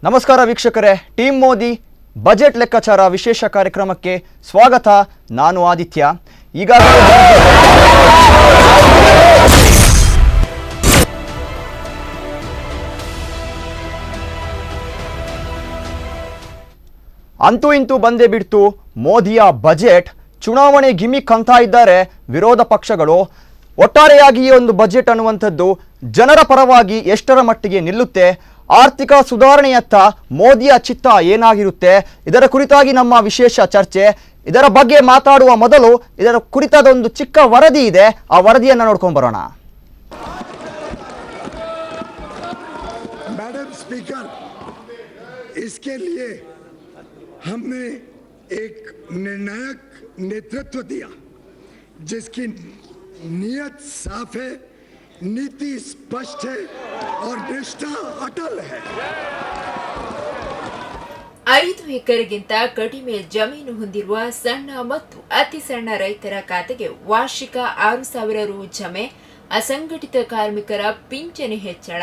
ನಮಸ್ಕಾರ ವೀಕ್ಷಕರೇ, team Modi budget ಲೆಕ್ಕಾಚಾರ ವಿಶೇಷ ಕಾರ್ಯಕ್ರಮಕ್ಕೆ ಸ್ವಾಗತ. ನಾನು ಆದಿತ್ಯ. ಈಗಾಗಲೇ ಅಂತೂ ಇಂತೂ ಬಂದೇ ಬಿಡ್ತು ಮೋದಿಯ ಬಜೆಟ್. ಚುನಾವಣೆ ಗಿಮಿಕ್ ಅಂತ ಇದ್ದಾರೆ ವಿರೋಧ ಪಕ್ಷಗಳು. ಒಟ್ಟಾರೆಯಾಗಿ ಈ ಒಂದು ಬಜೆಟ್ ಅನ್ನುವಂಥದ್ದು ಜನರ ಪರವಾಗಿ ಎಷ್ಟರ ಮಟ್ಟಿಗೆ ನಿಲ್ಲುತ್ತೆ, ಆರ್ಥಿಕ ಸುಧಾರಣೆಯತ್ತ ಮೋದಿಯ ಚಿತ್ತ ಏನಾಗಿರುತ್ತೆ, ಇದರ ಕುರಿತಾಗಿ ನಮ್ಮ ವಿಶೇಷ ಚರ್ಚೆ. ಇದರ ಬಗ್ಗೆ ಮಾತಾಡುವ ಮೊದಲು ಇದರ ಕುರಿತಾದ ಒಂದು ಚಿಕ್ಕ ವರದಿ ಇದೆ, ಆ ವರದಿಯನ್ನು ನೋಡ್ಕೊಂಡು ಬರೋಣ. मैडम स्पीकर, इसके लिए हमने एक निर्णायक नेतृत्व दिया जिसकी नीयत साफ है, नीति स्पष्ट है और निष्ठा अटल है. 5 ಎಕರೆಗಿಂತ ಕಡಿಮೆ ಜಮೀನು ಹೊಂದಿರುವ ಸಣ್ಣ ಮತ್ತು ಅತಿ ಸಣ್ಣ ರೈತರ ಖಾತೆಗೆ ವಾರ್ಷಿಕ 6,000 ರು ಜಮೆ, ಅಸಂಘಟಿತ ಕಾರ್ಮಿಕರ ಪಿಂಚಣಿ ಹೆಚ್ಚಳ,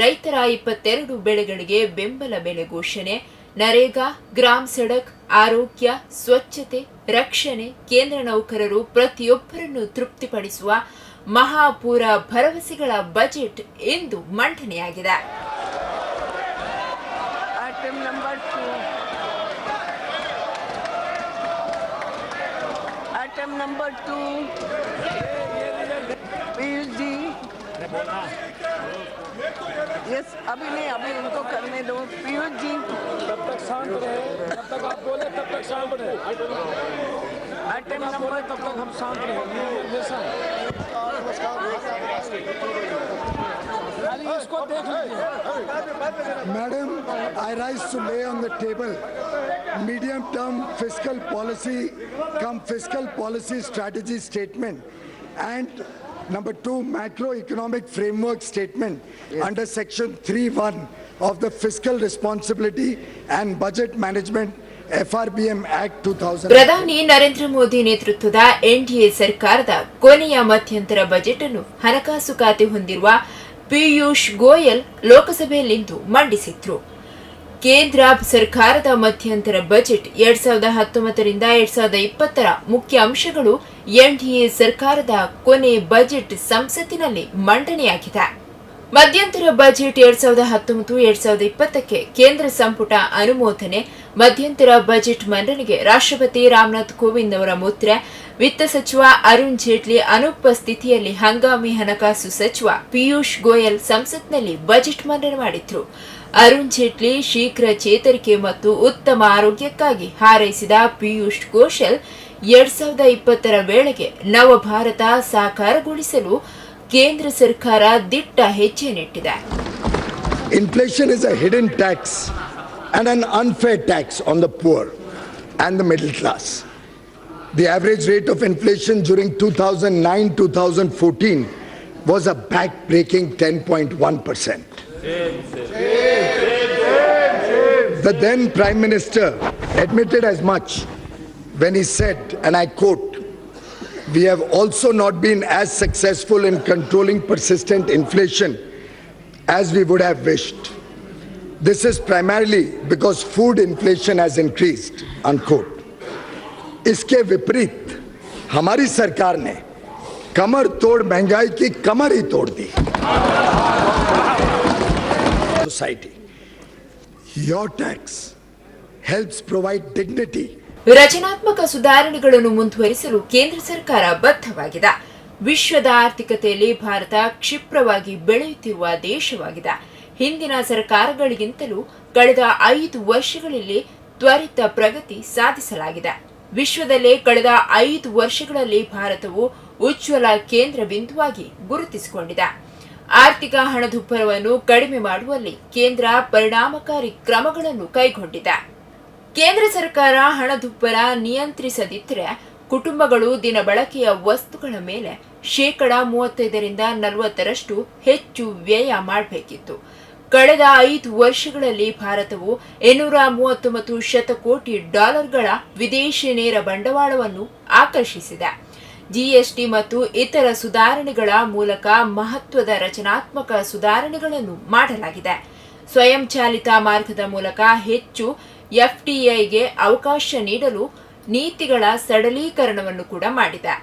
ರೈತರ 22 ಬೆಳೆಗಳಿಗೆ ಬೆಂಬಲ ಬೆಲೆ ಘೋಷಣೆ, ನರೇಗಾ, ಗ್ರಾಮ್ ಸಡಕ್, ಆರೋಗ್ಯ, ಸ್ವಚ್ಛತೆ, ರಕ್ಷಣೆ, ಕೇಂದ್ರ ನೌಕರರು ಪ್ರತಿಯೊಬ್ಬರನ್ನು ತೃಪ್ತಿಪಡಿಸುವ ಮಹಾಪೂರ ಭರವಸೆಗಳ ಬಜೆಟ್ ಇಂದು ಮಂಡನೆಯಾಗಿದೆ. Item number 2 Piyush ji, yes अभी नहीं, अभी उनको करने दो. पीयूष जी तब तक शांत रहे, जब तक आप बोले तब तक शांत रहे. आइटम नंबर तब तक हम शांत रहे. इसको देख लीजिए. Madam, I rise to lay on the table medium-term fiscal policy strategy statement and number 2 macroeconomic framework statement under section 3(1) of the Fiscal Responsibility and Budget Management FRBM Act 2000. ಪ್ರಧಾನಿ ನರೇಂದ್ರ ಮೋದಿ ನೇತೃತ್ವದ ಎನ್ಡಿಎ ಸರ್ಕಾರದ ಕೊನೆಯ ಮಧ್ಯಂತರ ಬಜೆಟ್ ಅನ್ನು ಹಣಕಾಸು ಖಾತೆ ಹೊಂದಿರುವ ಪಿಯೂಷ್ ಗೋಯಲ್ ಲೋಕಸಭೆಯಲ್ಲಿಂದು ಮಂಡಿಸಿದ್ರು. ಕೇಂದ್ರ ಸರ್ಕಾರದ ಮಧ್ಯಂತರ ಬಜೆಟ್ 2019 ರಿಂದ 2020 ಮುಖ್ಯ ಅಂಶಗಳು ಎನ್ಡಿಎ ಸರ್ಕಾರದ ಕೊನೆ ಬಜೆಟ್ ಸಂಸತ್ತಿನಲ್ಲಿ ಮಂಡನೆಯಾಗಿದೆ. ಮಧ್ಯಂತರ ಬಜೆಟ್ 2019-2020ಕ್ಕೆ ಕೇಂದ್ರ ಸಂಪುಟ ಅನುಮೋದನೆ, ಮಧ್ಯಂತರ ಬಜೆಟ್ ಮಂಡನೆಗೆ ರಾಷ್ಟ್ರಪತಿ ರಾಮನಾಥ್ ಕೋವಿಂದ್ ಅವರ ಮುದ್ರೆ, ವಿತ್ತ ಸಚಿವ ಅರುಣ್ ಜೇಟ್ಲಿ ಅನುಪಸ್ಥಿತಿಯಲ್ಲಿ ಹಂಗಾಮಿ ಹಣಕಾಸು ಸಚಿವ ಪಿಯೂಷ್ ಗೋಯಲ್ ಸಂಸತ್ನಲ್ಲಿ ಬಜೆಟ್ ಮಂಡನೆ ಮಾಡಿದ್ರು. ಅರುಣ್ ಜೇಟ್ಲಿ ಶೀಘ್ರ ಚೇತರಿಕೆ ಮತ್ತು ಉತ್ತಮ ಆರೋಗ್ಯಕ್ಕಾಗಿ ಹಾರೈಸಿದ ಪಿಯೂಷ್ ಗೋಯಲ್ 2020 ವೇಳೆಗೆ ನವ ಭಾರತ ಸಾಕಾರಗೊಳಿಸಲು ಕೇಂದ್ರ ಸರ್ಕಾರ ದಿಟ್ಟ ಹೆಜ್ಜೆ ನೆಟ್ಟಿದೆ. Inflation is a hidden tax and an unfair tax on the poor and the middle class. The average rate of inflation during 2009-2014 was a back-breaking 10.1%. The then Prime Minister admitted as much when he said, and I quote, "We have also not been as successful in controlling persistent inflation as we would have wished. This is primarily because food inflation has increased," unquote. इसके विपरीत हमारी सरकार ने कमर तोड़ महंगाई की कमर ही तोड़ दी. Society, your tax helps provide dignity. ರಚನಾತ್ಮಕ ಸುಧಾರಣೆಗಳನ್ನು ಮುಂದುವರಿಸಲು ಕೇಂದ್ರ ಸರ್ಕಾರ ಬದ್ಧವಾಗಿದೆ. ವಿಶ್ವದ ಆರ್ಥಿಕತೆಯಲ್ಲಿ ಭಾರತ ಕ್ಷಿಪ್ರವಾಗಿ ಬೆಳೆಯುತ್ತಿರುವ ದೇಶವಾಗಿದೆ. ಹಿಂದಿನ ಸರ್ಕಾರಗಳಿಗಿಂತಲೂ ಕಳೆದ 5 ವರ್ಷಗಳಲ್ಲಿ ತ್ವರಿತ ಪ್ರಗತಿ ಸಾಧಿಸಲಾಗಿದೆ. ವಿಶ್ವದಲ್ಲೇ ಕಳೆದ 5 ವರ್ಷಗಳಲ್ಲಿ ಭಾರತವು ಉಜ್ವಲ ಕೇಂದ್ರ ಬಿಂದುವಾಗಿ ಗುರುತಿಸಿಕೊಂಡಿದೆ. ಆರ್ಥಿಕ ಹಣದುಬ್ಬರವನ್ನು ಕಡಿಮೆ ಮಾಡುವಲ್ಲಿ ಕೇಂದ್ರ ಪರಿಣಾಮಕಾರಿ ಕ್ರಮಗಳನ್ನು ಕೈಗೊಂಡಿದೆ. ಕೇಂದ್ರ ಸರ್ಕಾರ ಹಣದುಬ್ಬರ ನಿಯಂತ್ರಿಸದಿದ್ದರೆ ಕುಟುಂಬಗಳು ದಿನಬಳಕೆಯ ವಸ್ತುಗಳ ಮೇಲೆ 35% ರಿಂದ 40% ಹೆಚ್ಚು ವ್ಯಯ ಮಾಡಬೇಕಿತ್ತು. ಕಳೆದ 5 ವರ್ಷಗಳಲ್ಲಿ ಭಾರತವು $239 ಶತಕೋಟಿ ವಿದೇಶಿ ನೇರ ಬಂಡವಾಳವನ್ನು ಆಕರ್ಷಿಸಿದೆ. ಜಿಎಸ್ಟಿ ಮತ್ತು ಇತರ ಸುಧಾರಣೆಗಳ ಮೂಲಕ ಮಹತ್ವದ ರಚನಾತ್ಮಕ ಸುಧಾರಣೆಗಳನ್ನು ಮಾಡಲಾಗಿದೆ. ಸ್ವಯಂಚಾಲಿತ ಮಾರ್ಗದ ಮೂಲಕ ಹೆಚ್ಚು ಎಫ್ಡಿಐಗೆ ಅವಕಾಶ ನೀಡಲು ನೀತಿಗಳ ಸರಳೀಕರಣವನ್ನು ಕೂಡ ಮಾಡಿದೆ.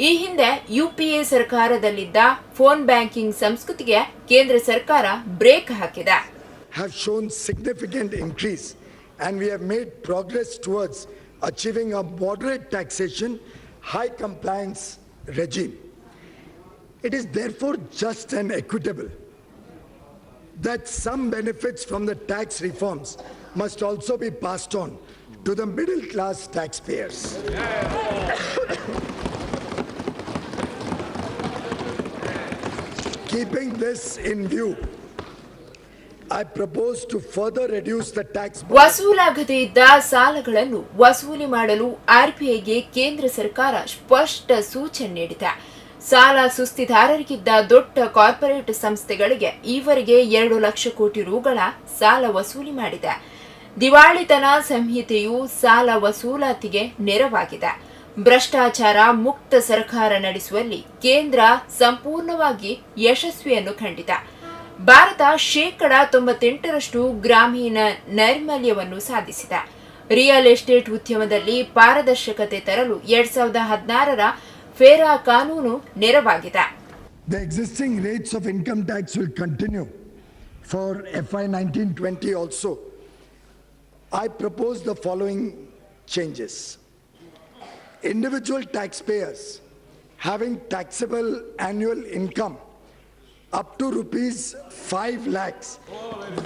ಈ ಹಿಂದೆ ಯುಪಿಎ ಸರ್ಕಾರದಲ್ಲಿದ್ದ ಫೋನ್ ಬ್ಯಾಂಕಿಂಗ್ ಸಂಸ್ಕೃತಿಗೆ ಕೇಂದ್ರ ಸರ್ಕಾರ ಬ್ರೇಕ್ ಹಾಕಿದೆ. Have shown significant increase and we have made progress towards achieving a moderate taxation, high compliance regime. It is therefore just and equitable that some benefits from the tax reforms must also be passed on to the middle class taxpayers. Keeping this in view, I propose to further reduce the tax burden. ವಸೂಲಾಗದೇ ಇದ್ದ ಸಾಲಗಳನ್ನು ವಸೂಲಿ ಮಾಡಲು ಆರ್ಬಿಐಗೆ ಕೇಂದ್ರ ಸರ್ಕಾರ ಸ್ಪಷ್ಟ ಸೂಚನೆ ನೀಡಿದೆ. ಸಾಲ ಸುಸ್ತಿದಾರರಿಗಿದ್ದ ದೊಡ್ಡ ಕಾರ್ಪೊರೇಟ್ ಸಂಸ್ಥೆಗಳಿಗೆ ಈವರೆಗೆ 2 ಲಕ್ಷ ಕೋಟಿ ರುಗಳ ಸಾಲ ವಸೂಲಿ ಮಾಡಿದೆ. ದಿವಾಳಿತನ ಸಂಹಿತೆಯು ಸಾಲ ವಸೂಲಾತಿಗೆ ನೆರವಾಗಿದೆ. ಭ್ರಷ್ಟಾಚಾರ ಮುಕ್ತ ಸರ್ಕಾರ ನಡೆಸುವಲ್ಲಿ ಕೇಂದ್ರ ಸಂಪೂರ್ಣವಾಗಿ ಯಶಸ್ವಿಯನ್ನು ಕಂಡಿದೆ. ಭಾರತ 98% ಗ್ರಾಮೀಣ ನೈರ್ಮಲ್ಯವನ್ನು ಸಾಧಿಸಿದೆ. ರಿಯಲ್ ಎಸ್ಟೇಟ್ ಉದ್ಯಮದಲ್ಲಿ ಪಾರದರ್ಶಕತೆ ತರಲು 2016ರ ಫೇರಾ ಕಾನೂನು ನೆರವಾಗಿದೆ. The existing rates of income tax will continue for FY 19-20 also. I propose the following changes. Individual taxpayers having taxable annual income up to rupees 5 lakhs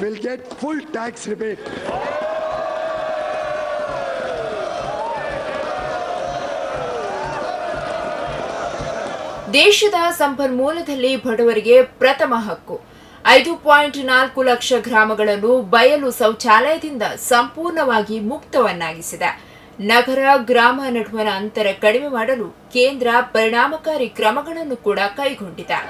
will get full tax rebate. ದೇಶದ ಸಂಪನ್ಮೂಲದಲ್ಲಿ ಬಡವರಿಗೆ ಪ್ರಥಮ ಹಕ್ಕು. 5.4 ಲಕ್ಷ ಗ್ರಾಮಗಳನ್ನು ಬಯಲು ಶೌಚಾಲಯದಿಂದ ಸಂಪೂರ್ಣವಾಗಿ ಮುಕ್ತವನ್ನಾಗಿಸಿದೆ. ನಗರ ಗ್ರಾಮ ನಡುವಣ ಅಂತರ ಕಡಿಮೆ ಮಾಡಲು ಕೇಂದ್ರ ಪರಿಣಾಮಕಾರಿ ಕ್ರಮಗಳನ್ನು ಕೂಡ ಕೈಗೊಂಡಿದೆ.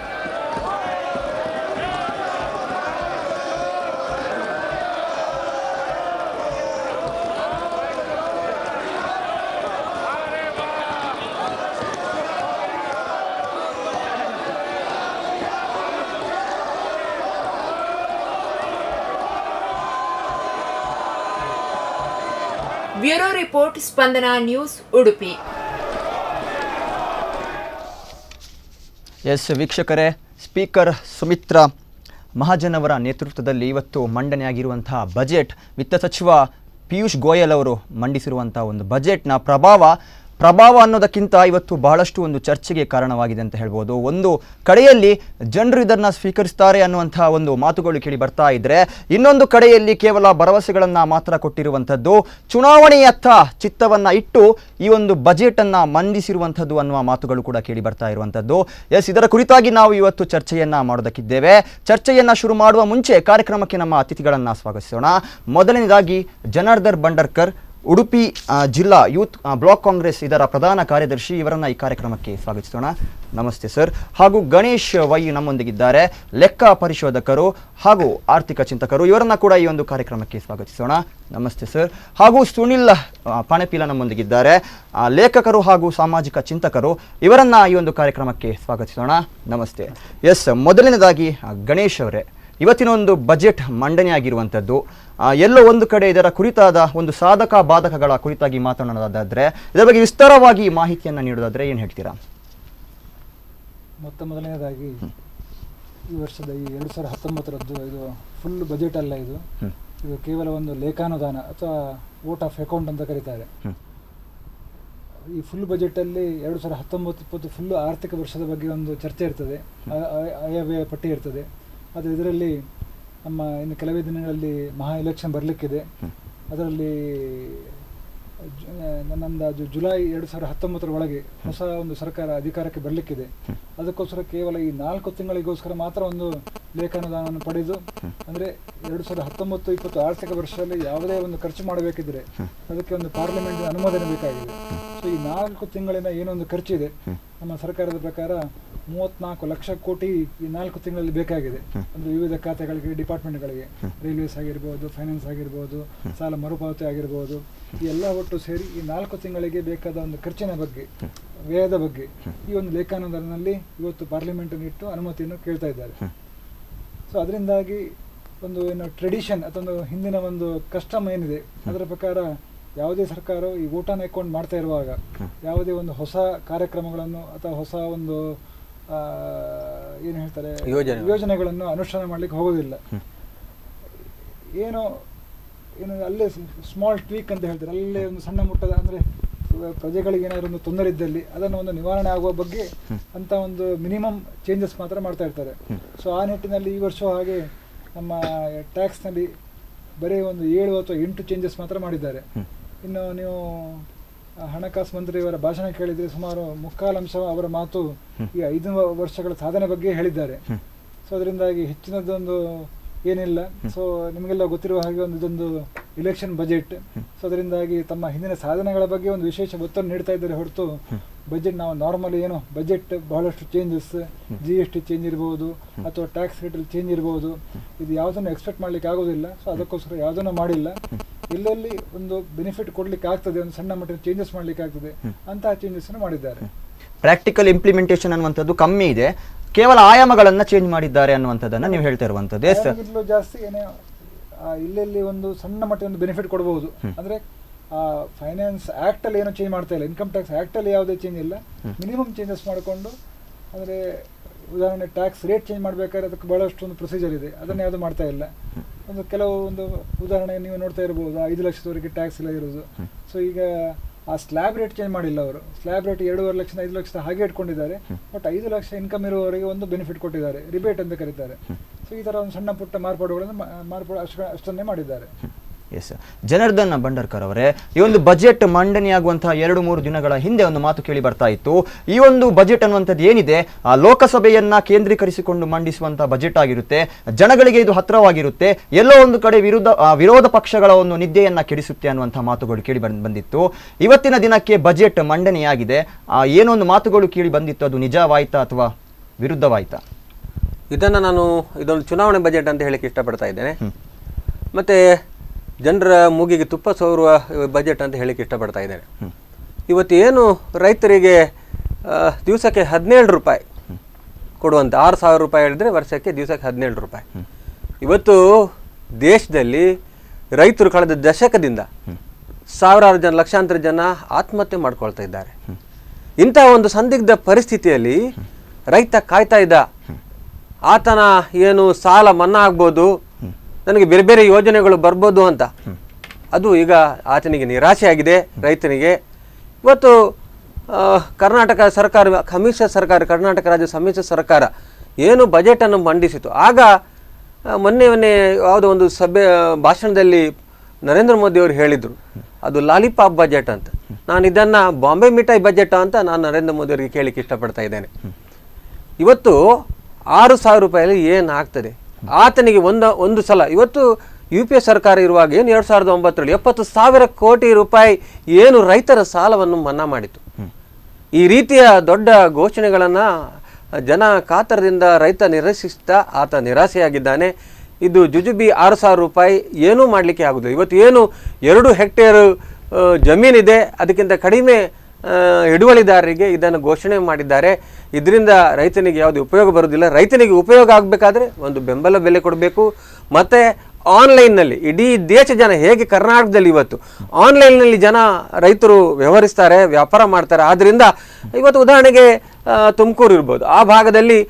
ಬ್ಯೂರೋ ರಿಪೋರ್ಟ್, ಸ್ಪಂದನಾ ನ್ಯೂಸ್, ಉಡುಪಿ. ಎಸ್ ವೀಕ್ಷಕರೇ, ಸ್ಪೀಕರ್ ಸುಮಿತ್ರಾ ಮಹಾಜನ್ ಅವರ ನೇತೃತ್ವದಲ್ಲಿ ಇವತ್ತು ಮಂಡನೆಯಾಗಿರುವಂತಹ ಬಜೆಟ್, ವಿತ್ತ ಸಚಿವ ಪಿಯೂಷ್ ಗೋಯಲ್ ಅವರು ಮಂಡಿಸಿರುವಂಥ ಒಂದು ಬಜೆಟ್ನ ಪ್ರಭಾವ ಅನ್ನೋದಕ್ಕಿಂತ ಇವತ್ತು ಬಹಳಷ್ಟು ಒಂದು ಚರ್ಚೆಗೆ ಕಾರಣವಾಗಿದೆ ಅಂತ ಹೇಳ್ಬೋದು. ಒಂದು ಕಡೆಯಲ್ಲಿ ಜನರು ಇದನ್ನು ಸ್ವೀಕರಿಸ್ತಾರೆ ಅನ್ನುವಂಥ ಒಂದು ಮಾತುಗಳು ಕೇಳಿ ಬರ್ತಾ ಇದ್ರೆ, ಇನ್ನೊಂದು ಕಡೆಯಲ್ಲಿ ಕೇವಲ ಭರವಸೆಗಳನ್ನು ಮಾತ್ರ ಕೊಟ್ಟಿರುವಂಥದ್ದು, ಚುನಾವಣೆಯತ್ತ ಚಿತ್ತವನ್ನು ಇಟ್ಟು ಈ ಒಂದು ಬಜೆಟನ್ನು ಮಂಡಿಸಿರುವಂಥದ್ದು ಅನ್ನುವ ಮಾತುಗಳು ಕೂಡ ಕೇಳಿ ಬರ್ತಾ ಇರುವಂಥದ್ದು. ಇದರ ಕುರಿತಾಗಿ ನಾವು ಇವತ್ತು ಚರ್ಚೆಯನ್ನು ಮಾಡೋದಕ್ಕಿದ್ದೇವೆ. ಚರ್ಚೆಯನ್ನು ಶುರು ಮಾಡುವ ಮುಂಚೆ ಕಾರ್ಯಕ್ರಮಕ್ಕೆ ನಮ್ಮ ಅತಿಥಿಗಳನ್ನು ಸ್ವಾಗತಿಸೋಣ. ಮೊದಲನೇದಾಗಿ ಜನಾರ್ದನ್ ಬಂಡರ್ಕರ್, ಉಡುಪಿ ಜಿಲ್ಲಾ ಯೂತ್ ಬ್ಲಾಕ್ ಕಾಂಗ್ರೆಸ್ ಇದರ ಪ್ರಧಾನ ಕಾರ್ಯದರ್ಶಿ, ಇವರನ್ನು ಈ ಕಾರ್ಯಕ್ರಮಕ್ಕೆ ಸ್ವಾಗತಿಸೋಣ. ನಮಸ್ತೆ ಸರ್. ಹಾಗೂ ಗಣೇಶ್ ವೈ ನಮ್ಮೊಂದಿಗಿದ್ದಾರೆ, ಲೆಕ್ಕ ಪರಿಶೋಧಕರು ಹಾಗೂ ಆರ್ಥಿಕ ಚಿಂತಕರು, ಇವರನ್ನು ಕೂಡ ಈ ಒಂದು ಕಾರ್ಯಕ್ರಮಕ್ಕೆ ಸ್ವಾಗತಿಸೋಣ. ನಮಸ್ತೆ ಸರ್. ಹಾಗೂ ಸುನಿಲ್ ಪಾಣೆಪಿಲ ನಮ್ಮೊಂದಿಗಿದ್ದಾರೆ, ಲೇಖಕರು ಹಾಗೂ ಸಾಮಾಜಿಕ ಚಿಂತಕರು, ಇವರನ್ನು ಈ ಒಂದು ಕಾರ್ಯಕ್ರಮಕ್ಕೆ ಸ್ವಾಗತಿಸೋಣ. ನಮಸ್ತೆ. ಮೊದಲನೇದಾಗಿ ಗಣೇಶ್ ಅವರೇ, ಇವತ್ತಿನ ಒಂದು ಬಜೆಟ್ ಮಂಡನೆಯಾಗಿರುವಂಥದ್ದು, ಎಲ್ಲೋ ಒಂದು ಕಡೆ ಇದರ ಕುರಿತಾದ ಒಂದು ಸಾಧಕ ಬಾಧಕಗಳ ಕುರಿತಾಗಿ ಮಾತನಾಡೋದಾದ್ರೆ, ಇದರ ಬಗ್ಗೆ ವಿಸ್ತಾರವಾಗಿ ಮಾಹಿತಿಯನ್ನು ನೀಡೋದಾದ್ರೆ ಏನು ಹೇಳ್ತೀರಾ? ಮೊದಲನೇದಾಗಿ ಈ ವರ್ಷದ ಈ 2019ರದ್ದು ಇದು ಫುಲ್ ಬಜೆಟ್ ಅಲ್ಲ, ಇದು ಕೇವಲ ಒಂದು ಲೇಖಾನುದಾನ ಅಥವಾ ವೋಟ್ ಆಫ್ ಅಕೌಂಟ್ ಅಂತ ಕರೀತಾರೆ. ಈ ಫುಲ್ ಬಜೆಟಲ್ಲಿ 2019-20 ಫುಲ್ಲು ಆರ್ಥಿಕ ವರ್ಷದ ಬಗ್ಗೆ ಒಂದು ಚರ್ಚೆ ಇರ್ತದೆ, ಆಯವ್ಯಯ ಪಟ್ಟಿ ಇರ್ತದೆ. ಆದರೆ ಇದರಲ್ಲಿ ನಮ್ಮ ಇನ್ನು ಕೆಲವೇ ದಿನಗಳಲ್ಲಿ ಮಹಾ ಎಲೆಕ್ಷನ್ ಬರಲಿಕ್ಕಿದೆ. ಅದರಲ್ಲಿ ನನ್ನ ಅಂದಾಜು ಜುಲೈ 2019 ಒಳಗೆ ಹೊಸ ಒಂದು ಸರ್ಕಾರ ಅಧಿಕಾರಕ್ಕೆ ಬರಲಿಕ್ಕಿದೆ. ಅದಕ್ಕೋಸ್ಕರ ಕೇವಲ ಈ 4 ತಿಂಗಳಿಗೋಸ್ಕರ ಮಾತ್ರ ಒಂದು ಲೇಖಾನುದಾನವನ್ನು ಪಡೆದು, ಅಂದರೆ 2019-20 ಆರ್ಥಿಕ ವರ್ಷದಲ್ಲಿ ಯಾವುದೇ ಒಂದು ಖರ್ಚು ಮಾಡಬೇಕಿದ್ರೆ ಅದಕ್ಕೆ ಒಂದು ಪಾರ್ಲಿಮೆಂಟ್ ಅನುಮೋದನೆ ಬೇಕಾಗಿದೆ. ಸೊ ಈ 4 ತಿಂಗಳಿನ ಏನೊಂದು ಖರ್ಚಿದೆ ನಮ್ಮ ಸರ್ಕಾರದ ಪ್ರಕಾರ 34 ಲಕ್ಷ ಕೋಟಿ ಈ 4 ತಿಂಗಳಲ್ಲಿ ಬೇಕಾಗಿದೆ. ಅಂದ್ರೆ ವಿವಿಧ ಖಾತೆಗಳಿಗೆ, ಡಿಪಾರ್ಟ್ಮೆಂಟ್ಗಳಿಗೆ, ರೈಲ್ವೇಸ್ ಆಗಿರ್ಬೋದು, ಫೈನಾನ್ಸ್ ಆಗಿರ್ಬೋದು, ಸಾಲ ಮರುಪಾವತಿ ಆಗಿರ್ಬೋದು, ಈ ಎಲ್ಲ ಒಟ್ಟು ಸೇರಿ ಈ 4 ತಿಂಗಳಿಗೆ ಬೇಕಾದ ಒಂದು ಖರ್ಚಿನ ಬಗ್ಗೆ, ವ್ಯಯದ ಬಗ್ಗೆ ಈ ಒಂದು ಲೇಖಾನುದಾನದಲ್ಲಿ ಇವತ್ತು ಪಾರ್ಲಿಮೆಂಟ್ ಇಟ್ಟು ಅನುಮತಿಯನ್ನು ಕೇಳ್ತಾ ಇದ್ದಾರೆ. ಸೊ ಅದರಿಂದಾಗಿ ಒಂದು ಏನು ಟ್ರೆಡಿಷನ್ ಅಥವಾ ಹಿಂದಿನ ಒಂದು ಕಸ್ಟಮ್ ಏನಿದೆ ಅದರ ಪ್ರಕಾರ ಯಾವುದೇ ಸರ್ಕಾರ ಈ ವೋಟನ್ನು ಅಕೌಂಟ್ ಮಾಡ್ತಾ ಇರುವಾಗ ಯಾವುದೇ ಒಂದು ಹೊಸ ಕಾರ್ಯಕ್ರಮಗಳನ್ನು ಅಥವಾ ಹೊಸ ಒಂದು ಏನು ಹೇಳ್ತಾರೆ ಯೋಜನೆಗಳನ್ನು ಅನುಷ್ಠಾನ ಮಾಡಲಿಕ್ಕೆ ಹೋಗೋದಿಲ್ಲ. ಏನು ಅಲ್ಲೇ ಸ್ಮಾಲ್ ಟ್ವೀಕ್ ಅಂತ ಹೇಳ್ತಾರೆ, ಅಲ್ಲೇ ಒಂದು ಸಣ್ಣ ಮುಟ್ಟದ ಅಂದರೆ ಪ್ರಜೆಗಳಿಗೆ ಏನಾದರೂ ಒಂದು ತೊಂದರೆ ಇದ್ದಲ್ಲಿ ಅದನ್ನು ಒಂದು ನಿವಾರಣೆ ಆಗುವ ಬಗ್ಗೆ ಅಂತ ಒಂದು ಮಿನಿಮಮ್ ಚೇಂಜಸ್ ಮಾತ್ರ ಮಾಡ್ತಾ ಇರ್ತಾರೆ. ಸೊ ಆ ನಿಟ್ಟಿನಲ್ಲಿ ಈ ವರ್ಷ ಹಾಗೆ ನಮ್ಮ ಟ್ಯಾಕ್ಸ್ನಲ್ಲಿ ಬರೀ ಒಂದು 7 ಅಥವಾ 8 ಚೇಂಜಸ್ ಮಾತ್ರ ಮಾಡಿದ್ದಾರೆ. ಇನ್ನು ನೀವು ಹಣಕಾಸು ಮಂತ್ರಿಯವರ ಭಾಷಣ ಕೇಳಿದರೆ ಸುಮಾರು 3/4 ಅವರ ಮಾತು ಈ 5 ವರ್ಷಗಳ ಸಾಧನೆ ಬಗ್ಗೆ ಹೇಳಿದ್ದಾರೆ. ಸೊ ಅದರಿಂದಾಗಿ ಹೆಚ್ಚಿನದೊಂದು ಏನಿಲ್ಲ. ಸೊ ನಿಮಗೆಲ್ಲ ಗೊತ್ತಿರುವ ಹಾಗೆ ಇದೊಂದು ಇಲೆಕ್ಷನ್ ಬಜೆಟ್. ಸೊ ಅದರಿಂದಾಗಿ ತಮ್ಮ ಹಿಂದಿನ ಸಾಧನೆಗಳ ಬಗ್ಗೆ ಒಂದು ವಿಶೇಷ ಒತ್ತನ್ನು ನೀಡ್ತಾ ಇದ್ದಾರೆ ಹೊರತು ಬಜೆಟ್ ನಾವು ನಾರ್ಮಲಿ ಏನು ಬಜೆಟ್ ಬಹಳಷ್ಟು ಚೇಂಜಸ್, GST ಚೇಂಜ್ ಇರ್ಬೋದು ಅಥವಾ ಟ್ಯಾಕ್ಸ್ ರೇಟಲ್ಲಿ ಚೇಂಜ್ ಇರ್ಬೋದು, ಇದು ಯಾವುದನ್ನು ಎಕ್ಸ್ಪೆಕ್ಟ್ ಮಾಡಲಿಕ್ಕೆ ಆಗೋದಿಲ್ಲ. ಸೊ ಅದಕ್ಕೋಸ್ಕರ ಯಾವುದನ್ನು ಮಾಡಿಲ್ಲ. ಎಲ್ಲೆಲ್ಲಿ ಒಂದು ಬೆನಿಫಿಟ್ ಕೊಡ್ಲಿಕ್ಕೆ ಆಗ್ತದೆ, ಒಂದು ಸಣ್ಣ ಮಟ್ಟಿನ ಚೇಂಜಸ್ ಮಾಡ್ಲಿಕ್ಕೆ ಆಗ್ತದೆ ಅಂತಹ ಚೇಂಜಸ್ ಮಾಡಿದ್ದಾರೆ. ಪ್ರಾಕ್ಟಿಕಲ್ ಇಂಪ್ಲಿಮೆಂಟೇಷನ್ ಅನ್ನುವಂಥದ್ದು ಕಮ್ಮಿ ಇದೆ, ಕೇವಲ ಆಯಾಮಗಳನ್ನ ಚೇಂಜ್ ಮಾಡಿದ್ದಾರೆ ಅನ್ನುವಂಥದ್ದನ್ನ ನೀವು ಹೇಳ್ತಾ ಇರುವಂಥದ್ದು. ಜಾಸ್ತಿ ಏನೇ ಇಲ್ಲೆಲ್ಲಿ ಒಂದು ಸಣ್ಣ ಮಟ್ಟಿನ ಒಂದು ಬೆನಿಫಿಟ್ ಕೊಡಬಹುದು. ಅಂದ್ರೆ ಫೈನಾನ್ಸ್ ಆಕ್ಟ್ ಅಲ್ಲಿ ಏನೋ ಚೇಂಜ್ ಮಾಡ್ತಾ ಇಲ್ಲ, ಇನ್ಕಮ್ ಟ್ಯಾಕ್ಸ್ ಆಕ್ಟ್ ಅಲ್ಲಿ ಯಾವುದೇ ಚೇಂಜ್ ಇಲ್ಲ, ಮಿನಿಮಮ್ ಚೇಂಜಸ್ ಮಾಡಿಕೊಂಡು. ಅಂದ್ರೆ ಉದಾಹರಣೆ ಟ್ಯಾಕ್ಸ್ ರೇಟ್ ಚೇಂಜ್ ಮಾಡ್ಬೇಕಾದ್ರೆ ಅದಕ್ಕೆ ಬಹಳಷ್ಟು ಒಂದು ಪ್ರೊಸೀಜರ್ ಇದೆ, ಅದನ್ನ ಯಾವುದು ಮಾಡ್ತಾ ಇಲ್ಲ. ಒಂದು ಕೆಲವು ಒಂದು ಉದಾಹರಣೆ ನೀವು ನೋಡ್ತಾ ಇರಬಹುದು, 5 ಲಕ್ಷದವರೆಗೆ ಟ್ಯಾಕ್ಸ್ ಇಲ್ಲ ಇರೋದು. ಸೊ ಈಗ ಆ ಸ್ಲ್ಯಾಬ್ ರೇಟ್ ಚೇಂಜ್ ಮಾಡಿಲ್ಲ ಅವರು. ಸ್ಲ್ಯಾಬ್ ರೇಟ್ 2.5 ಲಕ್ಷ 5 ಲಕ್ಷ ಹಾಗೆ ಇಟ್ಕೊಂಡಿದ್ದಾರೆ. ಬಟ್ 5 ಲಕ್ಷ ಇನ್ಕಮ್ ಇರುವವರಿಗೆ ಒಂದು ಬೆನಿಫಿಟ್ ಕೊಟ್ಟಿದ್ದಾರೆ, ರಿಬೇಟ್ ಅಂತ ಕರೀತಾರೆ. ಸೊ ಈ ತರ ಒಂದು ಸಣ್ಣ ಪುಟ್ಟ ಮಾರ್ಪಾಡುಗಳನ್ನು ಅಷ್ಟನ್ನೇ ಮಾಡಿದ್ದಾರೆ. ಎಸ್, ಜನಾರ್ದನ್ ಬಂಡರ್ಕರ್ ಅವರೇ, ಈ ಒಂದು ಬಜೆಟ್ ಮಂಡನೆಯಾಗುವಂತಹ 2-3 ದಿನಗಳ ಹಿಂದೆ ಒಂದು ಮಾತು ಕೇಳಿ ಬರ್ತಾ ಇತ್ತು. ಈ ಒಂದು ಬಜೆಟ್ ಅನ್ನುವಂಥದ್ದು ಏನಿದೆ ಆ ಲೋಕಸಭೆಯನ್ನ ಕೇಂದ್ರೀಕರಿಸಿಕೊಂಡು ಮಂಡಿಸುವಂತಹ ಬಜೆಟ್ ಆಗಿರುತ್ತೆ, ಜನಗಳಿಗೆ ಇದು ಹತ್ತಿರವಾಗಿರುತ್ತೆ, ಎಲ್ಲೋ ಒಂದು ಕಡೆ ವಿರೋಧ ಪಕ್ಷಗಳ ಒಂದು ನಿದ್ದೆಯನ್ನ ಕೆಡಿಸುತ್ತೆ ಅನ್ನುವಂತಹ ಮಾತುಗಳು ಕೇಳಿ ಬಂದಿತ್ತು. ಇವತ್ತಿನ ದಿನಕ್ಕೆ ಬಜೆಟ್ ಮಂಡನೆಯಾಗಿದೆ, ಏನೊಂದು ಮಾತುಗಳು ಕೇಳಿ ಬಂದಿತ್ತು, ಅದು ನಿಜವಾಯ್ತಾ ಅಥವಾ ವಿರುದ್ಧವಾಯ್ತಾ? ಇದೊಂದು ಚುನಾವಣೆ ಬಜೆಟ್ ಅಂತ ಹೇಳಿಕ್ಕೆ ಇಷ್ಟಪಡ್ತಾ ಇದ್ದೇನೆ. ಮತ್ತೆ ಜನರ ಮೂಗಿಗೆ ತುಪ್ಪ ಸೋರುವ ಬಜೆಟ್ ಅಂತ ಹೇಳಿಕ್ಕೆ ಇಷ್ಟಪಡ್ತಾ ಇದ್ದೇನೆ. ಇವತ್ತು ಏನು ರೈತರಿಗೆ ದಿವಸಕ್ಕೆ 17 ರೂಪಾಯಿ ಕೊಡುವಂಥ 6,000 ರೂಪಾಯಿ ಹೇಳಿದ್ರೆ ವರ್ಷಕ್ಕೆ ದಿವಸಕ್ಕೆ 17 ರೂಪಾಯಿ. ಇವತ್ತು ದೇಶದಲ್ಲಿ ರೈತರು ಕಳೆದ ದಶಕದಿಂದ ಸಾವಿರಾರು ಜನ, ಲಕ್ಷಾಂತರ ಜನ ಆತ್ಮಹತ್ಯೆ ಮಾಡ್ಕೊಳ್ತಾ ಇದ್ದಾರೆ. ಇಂತಹ ಒಂದು ಸಂದಿಗ್ಧ ಪರಿಸ್ಥಿತಿಯಲ್ಲಿ ರೈತ ಕಾಯ್ತಾ ಇದ್ದ, ಆತನ ಏನು ಸಾಲ ಮನ್ನಾ ಆಗ್ಬೋದು, ನನಗೆ ಬೇರೆ ಬೇರೆ ಯೋಜನೆಗಳು ಬರ್ಬೋದು ಅಂತ. ಅದು ಈಗ ಆತನಿಗೆ ನಿರಾಶೆ ಆಗಿದೆ ರೈತನಿಗೆ. ಇವತ್ತು ಕರ್ನಾಟಕ ಸರ್ಕಾರ, ಸಮ್ಮಿಶ್ರ ಸರ್ಕಾರ, ಕರ್ನಾಟಕ ರಾಜ್ಯ ಸಮ್ಮಿಶ್ರ ಸರ್ಕಾರ ಏನು ಬಜೆಟನ್ನು ಮಂಡಿಸಿತು, ಆಗ ಮೊನ್ನೆ ಯಾವುದೋ ಒಂದು ಭಾಷಣದಲ್ಲಿ ನರೇಂದ್ರ ಮೋದಿ ಅವರು ಹೇಳಿದರು, ಅದು ಲಾಲಿಪಾಪ್ ಬಜೆಟ್ ಅಂತ. ನಾನು ಇದನ್ನು ಬಾಂಬೆ ಮಿಠಾಯಿ ಬಜೆಟ್ ಅಂತ ನಾನು ನರೇಂದ್ರ ಮೋದಿ ಅವರಿಗೆ ಕೇಳಲಿಕ್ಕೆ ಇಷ್ಟಪಡ್ತಾ ಇದ್ದೇನೆ. ಇವತ್ತು 6,000 ರೂಪಾಯಲ್ಲಿ ಏನಾಗ್ತದೆ ಆತನಿಗೆ ಒಂದು ಸಲ? ಇವತ್ತು UPA ಸರ್ಕಾರ ಇರುವಾಗ ಏನು 2009ರಲ್ಲಿ 70,000 ಕೋಟಿ ರೂಪಾಯಿ ಏನು ರೈತರ ಸಾಲವನ್ನು ಮನ್ನಾ ಮಾಡಿತು. ಈ ರೀತಿಯ ದೊಡ್ಡ ಘೋಷಣೆಗಳನ್ನು ಜನ ಕಾತರದಿಂದ ರೈತ ನಿರೀಕ್ಷಿಸ್ತಾ ಆತ ನಿರಾಸೆಯಾಗಿದ್ದಾನೆ. ಇದು ಜುಜುಬಿ 6,000 ರೂಪಾಯಿ ಏನೂ ಮಾಡಲಿಕ್ಕೆ ಆಗೋದಿಲ್ಲ. ಇವತ್ತು ಏನು 2 ಹೆಕ್ಟೇರ್ ಜಮೀನಿದೆ, ಅದಕ್ಕಿಂತ ಕಡಿಮೆ ಹಿಡುವಳಿದಾರರಿಗೆ ಇದನ್ನು ಘೋಷಣೆ ಮಾಡಿದ್ದಾರೆ. ಇದರಿಂದ ರೈತನಿಗೆ ಯಾವುದೇ ಉಪಯೋಗ ಬರೋದಿಲ್ಲ. ರೈತನಿಗೆ ಉಪಯೋಗ ಆಗಬೇಕಾದ್ರೆ ಒಂದು ಬೆಂಬಲ ಬೆಲೆ ಕೊಡಬೇಕು. ಮತ್ತು ಆನ್ಲೈನ್ನಲ್ಲಿ ಇಡೀ ದೇಶ ಜನ ಹೇಗೆ ಕರ್ನಾಟಕದಲ್ಲಿ ಇವತ್ತು ಆನ್ಲೈನ್ನಲ್ಲಿ ರೈತರು ವ್ಯವಹರಿಸ್ತಾರೆ, ವ್ಯಾಪಾರ ಮಾಡ್ತಾರೆ. ಆದ್ದರಿಂದ ಇವತ್ತು ಉದಾಹರಣೆಗೆ ತುಮಕೂರು ಇರ್ಬೋದು, ಆ ಭಾಗದಲ್ಲಿ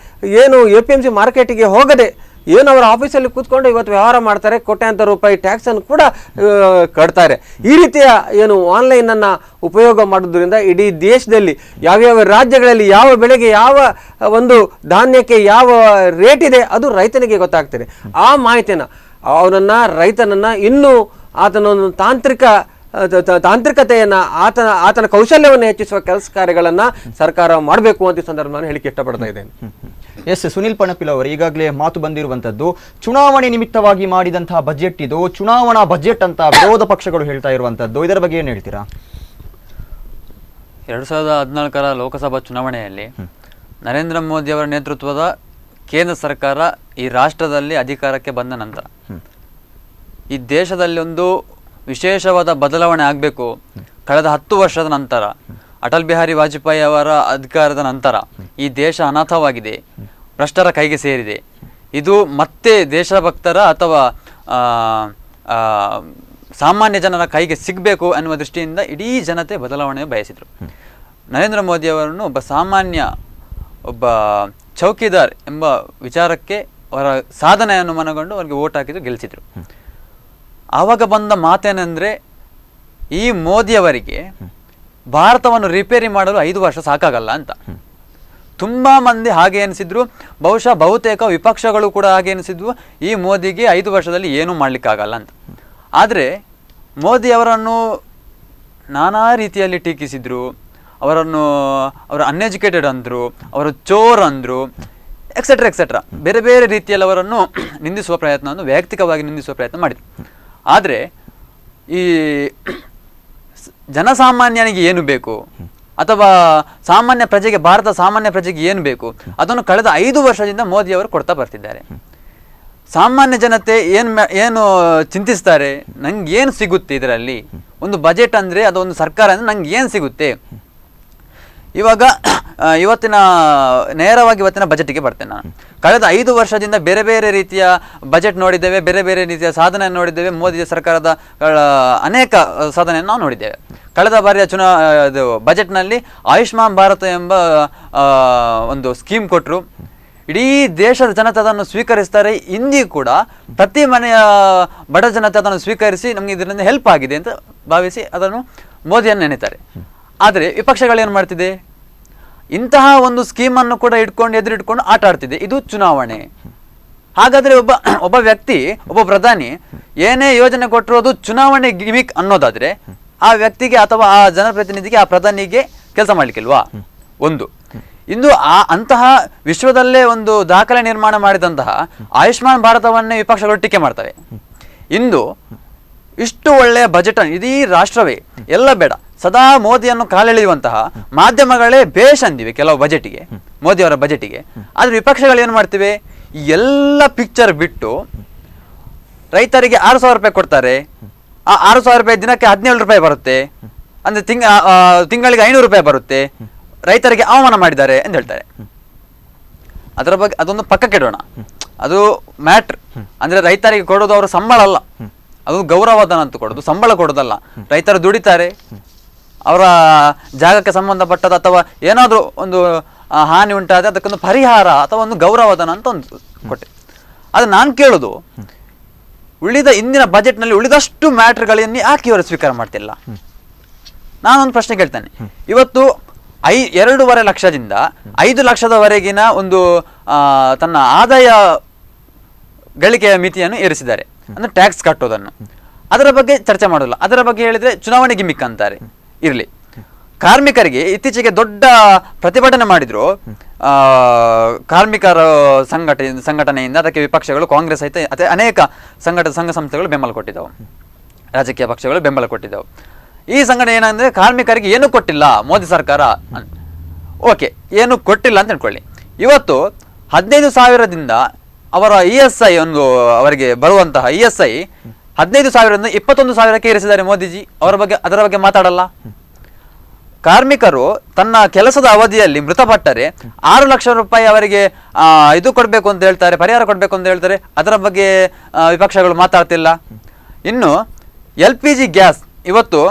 ಏನು APMC ಮಾರ್ಕೆಟಿಗೆ ಹೋಗದೆ ಏನು ಅವರ ಆಫೀಸಲ್ಲಿ ಕೂತ್ಕೊಂಡು ಇವತ್ತು ವ್ಯವಹಾರ ಮಾಡ್ತಾರೆ, ಕೋಟ್ಯಾಂತರ ರೂಪಾಯಿ ಟ್ಯಾಕ್ಸನ್ನು ಕೂಡ ಕಟ್ತಾರೆ. ಈ ರೀತಿಯ ಏನು ಆನ್ಲೈನನ್ನು ಉಪಯೋಗ ಮಾಡೋದ್ರಿಂದ ಇಡೀ ದೇಶದಲ್ಲಿ ಯಾವ್ಯಾವ ರಾಜ್ಯಗಳಲ್ಲಿ ಯಾವ ಬೆಳೆಗೆ ಯಾವ ಒಂದು ಧಾನ್ಯಕ್ಕೆ ಯಾವ ರೇಟ್ ಇದೆ ಅದು ರೈತನಿಗೆ ಗೊತ್ತಾಗ್ತದೆ. ಆ ಮಾಹಿತಿಯನ್ನು ರೈತನನ್ನು ಇನ್ನೂ ಆತನೊಂದು ತಾಂತ್ರಿಕತೆಯನ್ನು ಆತನ ಕೌಶಲ್ಯವನ್ನು ಹೆಚ್ಚಿಸುವ ಕೆಲಸ ಕಾರ್ಯಗಳನ್ನು ಸರ್ಕಾರ ಮಾಡಬೇಕು ಅಂತ ಈ ಸಂದರ್ಭ ನಾನು ಹೇಳಿಕ್ಕೆ ಇಷ್ಟಪಡ್ತಾ ಇದ್ದೇನೆ. ಎಸ್, ಸುನಿಲ್ ಪಣಪಿಲ್ ಅವರು ಈಗಾಗಲೇ ಮಾತು ಬಂದಿರುವಂತದ್ದು, ಚುನಾವಣೆ ನಿಮಿತ್ತವಾಗಿ ಮಾಡಿದಂತಹ ಬಜೆಟ್ ಇದು ಚುನಾವಣಾ ಬಜೆಟ್ ಅಂತ ವಿರೋಧ ಪಕ್ಷಗಳು ಹೇಳ್ತಾ ಇರುವಂತದ್ದು, ಇದರ ಬಗ್ಗೆ ಏನು ಹೇಳ್ತೀರಾ? 2014ರ ಲೋಕಸಭಾ ಚುನಾವಣೆಯಲ್ಲಿ ನರೇಂದ್ರ ಮೋದಿ ಅವರ ನೇತೃತ್ವದ ಕೇಂದ್ರ ಸರ್ಕಾರ ಈ ರಾಷ್ಟ್ರದಲ್ಲಿ ಅಧಿಕಾರಕ್ಕೆ ಬಂದ ನಂತರ ಈ ದೇಶದಲ್ಲಿ ಒಂದು ವಿಶೇಷವಾದ ಬದಲಾವಣೆ ಆಗಬೇಕು. ಕಳೆದ 10 ವರ್ಷದ ನಂತರ ಅಟಲ್ ಬಿಹಾರಿ ವಾಜಪೇಯಿ ಅವರ ಅಧಿಕಾರದ ನಂತರ ಈ ದೇಶ ಅನಾಥವಾಗಿದೆ, ಭ್ರಷ್ಟರ ಕೈಗೆ ಸೇರಿದೆ. ಇದು ಮತ್ತೆ ದೇಶಭಕ್ತರ ಅಥವಾ ಸಾಮಾನ್ಯ ಜನರ ಕೈಗೆ ಸಿಗಬೇಕು ಅನ್ನುವ ದೃಷ್ಟಿಯಿಂದ ಇಡೀ ಜನತೆ ಬದಲಾವಣೆ ಬಯಸಿದರು. ನರೇಂದ್ರ ಮೋದಿಯವರನ್ನು ಒಬ್ಬ ಸಾಮಾನ್ಯ ಒಬ್ಬ ಚೌಕಿದಾರ್ ಎಂಬ ವಿಚಾರಕ್ಕೆ ಅವರ ಸಾಧನೆಯನ್ನು ಮನಗೊಂಡು ಅವರಿಗೆ ಓಟ್ ಹಾಕಿದ್ರು, ಗೆಲ್ಲಿಸಿದ್ರು. ಆವಾಗ ಬಂದ ಮಾತೇನೆಂದರೆ, ಈ ಮೋದಿಯವರಿಗೆ ಭಾರತವನ್ನು ರಿಪೇರಿ ಮಾಡಲು 5 ವರ್ಷ ಸಾಕಾಗಲ್ಲ ಅಂತ. ತುಂಬ ಮಂದಿ ಹಾಗೆ ಎನಿಸಿದ್ರು, ಬಹುಶಃ ಬಹುತೇಕ ವಿಪಕ್ಷಗಳು ಕೂಡ ಹಾಗೆ ಎನಿಸಿದ್ವು, ಈ ಮೋದಿಗೆ 5 ವರ್ಷದಲ್ಲಿ ಏನೂ ಮಾಡಲಿಕ್ಕಾಗಲ್ಲ ಅಂತ. ಆದರೆ ಮೋದಿಯವರನ್ನು ನಾನಾ ರೀತಿಯಲ್ಲಿ ಟೀಕಿಸಿದರು, ಅವರು ಅನ್ಎಜುಕೇಟೆಡ್ ಅಂದರು, ಅವರು ಚೋರ್ ಅಂದರು, ಎಕ್ಸೆಟ್ರಾ ಎಕ್ಸೆಟ್ರಾ ಬೇರೆ ಬೇರೆ ರೀತಿಯಲ್ಲಿ ಅವರನ್ನು ನಿಂದಿಸುವ ಪ್ರಯತ್ನವನ್ನು ವೈಯಕ್ತಿಕವಾಗಿ ನಿಂದಿಸುವ ಪ್ರಯತ್ನ ಮಾಡಿದರು. ಆದರೆ ಈ ಜನಸಾಮಾನ್ಯನಿಗೆ ಏನು ಬೇಕು ಅಥವಾ ಸಾಮಾನ್ಯ ಪ್ರಜೆಗೆ, ಭಾರತ ಸಾಮಾನ್ಯ ಪ್ರಜೆಗೆ ಏನು ಬೇಕು ಅದನ್ನು ಕಳೆದ 5 ವರ್ಷದಿಂದ ಮೋದಿಯವರು ಕೊಡ್ತಾ ಬರ್ತಿದ್ದಾರೆ. ಸಾಮಾನ್ಯ ಜನತೆ ಏನು ಚಿಂತಿಸ್ತಾರೆ, ನಂಗೆ ಏನು ಸಿಗುತ್ತೆ ಇದರಲ್ಲಿ, ಒಂದು ಬಜೆಟ್ ಅಂದರೆ ಅದೊಂದು ಸರ್ಕಾರ ಅಂದರೆ ನಂಗೆ ಏನು ಸಿಗುತ್ತೆ. ಇವಾಗ ನೇರವಾಗಿ ಇವತ್ತಿನ ಬಜೆಟ್ಗೆ ಬರ್ತೇನೆ ನಾನು. ಕಳೆದ 5 ವರ್ಷದಿಂದ ಬೇರೆ ಬೇರೆ ರೀತಿಯ ಬಜೆಟ್ ನೋಡಿದ್ದೇವೆ, ಬೇರೆ ಬೇರೆ ರೀತಿಯ ಸಾಧನೆ ನೋಡಿದ್ದೇವೆ. ಮೋದಿ ಸರ್ಕಾರದ ಅನೇಕ ಸಾಧನೆಯನ್ನು ನಾವು ನೋಡಿದ್ದೇವೆ. ಕಳೆದ ಬಾರಿಯ ಬಜೆಟ್ನಲ್ಲಿ ಆಯುಷ್ಮಾನ್ ಭಾರತ ಎಂಬ ಒಂದು ಸ್ಕೀಮ್ ಕೊಟ್ಟರು. ಇಡೀ ದೇಶದ ಜನತೆ ಅದನ್ನು ಸ್ವೀಕರಿಸ್ತಾರೆ. ಇಂದಿಗೂ ಕೂಡ ಪ್ರತಿ ಮನೆಯ ಬಡ ಜನತೆ ಅದನ್ನು ಸ್ವೀಕರಿಸಿ ನಮಗೆ ಇದರಿಂದ ಹೆಲ್ಪ್ ಆಗಿದೆ ಅಂತ ಭಾವಿಸಿ ಅದನ್ನು ಮೋದಿಯನ್ನು ನೆನೆತಾರೆ. ಆದರೆ ವಿಪಕ್ಷಗಳೇನು ಮಾಡ್ತಿದೆ, ಇಂತಹ ಒಂದು ಸ್ಕೀಮನ್ನು ಕೂಡ ಎದುರಿಟ್ಕೊಂಡು ಆಟ ಆಡ್ತಿದೆ. ಇದು ಚುನಾವಣೆ. ಹಾಗಾದರೆ ಒಬ್ಬ ವ್ಯಕ್ತಿ, ಒಬ್ಬ ಪ್ರಧಾನಿ ಏನೇ ಯೋಜನೆ ಕೊಟ್ಟಿರೋದು ಚುನಾವಣೆ ಗಿಮಿಕ್ ಅನ್ನೋದಾದರೆ ಆ ವ್ಯಕ್ತಿಗೆ ಅಥವಾ ಆ ಜನಪ್ರತಿನಿಧಿಗೆ, ಆ ಪ್ರಧಾನಿಗೆ ಕೆಲಸ ಮಾಡಲಿಕ್ಕಿಲ್ವಾ? ಒಂದು. ಇಂದು ಅಂತಹ ವಿಶ್ವದಲ್ಲೇ ಒಂದು ದಾಖಲೆ ನಿರ್ಮಾಣ ಮಾಡಿದಂತಹ ಆಯುಷ್ಮಾನ್ ಭಾರತವನ್ನೇ ವಿಪಕ್ಷಗಳು ಟೀಕೆ ಮಾಡ್ತವೆ. ಇಂದು ಇಷ್ಟು ಒಳ್ಳೆಯ ಬಜೆಟ್ ಇಡೀ ರಾಷ್ಟ್ರವೇ ಎಲ್ಲ ಬೇಡ, ಸದಾ ಮೋದಿಯನ್ನು ಕಾಲೆಳೆಯುವಂತಹ ಮಾಧ್ಯಮಗಳೇ ಬೇಷ್ ಅಂದಿವೆ ಕೆಲವು ಬಜೆಟಿಗೆ, ಮೋದಿಯವರ ಬಜೆಟಿಗೆ. ಆದರೆ ವಿಪಕ್ಷಗಳು ಏನು ಮಾಡ್ತಿವೆ, ಈ ಎಲ್ಲ ಪಿಕ್ಚರ್ ಬಿಟ್ಟು ರೈತರಿಗೆ 6,000 ರೂಪಾಯಿ ಕೊಡ್ತಾರೆ. ಆ 6,000 ರೂಪಾಯಿ ದಿನಕ್ಕೆ 17 ರೂಪಾಯಿ ಬರುತ್ತೆ, ಅಂದರೆ ತಿಂಗಳಿಗೆ 500 ರೂಪಾಯಿ ಬರುತ್ತೆ, ರೈತರಿಗೆ ಅವಮಾನ ಮಾಡಿದ್ದಾರೆ ಅಂತ ಹೇಳ್ತಾರೆ. ಅದರ ಬಗ್ಗೆ ಅದೊಂದು ಪಕ್ಕಕ್ಕೆ ಇಡೋಣ. ಅದು ಮ್ಯಾಟ್ರ್ ಅಂದರೆ ರೈತರಿಗೆ ಕೊಡೋದು ಅವರ ಸಂಬಳ ಅಲ್ಲ, ಅದು ಗೌರವಧನ ಅಂತ ಕೊಡೋದು, ಸಂಬಳ ಕೊಡೋದಲ್ಲ. ರೈತರು ದುಡಿತಾರೆ, ಅವರ ಜಾಗಕ್ಕೆ ಸಂಬಂಧಪಟ್ಟದ ಅಥವಾ ಏನಾದರೂ ಒಂದು ಹಾನಿ ಉಂಟಾದರೆ ಅದಕ್ಕೊಂದು ಪರಿಹಾರ ಅಥವಾ ಒಂದು ಗೌರವಧನ ಅಂತ ಒಂದು ಕೊಟ್ಟೆ. ಅದು ನಾನು ಕೇಳೋದು, ಇಂದಿನ ಬಜೆಟ್ನಲ್ಲಿ ಉಳಿದಷ್ಟು ಮ್ಯಾಟ್ರ್ಗಳನ್ನು ಯಾಕೆ ಇವರು ಸ್ವೀಕಾರ ಮಾಡ್ತಿಲ್ಲ? ನಾನೊಂದು ಪ್ರಶ್ನೆ ಕೇಳ್ತೇನೆ. ಇವತ್ತು 2.5 ಲಕ್ಷದಿಂದ 5 ಲಕ್ಷದವರೆಗಿನ ಒಂದು ತನ್ನ ಆದಾಯ ಗಳಿಕೆಯ ಮಿತಿಯನ್ನು ಏರಿಸಿದ್ದಾರೆ, ಅಂದರೆ ಟ್ಯಾಕ್ಸ್ ಕಟ್ಟೋದನ್ನು. ಅದರ ಬಗ್ಗೆ ಚರ್ಚೆ ಮಾಡೋಲ್ಲ. ಅದರ ಬಗ್ಗೆ ಹೇಳಿದರೆ ಚುನಾವಣೆ ಗಿಮಿಕ್ ಅಂತಾರೆ. ಇರಲಿ. ಕಾರ್ಮಿಕರಿಗೆ ಇತ್ತೀಚೆಗೆ ದೊಡ್ಡ ಪ್ರತಿಭಟನೆ ಮಾಡಿದ್ರು ಕಾರ್ಮಿಕರ ಸಂಘಟನೆಯಿಂದ. ಅದಕ್ಕೆ ವಿಪಕ್ಷಗಳು, ಕಾಂಗ್ರೆಸ್ ಸಹಿತ ಅನೇಕ ಸಂಘ ಸಂಸ್ಥೆಗಳು ಬೆಂಬಲ ಕೊಟ್ಟಿದ್ದವು, ರಾಜಕೀಯ ಪಕ್ಷಗಳು ಬೆಂಬಲ ಕೊಟ್ಟಿದ್ದವು. ಈ ಸಂಘಟನೆ ಏನಂದರೆ, ಕಾರ್ಮಿಕರಿಗೆ ಏನೂ ಕೊಟ್ಟಿಲ್ಲ ಮೋದಿ ಸರ್ಕಾರ. ಓಕೆ, ಏನು ಕೊಟ್ಟಿಲ್ಲ ಅಂತ ಹೇಳ್ಕೊಳ್ಳಿ. ಇವತ್ತು 15,000ದಿಂದ ಅವರ ESI ಅವರಿಗೆ ಬರುವಂತಹ ESI 15,000ರಿಂದ 21,000ಕ್ಕೆ ಏರಿಸಿದ್ದಾರೆ ಮೋದಿಜಿ. ಅದರ ಬಗ್ಗೆ ಮಾತಾಡಲ್ಲ. ಕಾರ್ಮಿಕರು ತನ್ನ ಕೆಲಸದ ಅವಧಿಯಲ್ಲಿ ಮೃತಪಟ್ಟರೆ 6 ಲಕ್ಷ ರೂಪಾಯಿ ಅವರಿಗೆ ಇದು ಕೊಡಬೇಕು ಅಂತ ಹೇಳ್ತಾರೆ, ಪರಿಹಾರ ಕೊಡಬೇಕು ಅಂತ ಹೇಳ್ತಾರೆ. ಅದರ ಬಗ್ಗೆ ವಿಪಕ್ಷಗಳು ಮಾತಾಡ್ತಿಲ್ಲ. ಇನ್ನು LPG ಗ್ಯಾಸ್ ಇವತ್ತು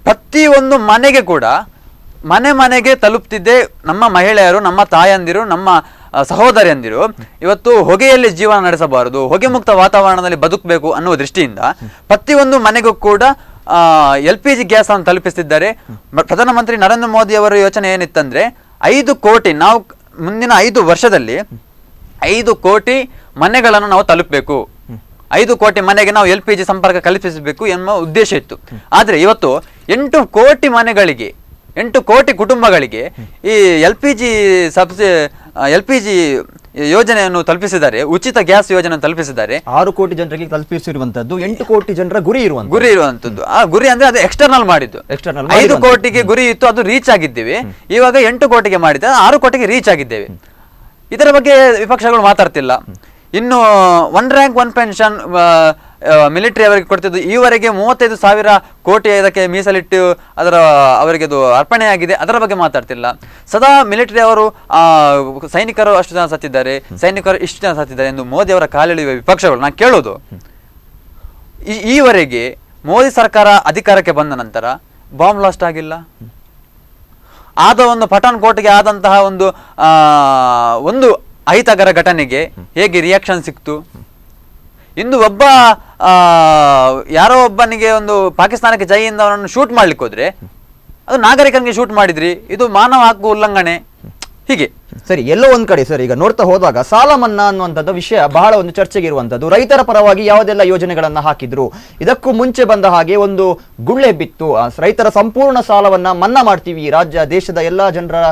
ಪ್ರತಿಯೊಂದು ಮನೆಗೆ ಕೂಡ ಮನೆಗೆ ತಲುಪ್ತಿದ್ದೆ. ನಮ್ಮ ಮಹಿಳೆಯರು, ನಮ್ಮ ತಾಯಂದಿರು, ನಮ್ಮ ಸಹೋದರಿಯಂದಿರು ಇವತ್ತು ಹೊಗೆಯಲ್ಲಿ ಜೀವನ ನಡೆಸಬಾರದು, ಹೊಗೆ ಮುಕ್ತ ವಾತಾವರಣದಲ್ಲಿ ಬದುಕಬೇಕು ಅನ್ನುವ ದೃಷ್ಟಿಯಿಂದ ಪ್ರತಿಯೊಂದು ಮನೆಗೂ ಕೂಡ LPG ಗ್ಯಾಸ್ ಅನ್ನು ತಲುಪಿಸುತ್ತಿದ್ದಾರೆ. ಪ್ರಧಾನಮಂತ್ರಿ ನರೇಂದ್ರ ಮೋದಿ ಅವರ ಯೋಚನೆ ಏನಿತ್ತಂದ್ರೆ 5 ಕೋಟಿ, ನಾವು ಮುಂದಿನ 5 ವರ್ಷದಲ್ಲಿ 5 ಕೋಟಿ ಮನೆಗಳನ್ನು ನಾವು ತಲುಪಬೇಕು, 5 ಕೋಟಿ ಮನೆಗೆ ನಾವು LPG ಸಂಪರ್ಕ ಕಲ್ಪಿಸಬೇಕು ಎನ್ನುವ ಉದ್ದೇಶ ಇತ್ತು. ಆದರೆ ಇವತ್ತು 8 ಕೋಟಿ ಮನೆಗಳಿಗೆ, 8 ಕೋಟಿ ಕುಟುಂಬಗಳಿಗೆ ಈ LPG ಯೋಜನೆಯನ್ನು ತಲುಪಿಸಿದ್ದಾರೆ, ಉಚಿತ ಗ್ಯಾಸ್ ಯೋಜನೆಯನ್ನು ತಲುಪಿಸಿದ್ದಾರೆ. 6 ಕೋಟಿ ಜನರಿಗೆ ತಲುಪಿಸಿರುವಂತದ್ದು 8 ಕೋಟಿ ಜನರ ಗುರಿ ಇರುವಂತದ್ದು. ಆ ಗುರಿ ಅಂದ್ರೆ ಅದು ಎಕ್ಸ್ಟರ್ನಲ್ ಮಾಡಿದ್ದು. 5 ಕೋಟಿಗೆ ಗುರಿ ಇತ್ತು, ಅದು ರೀಚ್ ಆಗಿದ್ದೇವೆ. ಇವಾಗ 8 ಕೋಟಿಗೆ ಮಾಡಿದ್ದೆ, 6 ಕೋಟಿಗೆ ರೀಚ್ ಆಗಿದ್ದೇವೆ. ಇದರ ಬಗ್ಗೆ ವಿಪಕ್ಷಗಳು ಮಾತಾಡ್ತಿಲ್ಲ. ಇನ್ನು 1 ರ್ಯಾಂಕ್ 1 ಪೆನ್ಷನ್ ಮಿಲಿಟರಿ ಅವರಿಗೆ ಕೊಡ್ತಿದ್ದು, ಈವರೆಗೆ 35,000 ಕೋಟಿ ಇದಕ್ಕೆ ಮೀಸಲಿಟ್ಟು ಅದರ ಅವರಿಗೆ ಅದು ಅರ್ಪಣೆಯಾಗಿದೆ, ಅದರ ಬಗ್ಗೆ ಮಾತಾಡ್ತಿಲ್ಲ. ಸದಾ ಮಿಲಿಟರಿ ಅವರು ಸೈನಿಕರು ಅಷ್ಟು ಜನ ಸತ್ತಿದ್ದಾರೆ, ಸೈನಿಕರು ಇಷ್ಟು ಜನ ಸತ್ತಿದ್ದಾರೆ ಎಂದು ಮೋದಿ ಅವರ ಕಾಲೆಳೆಯುವ ವಿಪಕ್ಷಗಳು ನಾನು ಕೇಳೋದು, ಈವರೆಗೆ ಮೋದಿ ಸರ್ಕಾರ ಅಧಿಕಾರಕ್ಕೆ ಬಂದ ನಂತರ ಬಾಂಬ್ ಬ್ಲಾಸ್ಟ್ ಆಗಿಲ್ಲ. ಆದ ಒಂದು ಪಠಾಣ್ ಕೋಟ್ಗೆ ಆದಂತಹ ಒಂದು ಅಹಿತಕರ ಘಟನೆಗೆ ಹೇಗೆ ರಿಯಾಕ್ಷನ್ ಸಿಕ್ತು. ಇಂದು ಯಾರೋ ಒಬ್ಬನಿಗೆ ಒಂದು ಪಾಕಿಸ್ತಾನಕ್ಕೆ ಜೈಯಿಂದ ಅವನನ್ನು ಶೂಟ್ ಮಾಡ್ಲಿಕ್ಕೆ ಹೋದ್ರೆ ಅದು ನಾಗರಿಕನಿಗೆ ಶೂಟ್ ಮಾಡಿದ್ರಿ, ಇದು ಮಾನವ ಹಕ್ಕು ಉಲ್ಲಂಘನೆ. ಹೀಗೆ ಸರಿ, ಎಲ್ಲೋ ಒಂದ್ ಕಡೆ ಸರ್ ಈಗ ನೋಡ್ತಾ ಹೋದಾಗ ಸಾಲ ಮನ್ನಾ ಅನ್ನುವಂಥದ್ದು ವಿಷಯ ಬಹಳ ಒಂದು ಚರ್ಚೆಗೆ ಇರುವಂತದ್ದು. ರೈತರ ಪರವಾಗಿ ಯಾವುದೆಲ್ಲ ಯೋಜನೆಗಳನ್ನ ಹಾಕಿದ್ರು, ಇದಕ್ಕೂ ಮುಂಚೆ ಬಂದ ಹಾಗೆ ಒಂದು ಗುಳ್ಳೆ ಬಿತ್ತು, ರೈತರ ಸಂಪೂರ್ಣ ಸಾಲವನ್ನ ಮನ್ನಾ ಮಾಡ್ತೀವಿ, ದೇಶದ ಎಲ್ಲಾ ಜನರ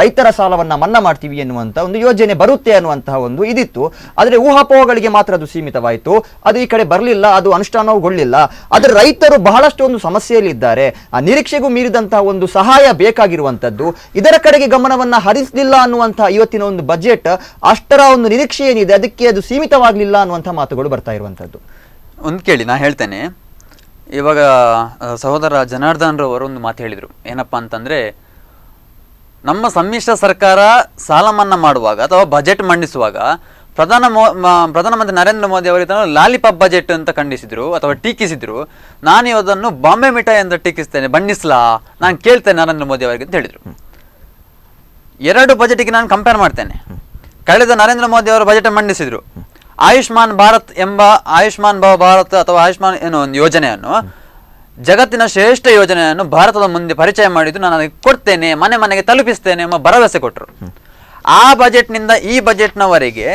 ರೈತರ ಸಾಲವನ್ನ ಮನ್ನಾ ಮಾಡ್ತೀವಿ ಎನ್ನುವಂತ ಒಂದು ಯೋಜನೆ ಬರುತ್ತೆ ಅನ್ನುವಂತಹ ಒಂದು ಇದಿತ್ತು. ಆದ್ರೆ ಊಹಾಪೋಹಗಳಿಗೆ ಮಾತ್ರ ಅದು ಸೀಮಿತವಾಯಿತು, ಅದು ಈ ಕಡೆ ಬರಲಿಲ್ಲ, ಅದು ಅನುಷ್ಠಾನಗೊಳ್ಳಿಲ್ಲ. ಆದ್ರೆ ರೈತರು ಬಹಳಷ್ಟು ಒಂದು ಸಮಸ್ಯೆಯಲ್ಲಿದ್ದಾರೆ, ಆ ನಿರೀಕ್ಷೆಗೂ ಮೀರಿದಂತಹ ಒಂದು ಸಹಾಯ ಬೇಕಾಗಿರುವಂತದ್ದು, ಇದರ ಕಡೆಗೆ ಗಮನವನ್ನ ಹರಿಸಲಿಲ್ಲ ಅನ್ನುವಂತಹ ಇವತ್ತಿನ ಒಂದು ಬಜೆಟ್ ಅಷ್ಟರ ಒಂದು ನಿರೀಕ್ಷೆ ಏನಿದೆ ಅದಕ್ಕೆ ಅದು ಸೀಮಿತವಾಗಲಿಲ್ಲ ಅನ್ನುವಂಥ ಮಾತುಗಳು ಬರ್ತಾ ಇರುವಂತದ್ದು. ಒಂದು ಕೇಳಿ ನಾ ಹೇಳ್ತೇನೆ, ಇವಾಗ ಸಹೋದರ ಜನಾರ್ದನ್ ರವರು ಒಂದು ಮಾತು ಹೇಳಿದರು, ಏನಪ್ಪಾ ಅಂತಂದ್ರೆ ನಮ್ಮ ಸಮ್ಮಿಶ್ರ ಸರ್ಕಾರ ಸಾಲ ಮನ್ನಾ ಮಾಡುವಾಗ ಅಥವಾ ಬಜೆಟ್ ಮಂಡಿಸುವಾಗ ಪ್ರಧಾನಮಂತ್ರಿ ನರೇಂದ್ರ ಮೋದಿ ಅವರು ಇದನ್ನು ಲಾಲಿಪಾಪ್ ಬಜೆಟ್ ಅಂತ ಖಂಡಿಸಿದ್ರು ಅಥವಾ ಟೀಕಿಸಿದ್ರು. ನಾನು ಅದನ್ನು ಬಾಂಬೆ ಮಿಠಾಯಿ ಅಂತ ಟೀಕಿಸ್ತೇನೆ, ಬಣ್ಣಿಸ್ಲಾ, ನಾನು ಕೇಳ್ತೇನೆ ನರೇಂದ್ರ ಮೋದಿ ಅವರಿಗೆ ಅಂತ ಹೇಳಿದ್ರು. ಎರಡು ಬಜೆಟ್ಗೆ ನಾನು ಕಂಪೇರ್ ಮಾಡ್ತೇನೆ. ಕಳೆದ ನರೇಂದ್ರ ಮೋದಿ ಅವರು ಬಜೆಟ್ ಮಂಡಿಸಿದ್ರು, ಆಯುಷ್ಮಾನ್ ಭಾರತ್ ಎಂಬ ಆಯುಷ್ಮಾನ್ ಭಾರತ್ ಅಥವಾ ಆಯುಷ್ಮಾನ್ ಏನೋ ಒಂದು ಯೋಜನೆಯನ್ನು, ಜಗತ್ತಿನ ಶ್ರೇಷ್ಠ ಯೋಜನೆಯನ್ನು ಭಾರತದ ಮುಂದೆ ಪರಿಚಯ ಮಾಡಿದ್ದು, ನಾನು ಅದಕ್ಕೆ ಕೊಡ್ತೇನೆ, ಮನೆ ಮನೆಗೆ ತಲುಪಿಸ್ತೇನೆ ಎಂಬ ಭರವಸೆ ಕೊಟ್ಟರು. ಆ ಬಜೆಟ್ನಿಂದ ಈ ಬಜೆಟ್ನವರೆಗೆ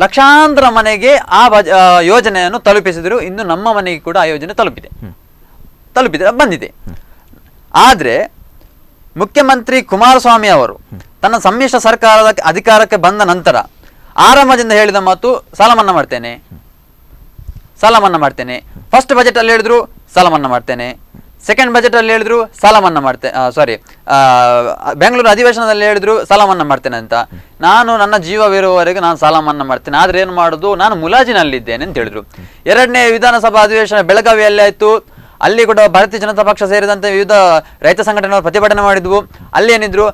ಲಕ್ಷಾಂತರ ಮನೆಗೆ ಆ ಯೋಜನೆಯನ್ನು ತಲುಪಿಸಿದ್ರು. ಇನ್ನು ನಮ್ಮ ಮನೆಗೆ ಕೂಡ ಆ ಯೋಜನೆ ಬಂದಿದೆ. ಆದ್ರೆ ಮುಖ್ಯಮಂತ್ರಿ ಕುಮಾರಸ್ವಾಮಿ ಅವರು ತನ್ನ ಸಮ್ಮಿಶ್ರ ಸರ್ಕಾರದ ಅಧಿಕಾರಕ್ಕೆ ಬಂದ ನಂತರ ಆರಂಭದಿಂದ ಹೇಳಿದ ಮಾತು ಸಾಲ ಮನ್ನಾ ಮಾಡ್ತೇನೆ. ಫಸ್ಟ್ ಬಜೆಟ್ ಅಲ್ಲಿ ಹೇಳಿದ್ರು ಸಾಲ ಮನ್ನಾ ಮಾಡ್ತೇನೆ, ಸೆಕೆಂಡ್ ಬಜೆಟ್ ಅಲ್ಲಿ ಹೇಳಿದ್ರು ಸಾಲ ಮನ್ನಾ ಮಾಡ್ತೇನೆ, ಬೆಂಗಳೂರು ಅಧಿವೇಶನದಲ್ಲಿ ಹೇಳಿದ್ರು ಸಾಲ ಮನ್ನಾ ಮಾಡ್ತೇನೆ ಅಂತ. ನಾನು ನನ್ನ ಜೀವವಿರುವವರೆಗೆ ನಾನು ಸಾಲ ಮನ್ನಾ ಮಾಡ್ತೇನೆ, ಆದ್ರೆ ಏನು ಮಾಡುದು, ನಾನು ಮುಲಾಜಿನಲ್ಲಿದ್ದೇನೆ ಅಂತ ಹೇಳಿದ್ರು. ಎರಡನೇ ವಿಧಾನಸಭಾ ಅಧಿವೇಶನ ಬೆಳಗಾವಿಯಲ್ಲಿ ಆಯ್ತು, ಅಲ್ಲಿ ಕೂಡ ಭಾರತೀಯ ಜನತಾ ಪಕ್ಷ ಸೇರಿದಂತೆ ವಿವಿಧ ರೈತ ಸಂಘಟನೆಗಳು ಪ್ರತಿಭಟನೆ ಮಾಡಿದ್ವು. ಅಲ್ಲಿ ಏನಿದ್ರು,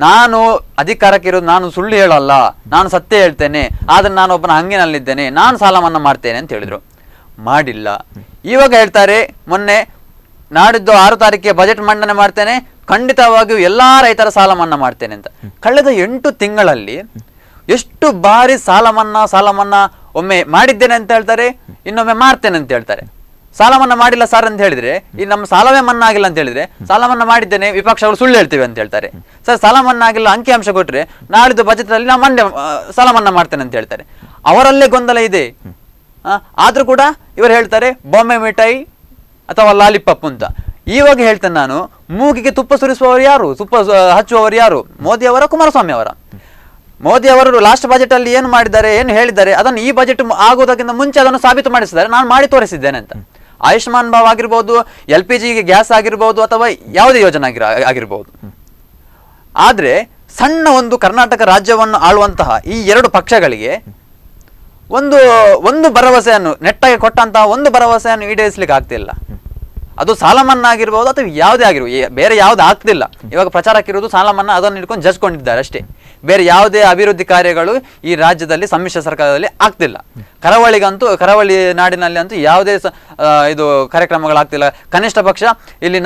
ನಾನು ಅಧಿಕಾರಕ್ಕೆ ಇರೋದು, ನಾನು ಸುಳ್ಳು ಹೇಳಲ್ಲ, ನಾನು ಸತ್ಯ ಹೇಳ್ತೇನೆ, ಆದ್ರೆ ನಾನು ಒಬ್ಬನ ಹಂಗಿನಲ್ಲಿದ್ದೇನೆ, ನಾನು ಸಾಲ ಮನ್ನಾ ಮಾಡ್ತೇನೆ ಅಂತ ಹೇಳಿದ್ರು. ಮಾಡಿಲ್ಲ. ಇವಾಗ ಹೇಳ್ತಾರೆ, ಮೊನ್ನೆ ನಾಡಿದ್ದು 6 ತಾರೀಕಿಗೆ ಬಜೆಟ್ ಮಂಡನೆ ಮಾಡ್ತೇನೆ, ಖಂಡಿತವಾಗಿಯೂ ಎಲ್ಲಾ ರೈತರ ಸಾಲ ಮನ್ನಾ ಮಾಡ್ತೇನೆ ಅಂತ. ಕಳೆದ 8 ತಿಂಗಳಲ್ಲಿ ಎಷ್ಟು ಬಾರಿ ಸಾಲ ಮನ್ನಾ ಒಮ್ಮೆ ಮಾಡಿದ್ದೇನೆ ಅಂತ ಹೇಳ್ತಾರೆ, ಇನ್ನೊಮ್ಮೆ ಮಾಡ್ತೇನೆ ಅಂತ ಹೇಳ್ತಾರೆ. ಸಾಲ ಮನ್ನಾ ಮಾಡಿಲ್ಲ ಸರ್ ಅಂತ ಹೇಳಿದ್ರೆ, ಈ ನಮ್ಮ ಸಾಲವೇ ಮನ್ನಾ ಆಗಿಲ್ಲ ಅಂತ ಹೇಳಿದ್ರೆ, ಸಾಲ ಮನ್ನಾ ಮಾಡಿದ್ದೇನೆ, ವಿಪಕ್ಷಗಳು ಸುಳ್ಳು ಹೇಳ್ತೇವೆ ಅಂತ ಹೇಳ್ತಾರೆ. ಸರ್ ಸಾಲ ಮನ್ನಾ ಆಗಿಲ್ಲ ಅಂಕಿಅಂಶ ಕೊಟ್ರೆ ನಾಳಿದ್ದು ಬಜೆಟ್ ಅಲ್ಲಿ ನಾವು ಸಾಲ ಮನ್ನಾ ಮಾಡ್ತೇನೆ ಅಂತ ಹೇಳ್ತಾರೆ. ಅವರಲ್ಲೇ ಗೊಂದಲ ಇದೆ. ಆದ್ರೂ ಕೂಡ ಇವರು ಹೇಳ್ತಾರೆ ಬಾಂಬೆ ಮಿಠಾಯಿ ಅಥವಾ ಲಾಲಿಪಾಪ್ ಅಂತ. ಇವಾಗ ಹೇಳ್ತೇನೆ ನಾನು, ಮೂಗಿಗೆ ತುಪ್ಪ ಸುರಿಸುವವರು ಯಾರು, ತುಪ್ಪ ಹಚ್ಚುವವರು ಯಾರು, ಮೋದಿ ಅವರ ಕುಮಾರಸ್ವಾಮಿ ಅವರ? ಮೋದಿ ಅವರು ಲಾಸ್ಟ್ ಬಜೆಟ್ ಅಲ್ಲಿ ಏನು ಮಾಡಿದ್ದಾರೆ, ಏನು ಹೇಳಿದ್ದಾರೆ, ಅದನ್ನು ಈ ಬಜೆಟ್ ಆಗೋದಕ್ಕಿಂತ ಮುಂಚೆ ಅದನ್ನು ಸಾಬೀತು ಮಾಡಿಸಿದ್ದಾರೆ, ನಾನು ಮಾಡಿ ತೋರಿಸಿದ್ದೇನೆ ಅಂತ. ಆಯುಷ್ಮಾನ್ ಭಾವ ಆಗಿರ್ಬೋದು, LPG ಗ್ಯಾಸ್ ಆಗಿರ್ಬೋದು, ಅಥವಾ ಯಾವುದೇ ಯೋಜನೆ ಆಗಿರ್ಬೋದು. ಆದ್ರೆ ಸಣ್ಣ ಒಂದು ಕರ್ನಾಟಕ ರಾಜ್ಯವನ್ನು ಆಳುವಂತಹ ಈ 2 ಪಕ್ಷಗಳಿಗೆ ಒಂದು ಭರವಸೆಯನ್ನು ನೆಟ್ಟಾಗಿ ಕೊಟ್ಟಂತಹ ಒಂದು ಭರವಸೆಯನ್ನು ಈಡೇರಿಸಲಿಕ್ಕೆ ಆಗ್ತಿಲ್ಲ. ಅದು ಸಾಲ ಮನ್ನಾ ಆಗಿರ್ಬೋದು ಅಥವಾ ಯಾವುದೇ ಬೇರೆ ಯಾವ್ದು ಆಗ್ತಿಲ್ಲ. ಇವಾಗ ಪ್ರಚಾರಕ್ಕಿರೋದು ಸಾಲ ಮನ್ನಾ, ಅದನ್ನು ಹಿಡ್ಕೊಂಡು ಜಜ್ಕೊಂಡಿದ್ದಾರೆ ಅಷ್ಟೇ. ಬೇರೆ ಯಾವುದೇ ಅಭಿವೃದ್ಧಿ ಕಾರ್ಯಗಳು ಈ ರಾಜ್ಯದಲ್ಲಿ ಸಮ್ಮಿಶ್ರ ಸರ್ಕಾರದಲ್ಲಿ ಆಗ್ತಿಲ್ಲ. ಕರಾವಳಿ ನಾಡಿನಲ್ಲಿ ಅಂತೂ ಯಾವುದೇ ಇದು ಕಾರ್ಯಕ್ರಮಗಳಾಗ್ತಿಲ್ಲ. ಕನಿಷ್ಠ ಪಕ್ಷ ಇಲ್ಲಿ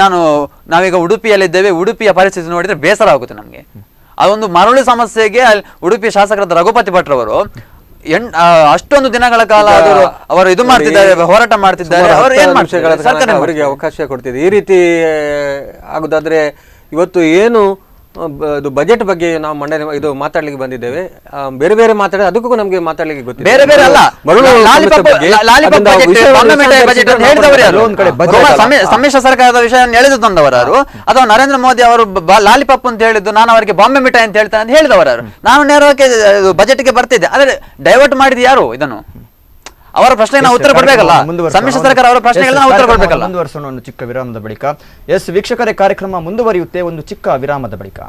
ನಾವೀಗ ಉಡುಪಿಯಲ್ಲಿದ್ದೇವೆ, ಉಡುಪಿಯ ಪರಿಸ್ಥಿತಿ ನೋಡಿದ್ರೆ ಬೇಸರ ಆಗುತ್ತೆ ನಮಗೆ. ಅದೊಂದು ಮರಳು ಸಮಸ್ಯೆಗೆ ಉಡುಪಿ ಶಾಸಕರಾದ ರಘುಪತಿ ಭಟ್ರವರು ಅಷ್ಟೊಂದು ದಿನಗಳ ಕಾಲ ಅವರು ಇದು ಮಾಡ್ತಿದ್ದಾರೆ, ಹೋರಾಟ ಮಾಡ್ತಿದ್ದಾರೆ. ಅವರಿಗೆ ಅವಕಾಶ ಕೊಡ್ತಿದೆ. ಈ ರೀತಿ ಆಗುದಾದ್ರೆ ಇವತ್ತು ಏನು ಬಜೆಟ್ ಬಗ್ಗೆ ನಾವು ಮಾತಾಡ್ಲಿಕ್ಕೆ ಬಂದಿದ್ದೇವೆ. ಬೇರೆ ಬೇರೆ ಮಾತಾಡಿದ್ರೆ ಅದಕ್ಕೂ ನಮ್ಗೆ ಮಾತಾಡ್ಲಿಕ್ಕೆ ಗೊತ್ತಿಲ್ಲ. ಬೇರೆ ಬೇರೆ ಅಲ್ಲ, ಸಮ್ಮಿಶ್ರ ಸರ್ಕಾರದ ವಿಷಯ ಎಳೆದು ತಂದವರು ಅಥವಾ ನರೇಂದ್ರ ಮೋದಿ ಅವರು ಲಾಲಿಪಾಪ್ ಅಂತ ಹೇಳಿದ್ದು, ನಾನು ಅವರಿಗೆ ಬಾಂಬೆ ಮಿಠಾಯಿ ಅಂತ ಹೇಳ್ತೇನೆ ಅಂತ ಹೇಳಿದವರು. ನಾನು ನೇರವಾಗಿ ಬಜೆಟ್ಗೆ ಬರ್ತಿದ್ದೆ, ಆದ್ರೆ ಡೈವರ್ಟ್ ಮಾಡಿದ ಯಾರು ಇದನ್ನು? ಅವರ ಪ್ರಶ್ನೆಗೆ ನಾವು ಉತ್ತರ ಕೊಡಬೇಕಲ್ಲ. ಸಮ್ಮಿಶ್ರ ಸರ್ಕಾರ ಅವರ ಪ್ರಶ್ನೆಗೆ ನಾವು ಉತ್ತರ ಕೊಡಬೇಕಲ್ಲ. ಮುಂದುವರಿಸೋಣ ಒಂದು ಚಿಕ್ಕ ವಿರಾಮದ ಬಳಿಕ. ವೀಕ್ಷಕರೇ, ಕಾರ್ಯಕ್ರಮ ಮುಂದುವರಿಯುತ್ತೆ ಒಂದು ಚಿಕ್ಕ ವಿರಾಮದ ಬಳಿಕ.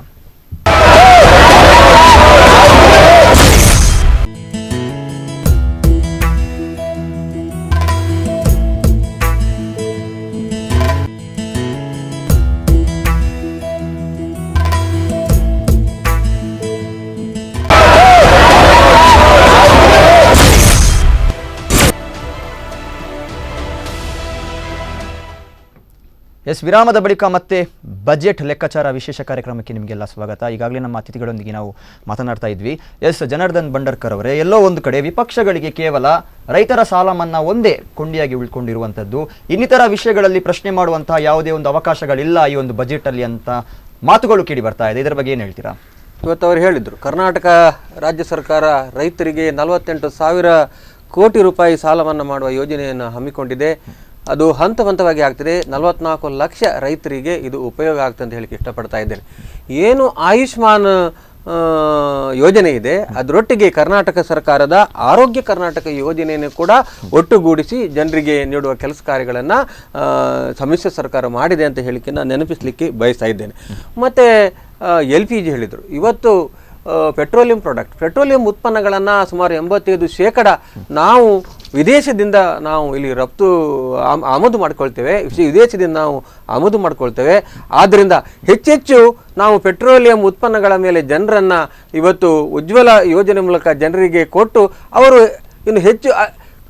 ಎಸ್, ವಿರಾಮದ ಬಳಿಕ ಮತ್ತೆ ಬಜೆಟ್ ಲೆಕ್ಕಾಚಾರ ವಿಶೇಷ ಕಾರ್ಯಕ್ರಮಕ್ಕೆ ನಿಮಗೆಲ್ಲ ಸ್ವಾಗತ. ಈಗಾಗಲೇ ನಮ್ಮ ಅತಿಥಿಗಳೊಂದಿಗೆ ನಾವು ಮಾತನಾಡ್ತಾ ಇದ್ವಿ. ಎಸ್, ಜನಾರ್ದನ್ ಬಂಡರ್ಕರ್ ಅವರೇ, ಎಲ್ಲೋ ಒಂದು ಕಡೆ ವಿಪಕ್ಷಗಳಿಗೆ ಕೇವಲ ರೈತರ ಸಾಲ ಮನ್ನಾ ಒಂದೇ ಕೊಂಡಿಯಾಗಿ ಉಳ್ಕೊಂಡಿರುವಂಥದ್ದು, ಇನ್ನಿತರ ವಿಷಯಗಳಲ್ಲಿ ಪ್ರಶ್ನೆ ಮಾಡುವಂತಹ ಯಾವುದೇ ಒಂದು ಅವಕಾಶಗಳಿಲ್ಲ ಈ ಒಂದು ಬಜೆಟಲ್ಲಿ ಅಂತ ಮಾತುಗಳು ಕೇಳಿ ಬರ್ತಾ ಇದೆ. ಇದರ ಬಗ್ಗೆ ಏನು ಹೇಳ್ತೀರಾ? ಇವತ್ತು ಅವರು ಹೇಳಿದರು, ಕರ್ನಾಟಕ ರಾಜ್ಯ ಸರ್ಕಾರ ರೈತರಿಗೆ 48,000 ಕೋಟಿ ರೂಪಾಯಿ ಸಾಲ ಮನ್ನಾ ಮಾಡುವ ಯೋಜನೆಯನ್ನು ಹಮ್ಮಿಕೊಂಡಿದೆ. ಅದು ಹಂತ ಹಂತವಾಗಿ ಆಗ್ತಿದೆ. 44 ಲಕ್ಷ ರೈತರಿಗೆ ಇದು ಉಪಯೋಗ ಆಗ್ತದೆ ಅಂತ ಹೇಳಿಕ್ಕೆ ಇಷ್ಟಪಡ್ತಾ ಇದ್ದೇನೆ. ಏನು ಆಯುಷ್ಮಾನ್ ಯೋಜನೆ ಇದೆ, ಅದರೊಟ್ಟಿಗೆ ಕರ್ನಾಟಕ ಸರ್ಕಾರದ ಆರೋಗ್ಯ ಕರ್ನಾಟಕ ಯೋಜನೆಯನ್ನು ಕೂಡ ಒಟ್ಟುಗೂಡಿಸಿ ಜನರಿಗೆ ನೀಡುವ ಕೆಲಸ ಕಾರ್ಯಗಳನ್ನು ಸಮ್ಮಿಶ್ರ ಸರ್ಕಾರ ಮಾಡಿದೆ ಅಂತ ಹೇಳಿಕೆ ನಾನು ನೆನಪಿಸಲಿಕ್ಕೆ ಬಯಸ್ತಾ ಇದ್ದೇನೆ. ಮತ್ತು LPG ಹೇಳಿದರು. ಇವತ್ತು ಪೆಟ್ರೋಲಿಯಂ ಉತ್ಪನ್ನಗಳನ್ನು ಸುಮಾರು 85% ನಾವು ವಿದೇಶದಿಂದ ನಾವು ಇಲ್ಲಿ ರಫ್ತು ಆಮದು ಮಾಡ್ಕೊಳ್ತೇವೆ, ವಿದೇಶದಿಂದ ನಾವು ಆಮದು ಮಾಡ್ಕೊಳ್ತೇವೆ. ಆದ್ದರಿಂದ ಹೆಚ್ಚೆಚ್ಚು ನಾವು ಪೆಟ್ರೋಲಿಯಂ ಉತ್ಪನ್ನಗಳ ಮೇಲೆ ಜನರನ್ನು ಇವತ್ತು ಉಜ್ವಲ ಯೋಜನೆ ಮೂಲಕ ಜನರಿಗೆ ಕೊಟ್ಟು ಅವರು ಇನ್ನು ಹೆಚ್ಚು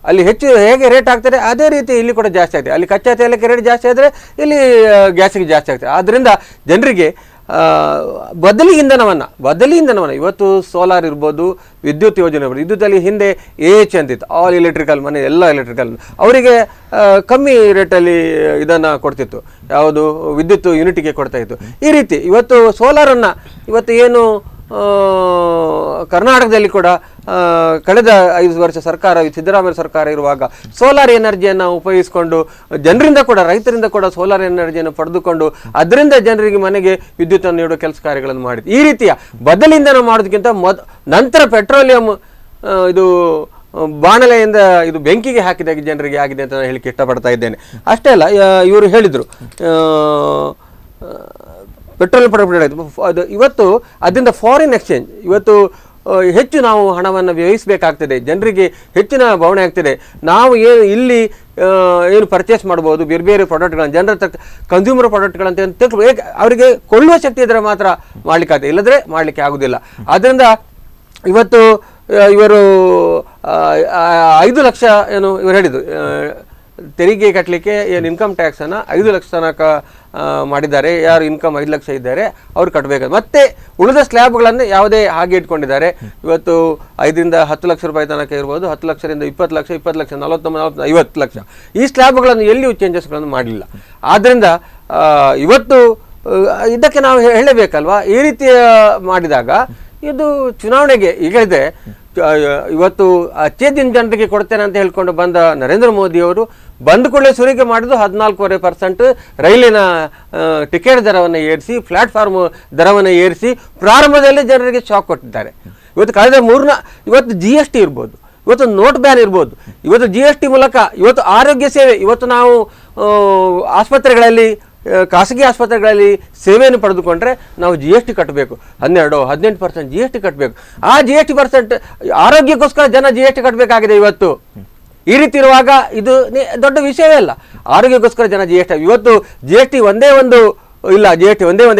ಅಲ್ಲಿ ಹೆಚ್ಚು ಹೇಗೆ ರೇಟ್ ಆಗ್ತದೆ ಅದೇ ರೀತಿ ಇಲ್ಲಿ ಕೂಡ ಜಾಸ್ತಿ ಆಗ್ತದೆ. ಅಲ್ಲಿ ಕಚ್ಚಾ ತೈಲಕ್ಕೆ ರೇಟ್ ಜಾಸ್ತಿ ಆದರೆ ಇಲ್ಲಿ ಗ್ಯಾಸಿಗೆ ಜಾಸ್ತಿ ಆಗ್ತದೆ. ಆದ್ದರಿಂದ ಜನರಿಗೆ ಬದಲಿ ಇಂಧನವನ್ನು ಇವತ್ತು ಸೋಲಾರ್ ಇರ್ಬೋದು, ವಿದ್ಯುತ್ ಯೋಜನೆ ಇರ್ಬೋದು. ವಿದ್ಯುತ್ತಲ್ಲಿ ಹಿಂದೆ AH ಅಂತಿತ್ತು, ಆಲ್ ಎಲೆಕ್ಟ್ರಿಕಲ್, ಮನೆ ಎಲ್ಲ ಎಲೆಕ್ಟ್ರಿಕಲ್. ಅವರಿಗೆ ಕಮ್ಮಿ ರೇಟಲ್ಲಿ ಇದನ್ನು ಕೊಡ್ತಿತ್ತು, ಯಾವುದು ವಿದ್ಯುತ್ ಯೂನಿಟಿಗೆ ಕೊಡ್ತಾ ಇತ್ತು. ಈ ರೀತಿ ಇವತ್ತು ಸೋಲಾರನ್ನು ಇವತ್ತು ಏನು ಕರ್ನಾಟಕದಲ್ಲಿ ಕೂಡ ಕಳೆದ 5 ವರ್ಷ ಸರ್ಕಾರ ಸಿದ್ದರಾಮಯ್ಯ ಸರ್ಕಾರ ಇರುವಾಗ ಸೋಲಾರ್ ಎನರ್ಜಿಯನ್ನು ಉಪಯೋಗಿಸಿಕೊಂಡು ಜನರಿಂದ ಕೂಡ ರೈತರಿಂದ ಕೂಡ ಸೋಲಾರ್ ಎನರ್ಜಿಯನ್ನು ಪಡೆದುಕೊಂಡು ಅದರಿಂದ ಜನರಿಗೆ ಮನೆಗೆ ವಿದ್ಯುತ್ತನ್ನು ನೀಡುವ ಕೆಲಸ ಕಾರ್ಯಗಳನ್ನು ಮಾಡಿದೆ. ಈ ರೀತಿಯ ಬದಲಿಂದನ ಮಾಡೋದಕ್ಕಿಂತ ನಂತರ ಪೆಟ್ರೋಲಿಯಂ ಇದು ಬಾಣಲೆಯಿಂದ ಇದು ಬೆಂಕಿಗೆ ಹಾಕಿದಾಗ ಜನರಿಗೆ ಆಗಿದೆ ಅಂತ ನಾನು ಹೇಳಿಕ್ಕೆ ಇಷ್ಟಪಡ್ತಾ ಇದ್ದೇನೆ. ಅಷ್ಟೇ ಅಲ್ಲ, ಇವರು ಹೇಳಿದರು ಪೆಟ್ರೋಲಿಯಂ ಪ್ರಾಡಕ್ಟ್ ಅದು ಇವತ್ತು ಅದರಿಂದ ಫಾರಿನ್ ಎಕ್ಸ್ಚೇಂಜ್ ಇವತ್ತು ಹೆಚ್ಚು ನಾವು ಹಣವನ್ನು ವ್ಯಯಿಸಬೇಕಾಗ್ತದೆ, ಜನರಿಗೆ ಹೆಚ್ಚಿನ ಭಾವನೆ ಆಗ್ತದೆ. ನಾವು ಇಲ್ಲಿ ಏನು ಪರ್ಚೇಸ್ ಮಾಡ್ಬೋದು ಬೇರೆ ಬೇರೆ ಪ್ರಾಡಕ್ಟ್ಗಳನ್ನು, ಜನರ ಕನ್ಸ್ಯೂಮರ್ ಪ್ರಾಡಕ್ಟ್ಗಳಂತ ಅವರಿಗೆ ಕೊಳ್ಳುವ ಶಕ್ತಿ ಇದ್ದರೆ ಮಾತ್ರ ಮಾಡಲಿಕ್ಕಾಗ್ತದೆ, ಇಲ್ಲದ್ರೆ ಮಾಡಲಿಕ್ಕೆ ಆಗೋದಿಲ್ಲ. ಆದ್ದರಿಂದ ಇವತ್ತು ಇವರು 5 ಲಕ್ಷ ಏನು ಇವರು ಹೇಳಿದರು ತೆರಿಗೆ ಕಟ್ಟಲಿಕ್ಕೆ ಏನು ಇನ್ಕಮ್ ಟ್ಯಾಕ್ಸನ್ನು 5 ಲಕ್ಷ ತನಕ ಮಾಡಿದ್ದಾರೆ. ಯಾರು ಇನ್ಕಮ್ 5 ಲಕ್ಷ ಇದ್ದಾರೆ ಅವರು ಕಟ್ಟಬೇಕು. ಮತ್ತೆ ಉಳಿದ ಸ್ಲ್ಯಾಬ್ಗಳನ್ನು ಯಾವುದೇ ಹಾಗೆ ಇಟ್ಕೊಂಡಿದ್ದಾರೆ. ಇವತ್ತು 5ರಿಂದ 10 ಲಕ್ಷ ರೂಪಾಯಿ ತನಕ ಇರ್ಬೋದು, 10 ಲಕ್ಷದಿಂದ 20 ಲಕ್ಷ, 20 ಲಕ್ಷ 49, 50 ಲಕ್ಷ. ಈ ಸ್ಲ್ಯಾಬ್ಗಳನ್ನು ಎಲ್ಲಿಯೂ ಚೇಂಜಸ್ಗಳನ್ನು ಮಾಡಲಿಲ್ಲ. ಆದ್ದರಿಂದ ಇವತ್ತು ಇದಕ್ಕೆ ನಾವು ಹೇಳಬೇಕಲ್ವಾ, ಈ ರೀತಿಯ ಮಾಡಿದಾಗ ಇದು ಚುನಾವಣೆಗೆ ಈಗ ಇದೆ. ಇವತ್ತು ಅಚ್ಚೇ ದಿನ ಜನರಿಗೆ ಕೊಡ್ತೇನೆ ಅಂತ ಹೇಳ್ಕೊಂಡು ಬಂದ ನರೇಂದ್ರ ಮೋದಿಯವರು ಬಂದ ಕೂಡಲೇ ಸುರಿಕೆ ಮಾಡಿದ್ದು 14.5% ರೈಲಿನ ಟಿಕೆಟ್ ದರವನ್ನು ಏರಿಸಿ, ಪ್ಲಾಟ್ಫಾರ್ಮ್ ದರವನ್ನು ಏರಿಸಿ ಪ್ರಾರಂಭದಲ್ಲಿ ಜನರಿಗೆ ಶಾಕ್ ಕೊಟ್ಟಿದ್ದಾರೆ. ಇವತ್ತು ಕಳೆದ ಇವತ್ತು GST ಇರ್ಬೋದು, ಇವತ್ತು ನೋಟ್ ಬ್ಯಾನ್ ಇರ್ಬೋದು, ಇವತ್ತು GST ಮೂಲಕ ಇವತ್ತು ಆರೋಗ್ಯ ಸೇವೆ, ಇವತ್ತು ನಾವು ಆಸ್ಪತ್ರೆಗಳಲ್ಲಿ ಖಾಸಗಿ ಆಸ್ಪತ್ರೆಗಳಲ್ಲಿ ಸೇವೆಯನ್ನು ಪಡೆದುಕೊಂಡ್ರೆ ನಾವು GST ಕಟ್ಟಬೇಕು. 18% GST ಕಟ್ಟಬೇಕು. ಆ GST ಆರೋಗ್ಯಕ್ಕೋಸ್ಕರ ಜನ GST ಕಟ್ಟಬೇಕಾಗಿದೆ ಇವತ್ತು. ಈ ರೀತಿ ಇರುವಾಗ ಇದು ದೊಡ್ಡ ವಿಷಯವೇ ಅಲ್ಲ. ಆರೋಗ್ಯಕ್ಕೋಸ್ಕರ ಜನ GST ಇವತ್ತು GST ಒಂದೇ ಒಂದೇ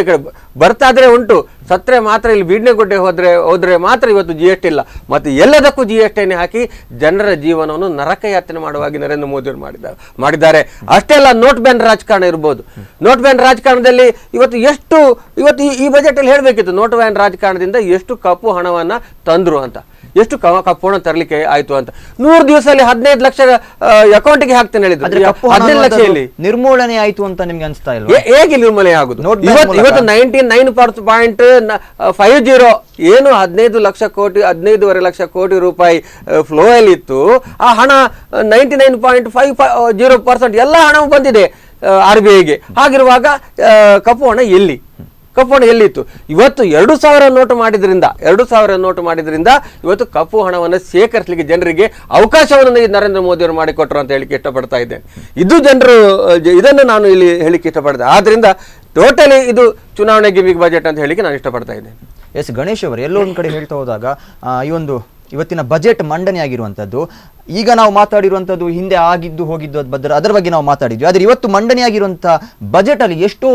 ಕಡೆ ಬರ್ತಾದ್ರೆ ಉಂಟು, ಸತ್ರೆ ಮಾತ್ರ ಇಲ್ಲಿ ಬೀಡ್ನೆಗುಡ್ಡೆ ಹೋದ್ರೆ ಮಾತ್ರ ಇವತ್ತು GST ಇಲ್ಲ. ಮತ್ತು ಎಲ್ಲದಕ್ಕೂ GSTನೇ ಹಾಕಿ ಜನರ ಜೀವನವನ್ನು ನರಕಯಾತನೆ ಮಾಡುವಾಗಿ ನರೇಂದ್ರ ಮೋದಿ ಅವರು ಮಾಡಿದ್ದಾರೆ. ಅಷ್ಟೇ ಅಲ್ಲ, ನೋಟ್ ಬ್ಯಾನ್ ರಾಜಕಾರಣ ಇರ್ಬೋದು. ನೋಟ್ ಬ್ಯಾನ್ ರಾಜಕಾರಣದಲ್ಲಿ ಇವತ್ತು ಈ ಬಜೆಟಲ್ಲಿ ಹೇಳಬೇಕಿತ್ತು, ನೋಟ್ ಬ್ಯಾನ್ ರಾಜಕಾರಣದಿಂದ ಎಷ್ಟು ಕಪ್ಪು ಹಣವನ್ನು ತಂದ್ರು ಅಂತ, ಎಷ್ಟು ಕಪ್ಪು ಹಣ ತರಲಿಕ್ಕೆ ಆಯ್ತು ಅಂತ. 100 ದಿವಸದಲ್ಲಿ 15 ಲಕ್ಷ ಅಕೌಂಟ್ಗೆ ಹಾಕ್ತೇನೆ ಹೇಳಿದ್ರು. 15 ಲಕ್ಷ ನಿರ್ಮೂಲನೆ ಆಯ್ತು ಅಂತ ನಿಮ್ಗೆ ಅನಿಸ್ತಾ ಇಲ್ಲ? ಹೇಗೆ ನಿರ್ಮೂಲನೆ ಆಗುದು? ಇವತ್ತು 99.50 ಏನು 15 ಲಕ್ಷ ಕೋಟಿ 15.5 ಲಕ್ಷ ಕೋಟಿ ರೂಪಾಯಿ ಫ್ಲೋ ಅಲ್ಲಿ ಇತ್ತು. ಆ ಹಣ 99.50% ಎಲ್ಲ ಹಣವು ಬಂದಿದೆ RBIಗೆ. ಹಾಗಿರುವಾಗ ಕಪ್ಪು ಹಣ ಎಲ್ಲಿತ್ತು? ಇವತ್ತು 2,000 ನೋಟು ಮಾಡಿದ್ರಿಂದ ಇವತ್ತು ಕಪ್ಪು ಹಣವನ್ನು ಶೇಖರಿಸಲಿಕ್ಕೆ ಜನರಿಗೆ ಅವಕಾಶವನ್ನು ನರೇಂದ್ರ ಮೋದಿ ಅವರು ಮಾಡಿಕೊಟ್ರು ಅಂತ ಹೇಳಿಕ್ಕೆ ಇಷ್ಟಪಡ್ತಾ ಇದ್ದೇನೆ. ಇದನ್ನು ನಾನು ಇಲ್ಲಿ ಹೇಳಿಕ್ಕೆ ಇಷ್ಟಪಡ್ತೇನೆ. ಆದ್ರಿಂದ ಟೋಟಲಿ ಇದು ಚುನಾವಣೆ ಗಿಮಿಕ್ ಬಜೆಟ್ ಅಂತ ಹೇಳಿಕ್ಕೆ ನಾನು ಇಷ್ಟಪಡ್ತಾ ಇದ್ದೇನೆ. ಎಸ್, ಗಣೇಶ್ ಅವರು ಎಲ್ಲೋ ಒಂದು ಕಡೆ ಹೇಳ್ತಾ ಹೋದಾಗ ಇವತ್ತಿನ ಬಜೆಟ್ ಮಂಡನೆ ಆಗಿರುವಂಥದ್ದು, ಈಗ ನಾವು ಮಾತಾಡಿರುವಂಥದ್ದು ಹಿಂದೆ ಆಗಿದ್ದು ಹೋಗಿದ್ದು ಅದರ ಬಗ್ಗೆ ನಾವು ಮಾತಾಡಿದ್ವಿ. ಆದರೆ ಇವತ್ತು ಮಂಡನೆಯಾಗಿರುವಂಥ ಬಜೆಟಲ್ಲಿ ಎಷ್ಟೋ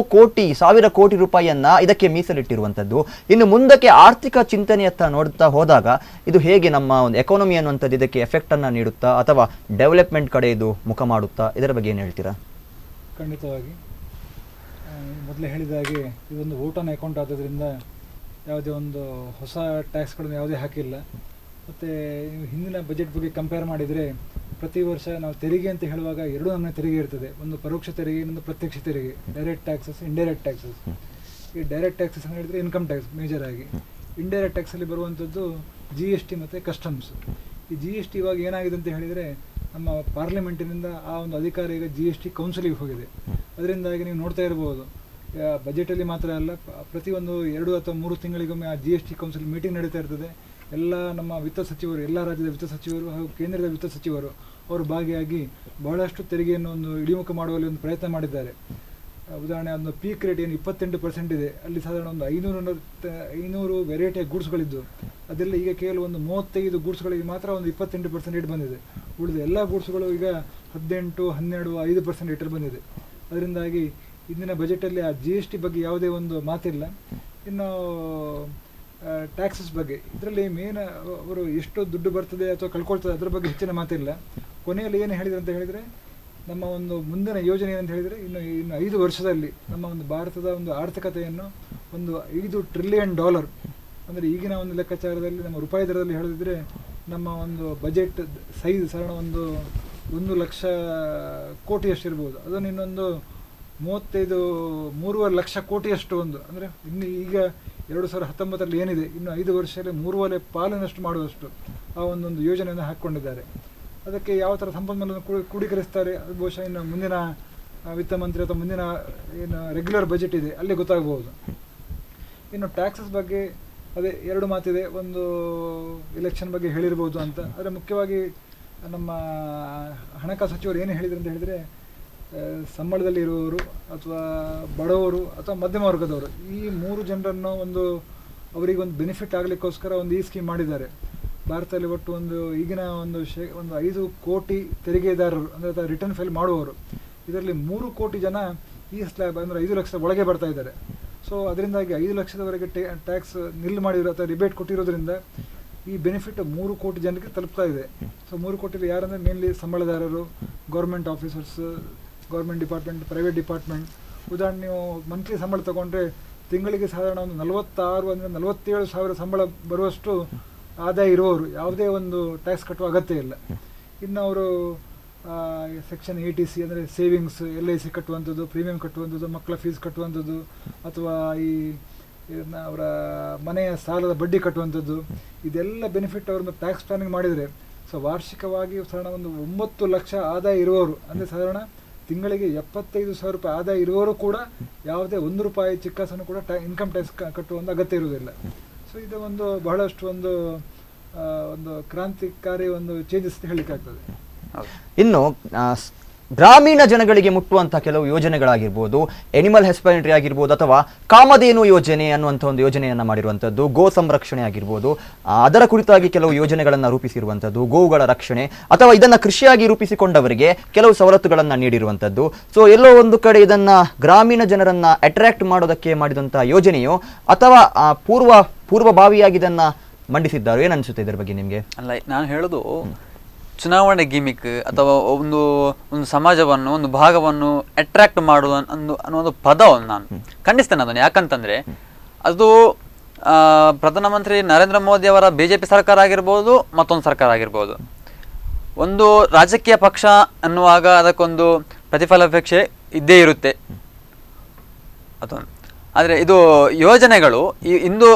ಸಾವಿರ ಕೋಟಿ ರೂಪಾಯಿಯನ್ನ ಇದಕ್ಕೆ ಮೀಸಲಿಟ್ಟಿರುವಂಥದ್ದು. ಇನ್ನು ಮುಂದಕ್ಕೆ ಆರ್ಥಿಕ ಚಿಂತನೆಯತ್ತ ನೋಡ್ತಾ ಹೋದಾಗ ಇದು ಹೇಗೆ ನಮ್ಮ ಒಂದು ಎಕಾನಮಿ ಅನ್ನುವಂಥದ್ದು ಇದಕ್ಕೆ ಎಫೆಕ್ಟನ್ನು ನೀಡುತ್ತಾ ಅಥವಾ ಡೆವಲಪ್ಮೆಂಟ್ ಕಡೆ ಇದು ಮುಖ ಮಾಡುತ್ತಾ? ಇದರ ಬಗ್ಗೆ ಏನು ಹೇಳ್ತೀರಾ? ಖಂಡಿತವಾಗಿ ಮೊದಲೇ ಹೇಳಿದ ಹಾಗೆ ಇದೊಂದು ವೋಟ್ ಆನ್ ಅಕೌಂಟ್ ಆಗೋದ್ರಿಂದ ಯಾವುದೇ ಒಂದು ಹೊಸ ಟ್ಯಾಕ್ಸ್ಗಳನ್ನು ಯಾವುದೇ ಹಾಕಿಲ್ಲ. ಮತ್ತು ಹಿಂದಿನ ಬಜೆಟ್ ಬಗ್ಗೆ ಕಂಪೇರ್ ಮಾಡಿದರೆ ಪ್ರತಿ ವರ್ಷ ನಾವು ತೆರಿಗೆ ಅಂತ ಹೇಳುವಾಗ ಎರಡು ನಮೂನೆ ತೆರಿಗೆ ಇರ್ತದೆ. ಒಂದು ಪರೋಕ್ಷ ತೆರಿಗೆ, ಇನ್ನೊಂದು ಪ್ರತ್ಯಕ್ಷ ತೆರಿಗೆ, ಡೈರೆಕ್ಟ್ ಟ್ಯಾಕ್ಸಸ್, ಇಂಡೈರೆಕ್ಟ್ ಟ್ಯಾಕ್ಸಸ್. ಈ ಡೈರೆಕ್ಟ್ ಟ್ಯಾಕ್ಸಸ್ ಅಂತ ಹೇಳಿದರೆ ಇನ್ಕಮ್ ಟ್ಯಾಕ್ಸ್ ಮೇಜರ್ ಆಗಿ. ಇಂಡೈರೆಕ್ಟ್ ಟ್ಯಾಕ್ಸಲ್ಲಿ ಬರುವಂಥದ್ದು GST ಮತ್ತು ಕಸ್ಟಮ್ಸ್. ಈ GST ಇವಾಗ ಏನಾಗಿದೆ ಅಂತ ಹೇಳಿದರೆ ನಮ್ಮ ಪಾರ್ಲಿಮೆಂಟಿನಿಂದ ಆ ಒಂದು ಅಧಿಕಾರ ಈಗ GST ಕೌನ್ಸಿಲಿಗೆ ಹೋಗಿದೆ. ಅದರಿಂದಾಗಿ ನೀವು ನೋಡ್ತಾ ಇರ್ಬೋದು, ಬಜೆಟಲ್ಲಿ ಮಾತ್ರ ಅಲ್ಲ, ಪ್ರತಿಯೊಂದು 2 ಅಥವಾ 3 ತಿಂಗಳಿಗೊಮ್ಮೆ ಆ GST ಕೌನ್ಸಿಲ್ ಮೀಟಿಂಗ್ ನಡೀತಾ ಇರ್ತದೆ. ಎಲ್ಲ ನಮ್ಮ ವಿತ್ತ ಸಚಿವರು, ಎಲ್ಲ ರಾಜ್ಯದ ವಿತ್ತ ಸಚಿವರು ಹಾಗೂ ಕೇಂದ್ರದ ವಿತ್ತ ಸಚಿವರು ಅವರು ಭಾಗಿಯಾಗಿ ಬಹಳಷ್ಟು ತೆರಿಗೆಯನ್ನು ಒಂದು ಇಳಿಮುಖ ಮಾಡುವಲ್ಲಿ ಒಂದು ಪ್ರಯತ್ನ ಮಾಡಿದ್ದಾರೆ. ಉದಾಹರಣೆ, ಒಂದು ಪೀಕ್ ರೇಟ್ ಏನು 28% ಇದೆ, ಅಲ್ಲಿ ಸಾಧಾರಣ ಒಂದು 500 ವೆರೈಟಿಯ ಗೂಡ್ಸ್ಗಳಿದ್ದು ಅದೆಲ್ಲ ಈಗ ಕೇವಲ ಒಂದು 35 ಗೂಡ್ಸ್ಗಳಿಗೆ ಮಾತ್ರ ಒಂದು 28% ರೇಟ್ ಬಂದಿದೆ. ಉಳಿದ ಎಲ್ಲ ಗೂಡ್ಸ್ಗಳು ಈಗ 18, 12, 5% ರೇಟಲ್ಲಿ ಬಂದಿದೆ. ಅದರಿಂದಾಗಿ ಇಂದಿನ ಬಜೆಟಲ್ಲಿ ಆ GST ಬಗ್ಗೆ ಯಾವುದೇ ಒಂದು ಮಾತಿಲ್ಲ. ಇನ್ನು ಟ್ಯಾಕ್ಸಸ್ ಬಗ್ಗೆ, ಇದರಲ್ಲಿ ಮೇನ್ ಅವರು ಎಷ್ಟು ದುಡ್ಡು ಬರ್ತದೆ ಅಥವಾ ಕಳ್ಕೊಳ್ತದೆ ಅದರ ಬಗ್ಗೆ ಹೆಚ್ಚಿನ ಮಾತಿಲ್ಲ. ಕೊನೆಯಲ್ಲಿ ಏನು ಹೇಳಿದ್ರು ಅಂತ ಹೇಳಿದರೆ, ನಮ್ಮ ಒಂದು ಮುಂದಿನ ಯೋಜನೆ ಏನಂತ ಹೇಳಿದರೆ, ಇನ್ನು 5 ವರ್ಷದಲ್ಲಿ ನಮ್ಮ ಒಂದು ಭಾರತದ ಒಂದು ಆರ್ಥಿಕತೆಯನ್ನು ಒಂದು $5 ಟ್ರಿಲಿಯನ್, ಅಂದರೆ ಈಗಿನ ಒಂದು ಲೆಕ್ಕಾಚಾರದಲ್ಲಿ ನಮ್ಮ ರೂಪಾಯಿ ದರದಲ್ಲಿ ಹೇಳಿದ್ರೆ ನಮ್ಮ ಒಂದು ಬಜೆಟ್ ಸೈಜ್ ಸಾಧಾರಣ ಒಂದು 1 ಲಕ್ಷ ಕೋಟಿಯಷ್ಟು ಇರ್ಬೋದು. ಅದನ್ನು ಇನ್ನೊಂದು 3.5 ಲಕ್ಷ ಕೋಟಿಯಷ್ಟು ಒಂದು, ಅಂದರೆ ಇನ್ನು ಈಗ 2019ರಲ್ಲಿ ಏನಿದೆ, ಇನ್ನು 5 ವರ್ಷದಲ್ಲಿ 3.25 ಪಾಲಿನಷ್ಟು ಮಾಡುವಷ್ಟು ಆ ಒಂದೊಂದು ಯೋಜನೆಯನ್ನು ಹಾಕ್ಕೊಂಡಿದ್ದಾರೆ. ಅದಕ್ಕೆ ಯಾವ ಥರ ಸಂಪನ್ಮೂಲವನ್ನು ಕ್ರೋಢೀಕರಿಸ್ತಾರೆ ಅದು ಬಹುಶಃ ಇನ್ನು ಮುಂದಿನ ವಿತ್ತ ಮಂತ್ರಿ ಅಥವಾ ಮುಂದಿನ ಏನು ರೆಗ್ಯುಲರ್ ಬಜೆಟ್ ಇದೆ ಅಲ್ಲಿ ಗೊತ್ತಾಗಬಹುದು. ಇನ್ನು ಟ್ಯಾಕ್ಸಸ್ ಬಗ್ಗೆ ಅದೇ 2 ಮಾತಿದೆ. ಒಂದು ಎಲೆಕ್ಷನ್ ಬಗ್ಗೆ ಹೇಳಿರ್ಬೋದು ಅಂತ, ಆದರೆ ಮುಖ್ಯವಾಗಿ ನಮ್ಮ ಹಣಕಾಸು ಸಚಿವರು ಏನು ಹೇಳಿದ್ರು ಅಂತ ಹೇಳಿದರೆ, ಸಂಬಳದಲ್ಲಿ ಇರುವವರು ಅಥವಾ ಬಡವರು ಅಥವಾ ಮಧ್ಯಮ ವರ್ಗದವರು ಈ 3 ಜನರನ್ನು ಅವರಿಗೆ ಒಂದು ಬೆನಿಫಿಟ್ ಆಗಲಿಕ್ಕೋಸ್ಕರ ಒಂದು ಈ ಸ್ಕೀಮ್ ಮಾಡಿದ್ದಾರೆ. ಭಾರತದಲ್ಲಿ ಒಟ್ಟು ಈಗಿನ ಒಂದು 5 ಕೋಟಿ ತೆರಿಗೆದಾರರು, ಅಂದರೆ ರಿಟರ್ನ್ ಫೈಲ್ ಮಾಡುವವರು, ಇದರಲ್ಲಿ 3 ಕೋಟಿ ಜನ ಈ ಸ್ಲ್ಯಾಬ್ ಅಂದರೆ 5 ಲಕ್ಷದ ಒಳಗೆ ಬರ್ತಾ ಇದ್ದಾರೆ. ಸೊ ಅದರಿಂದಾಗಿ 5 ಲಕ್ಷದವರೆಗೆ ಟ್ಯಾಕ್ಸ್ ನಿಲ್ ಮಾಡಿರೋ ಅಥವಾ ರಿಬೇಟ್ ಕೊಟ್ಟಿರೋದ್ರಿಂದ ಈ ಬೆನಿಫಿಟ್ 3 ಕೋಟಿ ಜನರಿಗೆ ತಲುಪ್ತಾ ಇದೆ. ಸೊ 3 ಕೋಟಿಲಿ ಯಾರಂದರೆ ಮೇನ್ಲಿ ಸಂಬಳದಾರರು, government officers, government department, private department. ಉದಾಹರಣೆ, ನೀವು ಮಂತ್ಲಿ ಸಂಬಳ ತಗೊಂಡ್ರೆ ತಿಂಗಳಿಗೆ ಸಾಧಾರಣ ಒಂದು 46 ಅಂದರೆ 47 ಸಾವಿರ ಸಂಬಳ ಬರುವಷ್ಟು ಆದಾಯ ಇರುವವರು ಯಾವುದೇ ಒಂದು ಟ್ಯಾಕ್ಸ್ ಕಟ್ಟುವ ಅಗತ್ಯ ಇಲ್ಲ. ಇನ್ನು ಅವರು ಸೆಕ್ಷನ್ 80C ಅಂದರೆ ಸೇವಿಂಗ್ಸ್, LIC ಕಟ್ಟುವಂಥದ್ದು, ಪ್ರೀಮಿಯಂ ಕಟ್ಟುವಂಥದ್ದು, ಮಕ್ಕಳ ಫೀಸ್ ಕಟ್ಟುವಂಥದ್ದು, ಅಥವಾ ಅವರ ಮನೆಯ ಸಾಲದ ಬಡ್ಡಿ ಕಟ್ಟುವಂಥದ್ದು, ಇದೆಲ್ಲ ಬೆನಿಫಿಟ್ ಅವ್ರನ್ನ ಟ್ಯಾಕ್ಸ್ ಪ್ಲಾನಿಂಗ್ ಮಾಡಿದರೆ ಸೊ ವಾರ್ಷಿಕವಾಗಿ ಸಾಧಾರಣ ಒಂದು 9 ಲಕ್ಷ ಆದಾಯ ಇರುವವರು, ಅಂದರೆ ಸಾಧಾರಣ ತಿಂಗಳಿಗೆ 75,000 ರೂಪಾಯಿ ಆದಾಯ ಇರುವವರು ಕೂಡ ಯಾವುದೇ ₹1 ಚಿಕ್ಕಾಸನ್ನು ಕೂಡ ಇನ್ಕಮ್ ಟ್ಯಾಕ್ಸ್ ಕಟ್ಟುವಂಥ ಅಗತ್ಯ ಇರುವುದಿಲ್ಲ. ಸೊ ಇದು ಬಹಳಷ್ಟು ಒಂದು ಕ್ರಾಂತಿಕಾರಿ ಒಂದು ಚೇಂಜಸ್ ಹೇಳಲಿಕ್ಕಾಗ್ತದೆ. ಇನ್ನು ಗ್ರಾಮೀಣ ಜನಗಳಿಗೆ ಮುಟ್ಟುವಂಥ ಕೆಲವು ಯೋಜನೆಗಳಾಗಿರ್ಬೋದು, ಎನಿಮಲ್ ಹಸ್ಬೆಂಡ್ರಿ ಆಗಿರ್ಬೋದು, ಅಥವಾ ಕಾಮಧೇನು ಯೋಜನೆ ಅನ್ನುವಂಥ ಒಂದು ಯೋಜನೆಯನ್ನು ಮಾಡಿರುವಂಥದ್ದು, ಗೋ ಸಂರಕ್ಷಣೆ ಆಗಿರ್ಬೋದು, ಅದರ ಕುರಿತಾಗಿ ಕೆಲವು ಯೋಜನೆಗಳನ್ನು ರೂಪಿಸಿರುವಂಥದ್ದು, ಗೋವುಗಳ ರಕ್ಷಣೆ, ಅಥವಾ ಇದನ್ನು ಕೃಷಿಯಾಗಿ ರೂಪಿಸಿಕೊಂಡವರಿಗೆ ಕೆಲವು ಸವಲತ್ತುಗಳನ್ನು ನೀಡಿರುವಂಥದ್ದು. ಸೊ ಎಲ್ಲೋ ಒಂದು ಕಡೆ ಇದನ್ನು ಗ್ರಾಮೀಣ ಜನರನ್ನು ಅಟ್ರಾಕ್ಟ್ ಮಾಡೋದಕ್ಕೆ ಮಾಡಿದಂಥ ಯೋಜನೆಯೋ ಅಥವಾ ಪೂರ್ವಭಾವಿಯಾಗಿ ಇದನ್ನು ಮಂಡಿಸಿದ್ದಾರೋ, ಏನು ಅನಿಸುತ್ತೆ ಇದರ ಬಗ್ಗೆ ನಿಮಗೆ? ಅಲ್ಲ, ನಾನು ಹೇಳೋದು ಚುನಾವಣೆ ಗಿಮಿಕ್ ಅಥವಾ ಒಂದು ಸಮಾಜವನ್ನು, ಒಂದು ಭಾಗವನ್ನು ಅಟ್ರಾಕ್ಟ್ ಮಾಡುವ ಅನ್ನೋ ಒಂದು ಪದವನ್ನು ನಾನು ಖಂಡಿಸ್ತೇನೆ ಅದನ್ನು. ಯಾಕಂತಂದರೆ ಅದು ಪ್ರಧಾನಮಂತ್ರಿ ನರೇಂದ್ರ ಮೋದಿ ಅವರ BJP ಸರ್ಕಾರ ಆಗಿರ್ಬೋದು, ಮತ್ತೊಂದು ಸರ್ಕಾರ ಆಗಿರ್ಬೋದು, ಒಂದು ರಾಜಕೀಯ ಪಕ್ಷ ಅನ್ನುವಾಗ ಅದಕ್ಕೊಂದು ಪ್ರತಿಫಲಾಪೇಕ್ಷೆ ಇದ್ದೇ ಇರುತ್ತೆ ಅದೊಂದು. ಆದರೆ ಇದು ಯೋಜನೆಗಳು ಇಂದು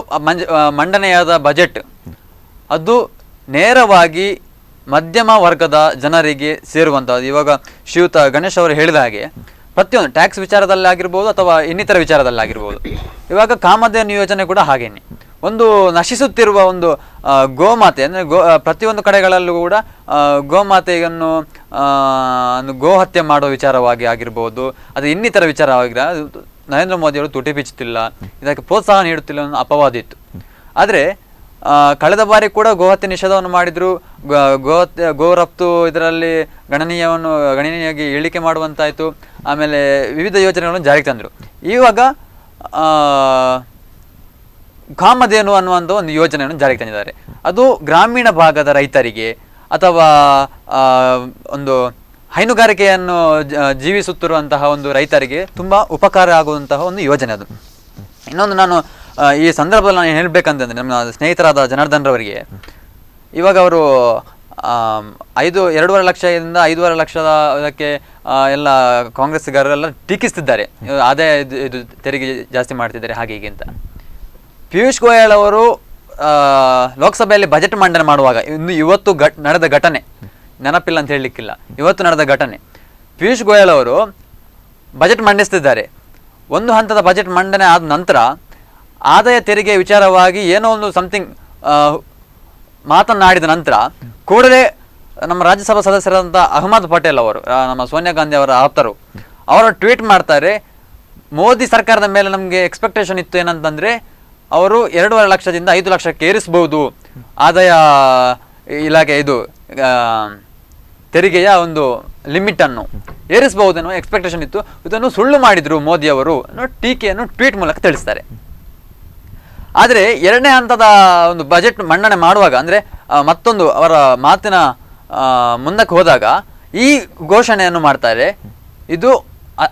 ಮಂಡನೆಯಾದ ಬಜೆಟ್ ಅದು ನೇರವಾಗಿ ಮಧ್ಯಮ ವರ್ಗದ ಜನರಿಗೆ ಸೇರುವಂಥದ್ದು. ಇವಾಗ ಶ್ರೀಯುತ ಗಣೇಶ್ ಅವರು ಹೇಳಿದ ಹಾಗೆ ಪ್ರತಿಯೊಂದು ಟ್ಯಾಕ್ಸ್ ವಿಚಾರದಲ್ಲಾಗಿರ್ಬೋದು ಅಥವಾ ಇನ್ನಿತರ ವಿಚಾರದಲ್ಲಾಗಿರ್ಬೋದು. ಇವಾಗ ಕಾಮಧೇನು ಯೋಜನೆ ಕೂಡ ಹಾಗೇನೆ, ಒಂದು ನಶಿಸುತ್ತಿರುವ ಒಂದು ಗೋಮಾತೆ, ಅಂದರೆ ಪ್ರತಿಯೊಂದು ಕಡೆಗಳಲ್ಲೂ ಕೂಡ ಗೋಮಾತೆಯನ್ನು ಗೋ ಹತ್ಯೆ ಮಾಡೋ ವಿಚಾರವಾಗಿ ಆಗಿರ್ಬೋದು, ಅದು ಇನ್ನಿತರ ವಿಚಾರವಾಗಿ ನರೇಂದ್ರ ಮೋದಿಯವರು ತುಟಿ ಬಿಚ್ಚುತ್ತಿಲ್ಲ, ಇದಕ್ಕೆ ಪ್ರೋತ್ಸಾಹ ನೀಡುತ್ತಿಲ್ಲ ಅನ್ನೋ ಅಪವಾದ ಇತ್ತು. ಆದರೆ ಕಳೆದ ಬಾರಿ ಕೂಡ ಗೋಹತ್ಯೆ ನಿಷೇಧವನ್ನು ಮಾಡಿದ್ರು, ಗೋ ರಫ್ತು ಇದರಲ್ಲಿ ಗಣನೀಯವಾಗಿ ಇಳಿಕೆ ಮಾಡುವಂತಾಯಿತು. ಆಮೇಲೆ ವಿವಿಧ ಯೋಜನೆಗಳನ್ನು ಜಾರಿಗೆ ತಂದರು. ಇವಾಗ ಕಾಮಧೇನು ಅನ್ನುವಂಥ ಒಂದು ಯೋಜನೆಯನ್ನು ಜಾರಿಗೆ ತಂದಿದ್ದಾರೆ. ಅದು ಗ್ರಾಮೀಣ ಭಾಗದ ರೈತರಿಗೆ ಅಥವಾ ಒಂದು ಹೈನುಗಾರಿಕೆಯನ್ನು ಜೀವಿಸುತ್ತಿರುವಂತಹ ಒಂದು ರೈತರಿಗೆ ತುಂಬ ಉಪಕಾರ ಆಗುವಂತಹ ಒಂದು ಯೋಜನೆ ಅದು. ಇನ್ನೊಂದು ನಾನು ಈ ಸಂದರ್ಭದಲ್ಲಿ ನಾನು ಹೇಳಬೇಕಂತಂದರೆ ನಮ್ಮ ಸ್ನೇಹಿತರಾದ ಜನಾರ್ದನ್ರವರಿಗೆ, ಇವಾಗ ಅವರು 2.5 ಲಕ್ಷದಿಂದ 5.5 ಲಕ್ಷದ ಅದಕ್ಕೆ ಎಲ್ಲ ಕಾಂಗ್ರೆಸ್ಗಾರರೆಲ್ಲ ಟೀಕಿಸ್ತಿದ್ದಾರೆ, ಆದಾಯ ಇದು ತೆರಿಗೆ ಜಾಸ್ತಿ ಮಾಡ್ತಿದ್ದಾರೆ ಹಾಗೆ ಹೀಗೆ ಅಂತ. ಪಿಯೂಷ್ ಗೋಯಲ್ ಅವರು ಲೋಕಸಭೆಯಲ್ಲಿ ಬಜೆಟ್ ಮಂಡನೆ ಮಾಡುವಾಗ ಇವತ್ತು ನಡೆದ ಘಟನೆ ನೆನಪಿಲ್ಲ ಅಂತ ಹೇಳಲಿಕ್ಕಿಲ್ಲ, ಇವತ್ತು ನಡೆದ ಘಟನೆ. ಪಿಯೂಷ್ ಗೋಯಲ್ ಅವರು ಬಜೆಟ್ ಮಂಡಿಸ್ತಿದ್ದಾರೆ. ಒಂದು ಹಂತದ ಬಜೆಟ್ ಮಂಡನೆ ಆದ ನಂತರ ಆದಾಯ ತೆರಿಗೆ ವಿಚಾರವಾಗಿ ಏನೋ ಒಂದು ಸಮಥಿಂಗ್ ಮಾತನಾಡಿದ ನಂತರ ಕೂಡಲೇ ನಮ್ಮ ರಾಜ್ಯಸಭಾ ಸದಸ್ಯರಾದಂಥ ಅಹಮದ್ ಪಟೇಲ್ ಅವರು, ನಮ್ಮ ಸೋನಿಯಾ ಗಾಂಧಿ ಅವರ ಆಪ್ತರು, ಅವರು ಟ್ವೀಟ್ ಮಾಡ್ತಾರೆ, ಮೋದಿ ಸರ್ಕಾರದ ಮೇಲೆ ನಮಗೆ ಎಕ್ಸ್ಪೆಕ್ಟೇಷನ್ ಇತ್ತು ಏನಂತಂದರೆ ಅವರು 2.5 ಲಕ್ಷದಿಂದ 5 ಲಕ್ಷಕ್ಕೆ ಏರಿಸ್ಬೋದು ಆದಾಯ ಇಲಾಖೆ ಇದು ತೆರಿಗೆಯ ಒಂದು ಲಿಮಿಟನ್ನು ಏರಿಸಬಹುದೇನೋ ಎಕ್ಸ್ಪೆಕ್ಟೇಷನ್ ಇತ್ತು. ಇದನ್ನು ಸುಳ್ಳು ಮಾಡಿದರು ಮೋದಿ ಅವರು ಅನ್ನೋ ಟೀಕೆಯನ್ನು ಟ್ವೀಟ್ ಮೂಲಕ ತಿಳಿಸ್ತಾರೆ. ಆದರೆ ಎರಡನೇ ಹಂತದ ಒಂದು ಬಜೆಟ್ ಮಂಡನೆ ಮಾಡುವಾಗ ಅಂದರೆ ಮತ್ತೊಂದು ಅವರ ಮಾತಿನ ಮುಂದಕ್ಕೆ ಹೋದಾಗ ಈ ಘೋಷಣೆಯನ್ನು ಮಾಡ್ತಾರೆ. ಇದು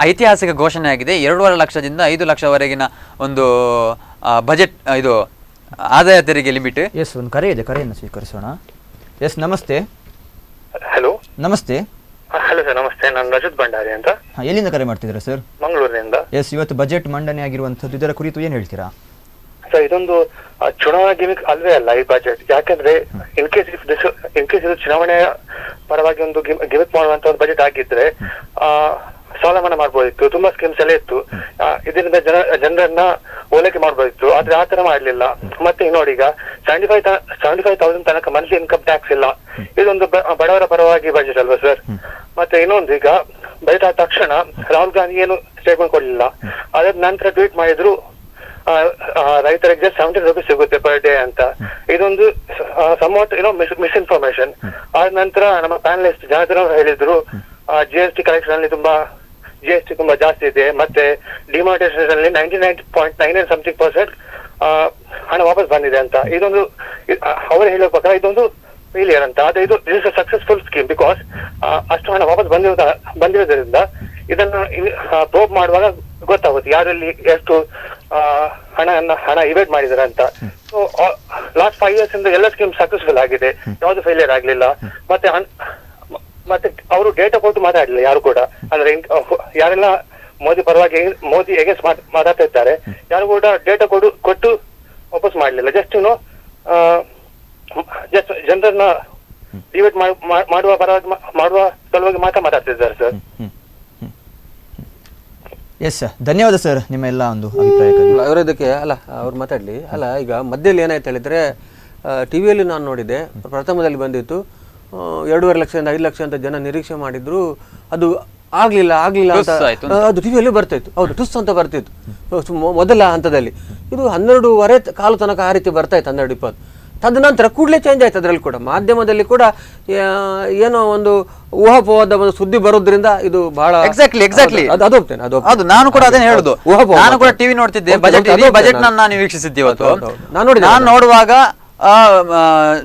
ಐತಿಹಾಸಿಕ ಘೋಷಣೆ ಆಗಿದೆ. 2.5 ಲಕ್ಷದಿಂದ 5 ಲಕ್ಷವರೆಗಿನ ಒಂದು ಬಜೆಟ್ ಇದು ಆದಾಯ ತೆರಿಗೆ ಲಿಮಿಟ್. ಎಸ್, ಒಂದು ಕರೆ ಇದೆ, ಕರೆಯನ್ನು ಸ್ವೀಕರಿಸೋಣ. ಎಸ್, ನಮಸ್ತೆ. ಹಲೋ, ನಮಸ್ತೆ. ಹಲೋ ಸರ್, ನಮಸ್ತೆ. ನಾನು ರಜತ್ ಭಂಡಾರಿ ಅಂತ. ಎಲ್ಲಿಂದ ಕರೆ ಮಾಡ್ತಿದ್ದೀರಾ ಸರ್? ಮಂಗಳೂರಿನಿಂದ. ಎಸ್, ಇವತ್ತು ಬಜೆಟ್ ಮಂಡನೆ ಆಗಿರುವಂಥದ್ದು, ಇದರ ಕುರಿತು ಏನು ಹೇಳ್ತೀರಾ ಸರ್? ಇದೊಂದು ಚುನಾವಣಾ ಗಿಮಿಕ್ ಅಲ್ವೇ ಅಲ್ಲ ಈ ಬಜೆಟ್. ಯಾಕಂದ್ರೆ ಇನ್ ಕೇಸ್ ಇದು ಚುನಾವಣೆಯ ಪರವಾಗಿ ಒಂದು ಗಿಮಿಕ್ ಮಾಡುವಂತ ಒಂದು ಬಜೆಟ್ ಆಗಿದ್ರೆ ಸಾಲ ಮನ್ನಾ ಮಾಡ್ಬೋದಿತ್ತು, ತುಂಬಾ ಸ್ಕೀಮ್ಸ್ ಎಲ್ಲ ಇತ್ತು, ಇದರಿಂದ ಜನರನ್ನ ಓಲೈಕೆ ಮಾಡ್ಬೋದಿತ್ತು. ಆದ್ರೆ ಆ ತರ ಮಾಡ್ಲಿಲ್ಲ. ಮತ್ತೆ ನೋಡಿ, ಈಗ 75,000 ತನಕ ಮಂತ್ಲಿ ಇನ್ಕಮ್ ಟ್ಯಾಕ್ಸ್ ಇಲ್ಲ. ಇದೊಂದು ಬಡವರ ಪರವಾಗಿ ಬಜೆಟ್ ಅಲ್ವಾ ಸರ್? ಮತ್ತೆ ಇನ್ನೊಂದು, ಈಗ ಬಜೆಟ್ ಆದ ತಕ್ಷಣ ರಾಹುಲ್ ಗಾಂಧಿ ಏನು ಸ್ಟೇಟ್ಮೆಂಟ್ ಕೊಡ್ಲಿಲ್ಲ. ಅದಾದ ನಂತರ ಟ್ವೀಟ್ ಮಾಡಿದ್ರು ರೈತರಿಗೆ 70 ರೂಪೀಸ್ ಸಿಗುತ್ತೆ ಪರ್ ಡೇ ಅಂತ. ಇದೊಂದು ಸಮ್ವಾಟ್ ಮಿಸ್ಇನ್ಫಾರ್ಮೇಶನ್. ಆದ ನಂತರ ನಮ್ಮ ಪ್ಯಾನಲಿಸ್ಟ್ ಜನಾರ್ದನ್ ಹೇಳಿದ್ರು GST ಕಲೆಕ್ಷನ್ ಅಲ್ಲಿ GST ತುಂಬಾ ಜಾಸ್ತಿ ಇದೆ, ಮತ್ತೆ ಡಿಮಾನಿಟೈಸೇಷನ್ ಅಲ್ಲಿ 99.99 ಸಮಥಿಂಗ್ % ಹಣ ವಾಪಸ್ ಬಂದಿದೆ ಅಂತ. ಇದೊಂದು ಅವರು ಹೇಳೋ ಪ್ರಕಾರ ಇದೊಂದು ಫೇಲಿಯರ್ ಅಂತ. ಆದ್ರೆ ಇದು is a successful scheme because ಅಷ್ಟು ಹಣ ವಾಪಸ್ ಬಂದಿರೋದ್ರಿಂದ ಇದನ್ನ ಪ್ರೋಬ್ ಮಾಡುವಾಗ ಗೊತ್ತಾಗುತ್ತೆ ಯಾರಲ್ಲಿ ಎಷ್ಟು ಹಣ ಇವೇಟ್ ಮಾಡಿದಾರೆ ಅಂತ. ಸೊ ಲಾಸ್ಟ್ 5 years ಇಂದ ಎಲ್ಲ ಸ್ಕೀಮ್ ಸಕ್ಸಸ್ಫುಲ್ ಆಗಿದೆ, ಯಾವ್ದು ಫೇಲಿಯರ್ ಆಗ್ಲಿಲ್ಲ. ಮತ್ತೆ ಅವರು ಡೇಟಾ ಕೊಟ್ಟು ಮಾತಾಡಲಿಲ್ಲ ಯಾರು ಕೂಡ. ಅಂದ್ರೆ ಯಾರೆಲ್ಲ ಮೋದಿ ಪರವಾಗಿ ಮೋದಿ ಎಗೇನ್ಸ್ಟ್ ಮಾತಾಡ್ತಾ ಇದ್ದಾರೆ ಯಾರು ಕೂಡ ಡೇಟಾ ಕೊಟ್ಟು ವಾಪಸ್ ಮಾಡಲಿಲ್ಲ. ಜಸ್ಟ್ ಜನರನ್ನ ಡಿಬೇಟ್ ಮಾಡುವ ಸಲುವಾಗಿ ಮಾತಾಡ್ತಿದ್ದಾರೆ ಸರ್. ಎಸ್ ಸರ್, ಧನ್ಯವಾದ ಸರ್ ನಿಮ್ಮ ಎಲ್ಲ ಒಂದು ಅಭಿಪ್ರಾಯಕ್ಕಾಗಿ. ಅವರು ಇದಕ್ಕೆ ಅವ್ರು ಮಾತಾಡಲಿ. ಈಗ ಮಧ್ಯದಲ್ಲಿ ಏನಾಯ್ತು ಹೇಳಿದರೆ, ಟಿವಿಯಲ್ಲಿ ನಾನು ನೋಡಿದೆ, ಪ್ರಥಮದಲ್ಲಿ ಬಂದಿತ್ತು 2.5 ಲಕ್ಷದಿಂದ 5 ಲಕ್ಷ ಅಂತ ಜನ ನಿರೀಕ್ಷೆ ಮಾಡಿದ್ರು, ಅದು ಆಗ್ಲಿಲ್ಲ ಅಂತ ಅದು ಟಿವಿಯಲ್ಲಿ ಬರ್ತಾಯಿತ್ತು. ಹೌದು, ಟುಸ್ ಅಂತ ಬರ್ತಿತ್ತು ಮೊದಲ ಹಂತದಲ್ಲಿ. ಇದು 12:15 ಕಾಲು ತನಕ ಆ ರೀತಿ ಬರ್ತಾಯಿತ್ತು, 12:20. ತದನಂತರ ಕೂಡಲೇ ಚೇಂಜ್ ಆಯ್ತು. ಅದರಲ್ಲಿ ಕೂಡ ಮಾಧ್ಯಮದಲ್ಲಿ ಕೂಡ ಏನೋ ಒಂದು ಊಹಾಪೋಹದ ಒಂದು ಸುದ್ದಿ ಬರೋದ್ರಿಂದ ಇದು ಬಹಳ ಎಕ್ಸಾಕ್ಟ್ಲಿ ಅದು ನಾನು ಕೂಡ ಅದೇನು ಹೇಳುದು. ನಾನು ಕೂಡ ಟಿವಿ ನೋಡ್ತಿದ್ದೆ, ಬಜೆಟ್ ನಾನು ವೀಕ್ಷಿಸಿದ್ದೆ ಇವತ್ತು. ನಾನು ನೋಡುವಾಗ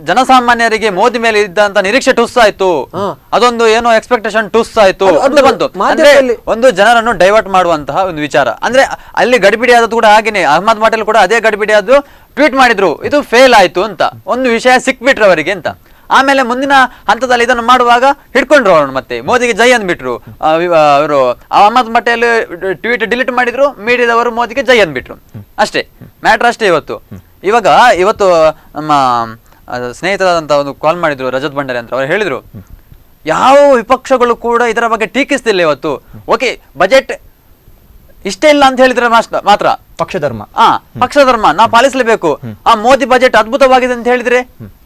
ಜನಸಾಮಾನ್ಯರಿಗೆ ಮೋದಿ ಮೇಲೆ ಇದ್ದಂತ ನಿರೀಕ್ಷೆ ಟುಸ್ ಆಯ್ತು, ಅದೊಂದು ಏನೋ ಎಕ್ಸ್ಪೆಕ್ಟೇಷನ್ ಟುಸ್ ಆಯ್ತು ಅಂತ ಬಂತು. ಅಂದ್ರೆ ಒಂದು ಜನರನ್ನು ಡೈವರ್ಟ್ ಮಾಡುವಂತಹ ಒಂದು ವಿಚಾರ. ಅಂದ್ರೆ ಅಲ್ಲಿ ಗಡಿಬಿಡಿ ಆದದ್ದು ಕೂಡ ಹಾಗೇನೆ. ಅಹಮದ್ ಪಟೇಲ್ ಕೂಡ ಅದೇ ಗಡಿಬಿಡಿ ಆದ್ದು ಟ್ವೀಟ್ ಮಾಡಿದ್ರು, ಇದು ಫೇಲ್ ಆಯ್ತು ಅಂತ, ಒಂದು ವಿಷಯ ಸಿಕ್ಬಿಟ್ರು ಅವರಿಗೆ ಅಂತ. ಆಮೇಲೆ ಮುಂದಿನ ಹಂತದಲ್ಲಿ ಇದನ್ನು ಮಾಡುವಾಗ ಹಿಡ್ಕೊಂಡ್ರು ಅವ್ರನ್ನು, ಮತ್ತೆ ಮೋದಿಗೆ ಜೈ ಅಂದ್ಬಿಟ್ರು ಅವರು. ಅಹಮದ್ ಪಟೇಲ್ ಟ್ವೀಟ್ ಡಿಲೀಟ್ ಮಾಡಿದ್ರು, ಮೀಡಿಯಾದವರು ಮೋದಿಗೆ ಜೈ ಅಂದ್ಬಿಟ್ರು. ಅಷ್ಟೇ ಮ್ಯಾಟ್ರ್, ಅಷ್ಟೇ. ಇವತ್ತು ನಮ್ಮ ಸ್ನೇಹಿತರಾದಂಥ ಒಂದು ಕಾಲ್ ಮಾಡಿದ್ರು ರಜತ್ ಭಂಡಾರಿ ಅಂತ. ಅವ್ರು ಹೇಳಿದ್ರು ಯಾವ ವಿಪಕ್ಷಗಳು ಕೂಡ ಇದರ ಬಗ್ಗೆ ಟೀಕಿಸ್ತಿಲ್ಲ ಇವತ್ತು. ಓಕೆ, ಬಜೆಟ್ ಇಷ್ಟೇ ಇಲ್ಲ ಅಂತ ಹೇಳಿದ್ರೆ ಮಾತ್ರ ಪಕ್ಷಧರ್ಮ ನಾವು ಪಾಲಿಸಲೇಬೇಕು. ಮೋದಿ ಬಜೆಟ್ ಅದ್ಭುತವಾಗಿದೆ ಅಂತ ಹೇಳಿದ್ರೆ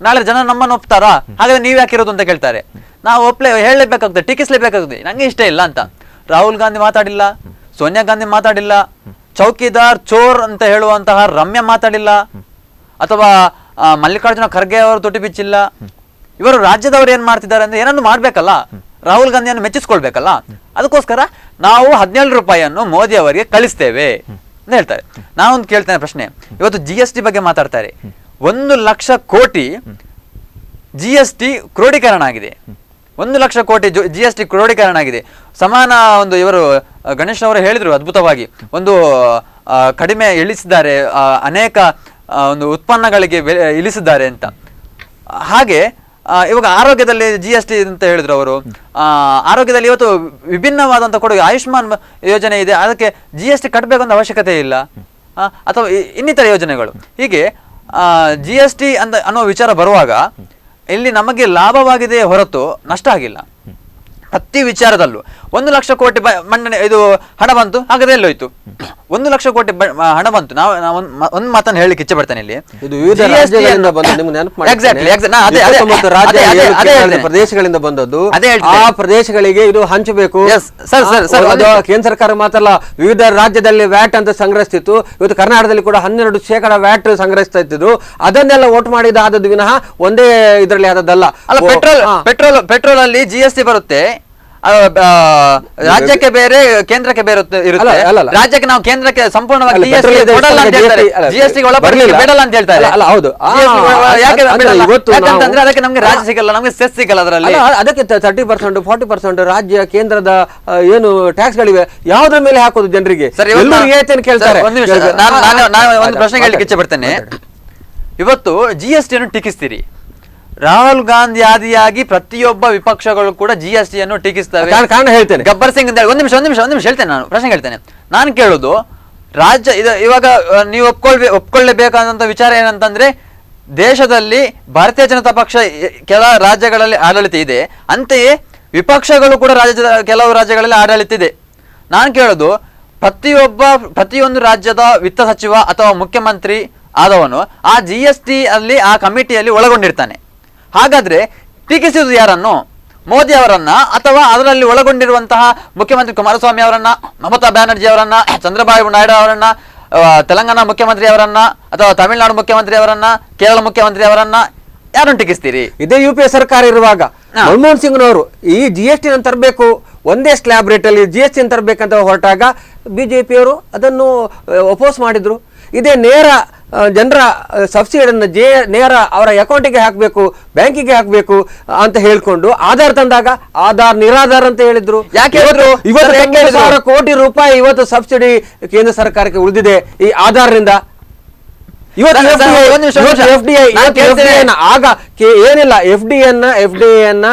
ನಾಳೆ ಜನ ನಮ್ಮನ್ನು ಒಪ್ತಾರಾ? ಹಾಗಾದ್ರೆ ನೀವ್ ಯಾಕಿರೋದು ಅಂತ ಕೇಳ್ತಾರೆ. ನಾವು ಹೇಳಲೇಬೇಕಾಗ್ತದೆ, ಟೀಕಿಸ್ಲೇಬೇಕಾಗ್ತದೆ, ನಂಗೆ ಇಷ್ಟ ಇಲ್ಲ ಅಂತ. ರಾಹುಲ್ ಗಾಂಧಿ ಮಾತಾಡಿಲ್ಲ, ಸೋನಿಯಾ ಗಾಂಧಿ ಮಾತಾಡಿಲ್ಲ, ಚೌಕಿದಾರ್ ಚೋರ್ ಅಂತ ಹೇಳುವಂತಹ ರಮ್ಯಾ ಮಾತಾಡಿಲ್ಲ, ಅಥವಾ ಮಲ್ಲಿಕಾರ್ಜುನ ಖರ್ಗೆ ಅವರು ತುಟಿ ಬಿಚ್ಚಿಲ್ಲ. ಇವರು ರಾಜ್ಯದವರು ಏನ್ ಮಾಡ್ತಿದ್ದಾರೆ ಅಂದ್ರೆ ಏನನ್ನು ಮಾಡ್ಬೇಕಲ್ಲ, ರಾಹುಲ್ ಗಾಂಧಿಯನ್ನು ಮೆಚ್ಚಿಸ್ಕೊಳ್ಬೇಕಲ್ಲ. ಅದಕ್ಕೋಸ್ಕರ ನಾವು 17 ರೂಪಾಯಿಯನ್ನು ಮೋದಿ ಅವರಿಗೆ ಕಳಿಸ್ತೇವೆ ಅಂತ ಹೇಳ್ತಾರೆ. ನಾನೊಂದು ಕೇಳ್ತೇನೆ ಪ್ರಶ್ನೆ. ಇವತ್ತು GST ಬಗ್ಗೆ ಮಾತಾಡ್ತಾರೆ. 1 ಲಕ್ಷ ಕೋಟಿ GST ಕ್ರೋಢೀಕರಣ ಆಗಿದೆ. 1,00,000 ಕೋಟಿ GST ಕ್ರೋಢೀಕರಣ ಆಗಿದೆ. ಸಮಾನ ಒಂದು ಇವರು ಗಣೇಶ್ ಅವರು ಹೇಳಿದ್ರು ಅದ್ಭುತವಾಗಿ, ಒಂದು ಕಡಿಮೆ ಇಳಿಸಿದ್ದಾರೆ, ಅನೇಕ ಒಂದು ಉತ್ಪನ್ನಗಳಿಗೆ ಇಳಿಸಿದ್ದಾರೆ ಅಂತ. ಹಾಗೆ ಇವಾಗ ಆರೋಗ್ಯದಲ್ಲಿ GST ಅಂತ ಹೇಳಿದ್ರು ಅವರು. ಆರೋಗ್ಯದಲ್ಲಿ ಇವತ್ತು ವಿಭಿನ್ನವಾದಂಥ ಕೊಡುಗೆ ಆಯುಷ್ಮಾನ್ ಯೋಜನೆ ಇದೆ, ಅದಕ್ಕೆ GST ಕಟ್ಟಬೇಕಂತ ಅವಶ್ಯಕತೆ ಇಲ್ಲ, ಅಥವಾ ಇನ್ನಿತರ ಯೋಜನೆಗಳು. ಹೀಗೆ GST ಅನ್ನೋ ವಿಚಾರ ಬರುವಾಗ ಇಲ್ಲಿ ನಮಗೆ ಲಾಭವಾಗಿದೆ ಹೊರತು ನಷ್ಟ ಆಗಿಲ್ಲ. ಪ್ರತಿ ವಿಚಾರದಲ್ಲೂ 1,00,000 ಕೋಟಿ ಮಂಡನೆ ಇದು ಹಣ ಬಂತು, ಹಾಗಾದ್ರೆ ಎಲ್ಲೋಯ್ತು? 1,00,000 ಕೋಟಿ ಹಣ ಬಂತು. ಒಂದು ಮಾತನ್ನು ಹೇಳಲಿಕ್ಕೆ ಇಚ್ಛೆ ಪಡ್ತೇನೆ ಇಲ್ಲಿ. ಪ್ರದೇಶಗಳಿಂದ ಬಂದದ್ದು, ಆ ಪ್ರದೇಶಗಳಿಗೆ ಇದು ಹಂಚಬೇಕು. ಕೇಂದ್ರ ಸರ್ಕಾರ ಮಾತ್ರ ಅಲ್ಲ, ವಿವಿಧ ರಾಜ್ಯದಲ್ಲಿ ವ್ಯಾಟ್ ಅಂತ ಸಂಗ್ರಹಿಸ್ತಿತ್ತು. ಇವತ್ತು ಕರ್ನಾಟಕದಲ್ಲಿ ಕೂಡ 12% ವ್ಯಾಟ್ ಸಂಗ್ರಹಿಸ್ತಾ ಇತ್ತಿದ್ರು. ಅದನ್ನೆಲ್ಲ ವೋಟ್ ಮಾಡಿದ ಆದದ್ದು ವಿನಃ ಒಂದೇ ಇದರಲ್ಲಿ ಆದದ್ದಲ್ಲ. ಪೆಟ್ರೋಲ್ ಅಲ್ಲಿ GST ಬರುತ್ತೆ, ರಾಜ್ಯಕ್ಕೆ ಬೇರೆ ಕೇಂದ್ರಕ್ಕೆ ಬೇರೆ ಇರುತ್ತೆ. ರಾಜ್ಯಕ್ಕೆ ನಾವು ಕೇಂದ್ರಕ್ಕೆ ಸಂಪೂರ್ಣವಾಗಿ GST ಬೇಡಲ್ಲ ಅಂತ ಹೇಳ್ತಾರೆ. ಯಾಕಂತಂದ್ರೆ ಅದಕ್ಕೆ ನಮ್ಗೆ ರಾಜ್ಯ ಸಿಗಲ್ಲ, ನಮ್ಗೆ ಸೆಸ್ ಸಿಗಲ್ಲ. ಅದರಲ್ಲಿ ಅದಕ್ಕೆ 30%, 40% ರಾಜ್ಯ ಕೇಂದ್ರದ ಏನು ಟ್ಯಾಕ್ಸ್ ಗಳಿವೆ, ಯಾವುದ್ರ ಮೇಲೆ ಹಾಕೋದು ಜನರಿಗೆ ಕೇಳ್ತಾರೆ. ಒಂದು ಪ್ರಶ್ನೆ ಕೇಳಲಿಕ್ಕೆ ಇಚ್ಛೆ ಪಡ್ತೇನೆ. ಇವತ್ತು GST ಅನ್ನು ಟೀಕಿಸ್ತೀರಿ, ರಾಹುಲ್ ಗಾಂಧಿ ಆದಿಯಾಗಿ ಪ್ರತಿಯೊಬ್ಬ ವಿಪಕ್ಷಗಳು ಕೂಡ GST ಅನ್ನು ಟೀಕಿಸ್ತವೆ. ಕಾರಣ ಹೇಳ್ತೇನೆ, ಗಬ್ಬರ್ ಸಿಂಗ್ ಅಂತ ಹೇಳಿ. ಒಂದ್ ನಿಮಿಷ ಹೇಳ್ತೇನೆ, ನಾನು ಪ್ರಶ್ನೆ ಹೇಳ್ತೇನೆ. ನಾನು ಕೇಳುದು, ರಾಜ್ಯ ಇವಾಗ ನೀವು ಒಪ್ಕೊಳ್ಳೇಬೇಕಾದಂತ ವಿಚಾರ ಏನಂತಂದ್ರೆ, ದೇಶದಲ್ಲಿ ಭಾರತೀಯ ಜನತಾ ಪಕ್ಷ ಕೆಲ ರಾಜ್ಯಗಳಲ್ಲಿ ಆಡಳಿತ ಇದೆ, ಅಂತೆಯೇ ವಿಪಕ್ಷಗಳು ಕೂಡ ಕೆಲವು ರಾಜ್ಯಗಳಲ್ಲಿ ಆಡಳಿತ ಇದೆ. ನಾನು ಕೇಳೋದು, ಪ್ರತಿಯೊಂದು ರಾಜ್ಯದ ವಿತ್ತ ಸಚಿವ ಅಥವಾ ಮುಖ್ಯಮಂತ್ರಿ ಆದವನು ಆ GST ಅಲ್ಲಿ ಆ ಕಮಿಟಿಯಲ್ಲಿ ಒಳಗೊಂಡಿರ್ತಾನೆ. ಹಾಗಾದ್ರೆ ಟೀಕಿಸುವುದು ಯಾರನ್ನು? ಮೋದಿ ಅವರನ್ನ, ಅಥವಾ ಅದರಲ್ಲಿ ಒಳಗೊಂಡಿರುವಂತಹ ಮುಖ್ಯಮಂತ್ರಿ ಕುಮಾರಸ್ವಾಮಿ ಅವರನ್ನ, ಮಮತಾ ಬ್ಯಾನರ್ಜಿ ಅವರನ್ನ, ಚಂದ್ರಬಾಬು ನಾಯ್ಡು ಅವರನ್ನ, ತೆಲಂಗಾಣ ಮುಖ್ಯಮಂತ್ರಿ ಅವರನ್ನ, ಅಥವಾ ತಮಿಳುನಾಡು ಮುಖ್ಯಮಂತ್ರಿ ಅವರನ್ನ, ಕೇರಳ ಮುಖ್ಯಮಂತ್ರಿ ಅವರನ್ನ ಯಾರನ್ನು ಟೀಕಿಸ್ತೀರಿ? ಇದೇ UPA ಸರ್ಕಾರ ಇರುವಾಗ ಮನಮೋಹನ್ ಸಿಂಗ್ನವರು ಈ GST ತರಬೇಕು, ಒಂದೇ ಸ್ಲ್ಯಾಬ್ ರೇಟ್ ಅಲ್ಲಿ GST ತರಬೇಕಂತ ಹೊರಟಾಗ BJPಯವರು ಅದನ್ನು ಅಪೋಸ್ ಮಾಡಿದ್ರು. ಇದೇ ನೇರ ಜನರ ಸಬ್ಸಿಡಿಯನ್ನು ನೇರ ಅವರ ಅಕೌಂಟಿಗೆ ಹಾಕಬೇಕು, ಬ್ಯಾಂಕಿಗೆ ಹಾಕಬೇಕು ಅಂತ ಹೇಳ್ಕೊಂಡು ಆಧಾರ್ ತಂದಾಗ ಆಧಾರ್ ನಿರಾಧಾರ್ ಅಂತ ಹೇಳಿದ್ರು. ಯಾಕೆ ಇವತ್ತು 1,000 ಕೋಟಿ ರೂಪಾಯಿ ಇವತ್ತು ಸಬ್ಸಿಡಿ ಕೇಂದ್ರ ಸರ್ಕಾರಕ್ಕೆ ಉಳಿದಿದೆ ಈ ಆಧಾರ್ನಿಂದ. ಆಗ ಏನಿಲ್ಲ, FDIಯನ್ನ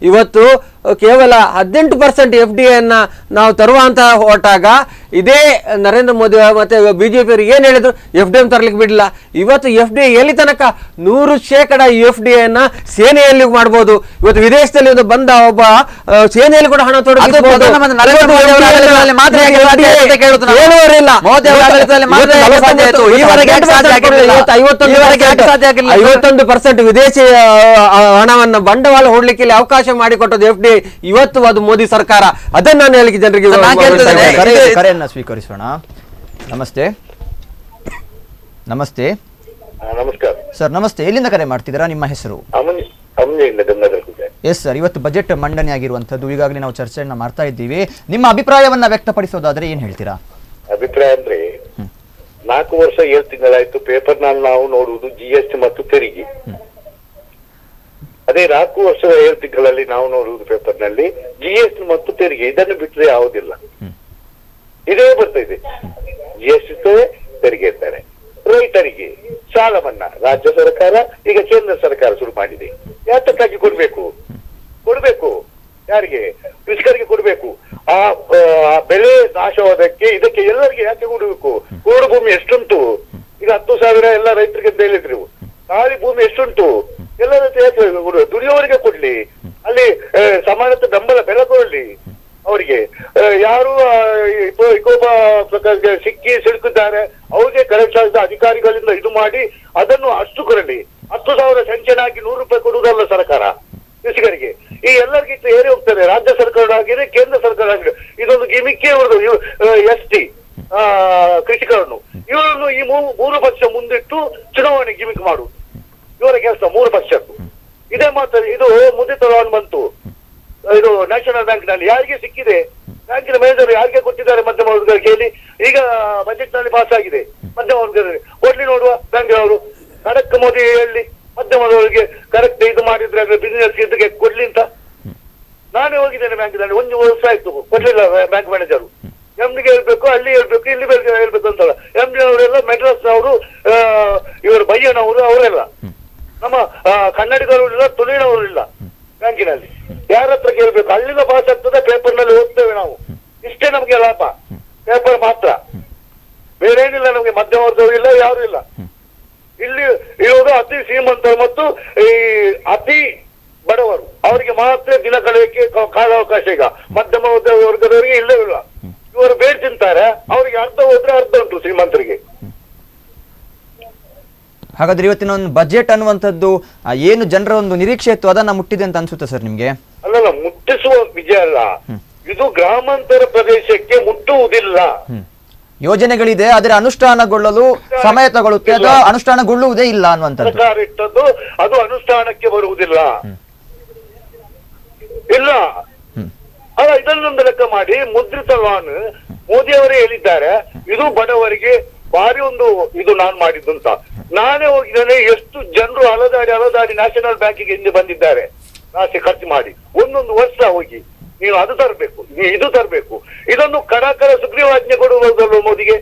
ಇವತ್ತು ಕೇವಲ 18% FDIಯನ್ನ ನಾವು ತರುವಂತ ಹೊರಟಾಗ ಇದೇ ನರೇಂದ್ರ ಮೋದಿ ಮತ್ತೆ BJPಯವರು ಏನ್ ಹೇಳಿದ್ರು, FDI ತರಲಿಕ್ಕೆ ಬಿಡಲಿಲ್ಲ. ಇವತ್ತು FDI ಎಲ್ಲಿ ತನಕ 100% FDIಯನ್ನ ಸೇನೆಯಲ್ಲಿ ಮಾಡಬಹುದು. ಇವತ್ತು ವಿದೇಶದಲ್ಲಿ ಬಂದ ಒಬ್ಬ ಸೇನೆಯಲ್ಲಿ ಕೂಡ ಹಣ ತೊಡಗಿಸಬಹುದು. ವಿದೇಶಿ ಹಣವನ್ನು ಬಂಡವಾಳ ಹೂಡಲಿಕ್ಕೆ ಅವಕಾಶ ಮಾಡಿಕೊಟ್ಟದ್ದು FDI. ಇವತ್ತು ಅದು ಮೋದಿ ಸರ್ಕಾರ. ಅದನ್ನ ನಾನು ಹೇಳಿಕೆ ಜನರಿಗೆ ಕರೆಯನ್ನ ಸ್ವೀಕರಿಸೋಣ. ನಮಸ್ತೆ. ನಮಸ್ತೆ. ನಮಸ್ಕಾರ ಸರ್. ನಮಸ್ತೆ. ಎಲ್ಲಿಂದ ಕರೆ ಮಾಡ್ತಿದ್ದೀರಾ? ನಿಮ್ಮ ಹೆಸರು? ಎಸ್ ಸರ್, ಇವತ್ತು ಬಜೆಟ್ ಮಂಡನೆ ಆಗಿರುವಂತದ್ದು, ಈಗಾಗಲೇ ನಾವು ಚರ್ಚೆಯನ್ನ ಮಾಡ್ತಾ ಇದ್ದೀವಿ. ನಿಮ್ಮ ಅಭಿಪ್ರಾಯವನ್ನ ವ್ಯಕ್ತಪಡಿಸೋದಾದ್ರೆ ಏನ್ ಹೇಳ್ತೀರಾ? ಅಭಿಪ್ರಾಯ ಅಂದ್ರೆ, 4 ವರ್ಷ 7 ತಿಂಗಳಾಯ್ತು ಪೇಪರ್ ನಲ್ಲಿ ನಾವು ನೋಡುವುದು GST ಮತ್ತು ತೆರಿಗೆ. ಅದೇ 4 ವರ್ಷದ 7 ತಿಂಗಳಲ್ಲಿ ನಾವು ನೋಡುವುದು ಪೇಪರ್ ನಲ್ಲಿ GST ಮತ್ತು ತೆರಿಗೆ, ಇದನ್ನು ಬಿಟ್ಟರೆ ಯಾವುದಿಲ್ಲ. ಇದೇ ಬರ್ತಾ ಇದೆ. GST ಇರ್ತದೆ, ತೆರಿಗೆ ಇರ್ತಾರೆ. ರೈತರಿಗೆ ಸಾಲ ಮನ್ನಾ ರಾಜ್ಯ ಸರ್ಕಾರ, ಈಗ ಕೇಂದ್ರ ಸರ್ಕಾರ ಶುರು ಮಾಡಿದೆ. ಯಾತಕ್ಕಾಗಿ ಕೊಡ್ಬೇಕು? ಯಾರಿಗೆ? ಕೃಷಿಕರಿಗೆ ಕೊಡ್ಬೇಕು. ಆ ಬೆಳೆ ನಾಶವಾದಕ್ಕೆ ಇದಕ್ಕೆ ಎಲ್ಲರಿಗೆ ಯಾಕೆ ಕೊಡಬೇಕು? ಕೋಡು ಭೂಮಿ ಎಷ್ಟುಂಟು? ಈಗ 10,000 ಎಲ್ಲ ರೈತರಿಗೆ ಅಂತ ಹೇಳಿದ್ರು. ಖಾಲಿ ಭೂಮಿ ಎಷ್ಟುಂಟು? ಎಲ್ಲ ಯಾಕೆ ದುಡಿಯೋವರಿಗೆ ಕೊಡ್ಲಿ, ಅಲ್ಲಿ ಸಮಾನತೆ ಬೆಂಬಲ ಬೆಲೆ ಕೊಡ್ಲಿ ಅವರಿಗೆ. ಯಾರು ವಿಕೋಪ ಸಿಕ್ಕಿ ಸಿಲುಕಿದ್ದಾರೆ ಅವ್ರಿಗೆ ಕರೆಕ್ಟ್ ಅಧಿಕಾರಿಗಳಿಂದ ಇದು ಮಾಡಿ ಅದನ್ನು ಅಷ್ಟು ಕೊಡಲಿ. 10,000 ಸಂಚನಾಗಿ 100 ರೂಪಾಯಿ ಕೊಡುವುದಲ್ಲ ಸರ್ಕಾರ ಕೃಷಿಕರಿಗೆ. ಈ ಎಲ್ಲರಿಗಿಂತ ಏರಿ ಹೋಗ್ತಾರೆ, ರಾಜ್ಯ ಸರ್ಕಾರ ಆಗಿದೆ, ಕೇಂದ್ರ ಸರ್ಕಾರ ಆಗಿದೆ. ಇದೊಂದು ಗಿಮಿಕ್ಕೇ ಹೊರದು ST ಕೃಷಿಕರನ್ನು ಇವರನ್ನು ಈ 3 ಪಕ್ಷ ಮುಂದಿಟ್ಟು ಚುನಾವಣೆ ಗಿಮಿಕ್ ಮಾಡುದು ಇವರ ಕೆಲಸ. 3 ಪಕ್ಷದ್ದು ಇದೇ ಮಾತಾಡಿ. ಇದು ಮುದಿತ ಲೋನ್ ಬಂತು, ಇದು ನ್ಯಾಷನಲ್ ಬ್ಯಾಂಕ್ ನಲ್ಲಿ ಯಾರಿಗೆ ಸಿಕ್ಕಿದೆ? ಬ್ಯಾಂಕಿನ ಮ್ಯಾನೇಜರ್ ಯಾರಿಗೆ ಕೊಟ್ಟಿದ್ದಾರೆ? ಮಧ್ಯಮ ವರ್ಗಕ್ಕೆ ಹೇಳಿ. ಈಗ ಬಜೆಟ್ ನಲ್ಲಿ ಪಾಸ್ ಆಗಿದೆ, ಮಧ್ಯಮ ವರ್ಗದಲ್ಲಿ ಕೊಡ್ಲಿ ನೋಡುವ. ಬ್ಯಾಂಕಿನವರು ಕರೆಕ್ಟ್ ಮೋದಿ ಹೇಳಿ, ಮಧ್ಯಮದವರಿಗೆ ಕರೆಕ್ಟ್ ಇದು ಮಾಡಿದ್ರೆ ಬಿಸಿನೆಸ್ ಇದಕ್ಕೆ ಕೊಡ್ಲಿ ಅಂತ. ನಾನೇ ಹೋಗಿದ್ದೇನೆ ಬ್ಯಾಂಕಿನಲ್ಲಿ, 1 ವರ್ಷ ಆಯ್ತು ಕೊಡ್ಲಿಲ್ಲ ಬ್ಯಾಂಕ್ ಮ್ಯಾನೇಜರ್. ಎಂಡಿಗೆ ಹೇಳ್ಬೇಕು, ಅಲ್ಲಿ ಹೇಳ್ಬೇಕು, ಇಲ್ಲಿ ಹೇಳ್ಬೇಕು ಅಂತಲ್ಲ. ಎಂಡಿ ಅವರೆಲ್ಲ ಮೆಡ್ರಾಸ್ನವರು, ಇವರು ಬಯ್ಯನವರು, ಅವರೆಲ್ಲ ನಮ್ಮ ಕನ್ನಡಿಗರು ಇಲ್ಲ, ತುಳುವಿನವರು ಇಲ್ಲ ಬ್ಯಾಂಕಿನಲ್ಲಿ. ಯಾರ ಹತ್ರ ಕೇಳ್ಬೇಕು? ಅಲ್ಲಿಂದ ಪಾಸ್ ಆಗ್ತದೆ, ಪೇಪರ್ನಲ್ಲಿ ಓದ್ತೇವೆ ನಾವು. ಇಷ್ಟೇ ನಮ್ಗೆ ಲಾಭ, ಪೇಪರ್ ಮಾತ್ರ, ಬೇರೆ ಏನಿಲ್ಲ ನಮ್ಗೆ. ಮಧ್ಯಮ ವರ್ಗವೂ ಇಲ್ಲ, ಯಾರು ಇಲ್ಲ. ಇಲ್ಲಿ ಇರೋದು ಅತಿ ಶ್ರೀಮಂತರು ಮತ್ತು ಈ ಅತಿ ಬಡವರು, ಅವರಿಗೆ ಮಾತ್ರ ದಿನ ಕಳೆಯಕ್ಕೆ ಕಾಲಾವಕಾಶ. ಈಗ ಮಧ್ಯಮ ವರ್ಗದವರಿಗೆ ಇಲ್ಲವೇ ಇಲ್ಲ. ಇವರು ಬೇಡ್ ತಿಂತಾರೆ, ಅವರಿಗೆ ಅರ್ಧ ಹೋದ್ರೆ ಅರ್ಧ ಉಂಟು ಶ್ರೀಮಂತರಿಗೆ. ಹಾಗಾದ್ರೆ ಇವತ್ತಿನ ಒಂದು ಬಜೆಟ್ ಅನ್ನುವಂಥದ್ದು ಏನು ಜನರ ಒಂದು ನಿರೀಕ್ಷೆ ಇತ್ತು ಅದನ್ನ ಮುಟ್ಟಿದೆ ಅಂತ ಅನ್ಸುತ್ತೆ ಸರ್ ನಿಮ್ಗೆ? ಅಲ್ಲಲ್ಲ, ಮುಟ್ಟಿಸುವ ವಿಜಯ ಅಲ್ಲ ಇದು, ಗ್ರಾಮಾಂತರ ಪ್ರದೇಶಕ್ಕೆ ಮುಟ್ಟುವುದಿಲ್ಲ. ಯೋಜನೆಗಳಿದೆ, ಆದರೆ ಅನುಷ್ಠಾನಗೊಳ್ಳಲು ಸಮಯ ತಗೊಳ್ಳುತ್ತೆ, ಅದು ಅನುಷ್ಠಾನಗೊಳ್ಳುವುದೇ ಇಲ್ಲ ಅನ್ನುವಂಥದ್ದು. ಸರ್ಕಾರ ಇಟ್ಟದ್ದು ಅದು ಅನುಷ್ಠಾನಕ್ಕೆ ಬರುವುದಿಲ್ಲ. ಇಲ್ಲ ಅಲ್ಲ, ಇದನ್ನೊಂದು ಲೆಕ್ಕ ಮಾಡಿ. ಮುದ್ರಿತ ಲಾನ್ ಮೋದಿ ಅವರೇ ಹೇಳಿದ್ದಾರೆ, ಇದು ಬಡವರಿಗೆ ಭಾರಿ ಒಂದು ಇದು ನಾನು ಮಾಡಿದ್ದು ಅಂತ. ನಾನೇ ಹೋಗಿದ್ದೇನೆ, ಎಷ್ಟು ಜನರು ಅಲದಾಡಿ ನ್ಯಾಷನಲ್ ಬ್ಯಾಂಕಿಗೆ ಹಿಂದೆ ಬಂದಿದ್ದಾರೆ ಆಸೆ ಖರ್ಚು ಮಾಡಿ. 1 ವರ್ಷ ಹೋಗಿ ನೀನು ಅದು ತರಬೇಕು, ಇದು ತರಬೇಕು. ಇದನ್ನು ಕಡಾಕರ ಸುಗ್ರೀವಾಜ್ಞೆ ಕೊಡುವುದಲ್ಲ ಮೋದಿಗೆ,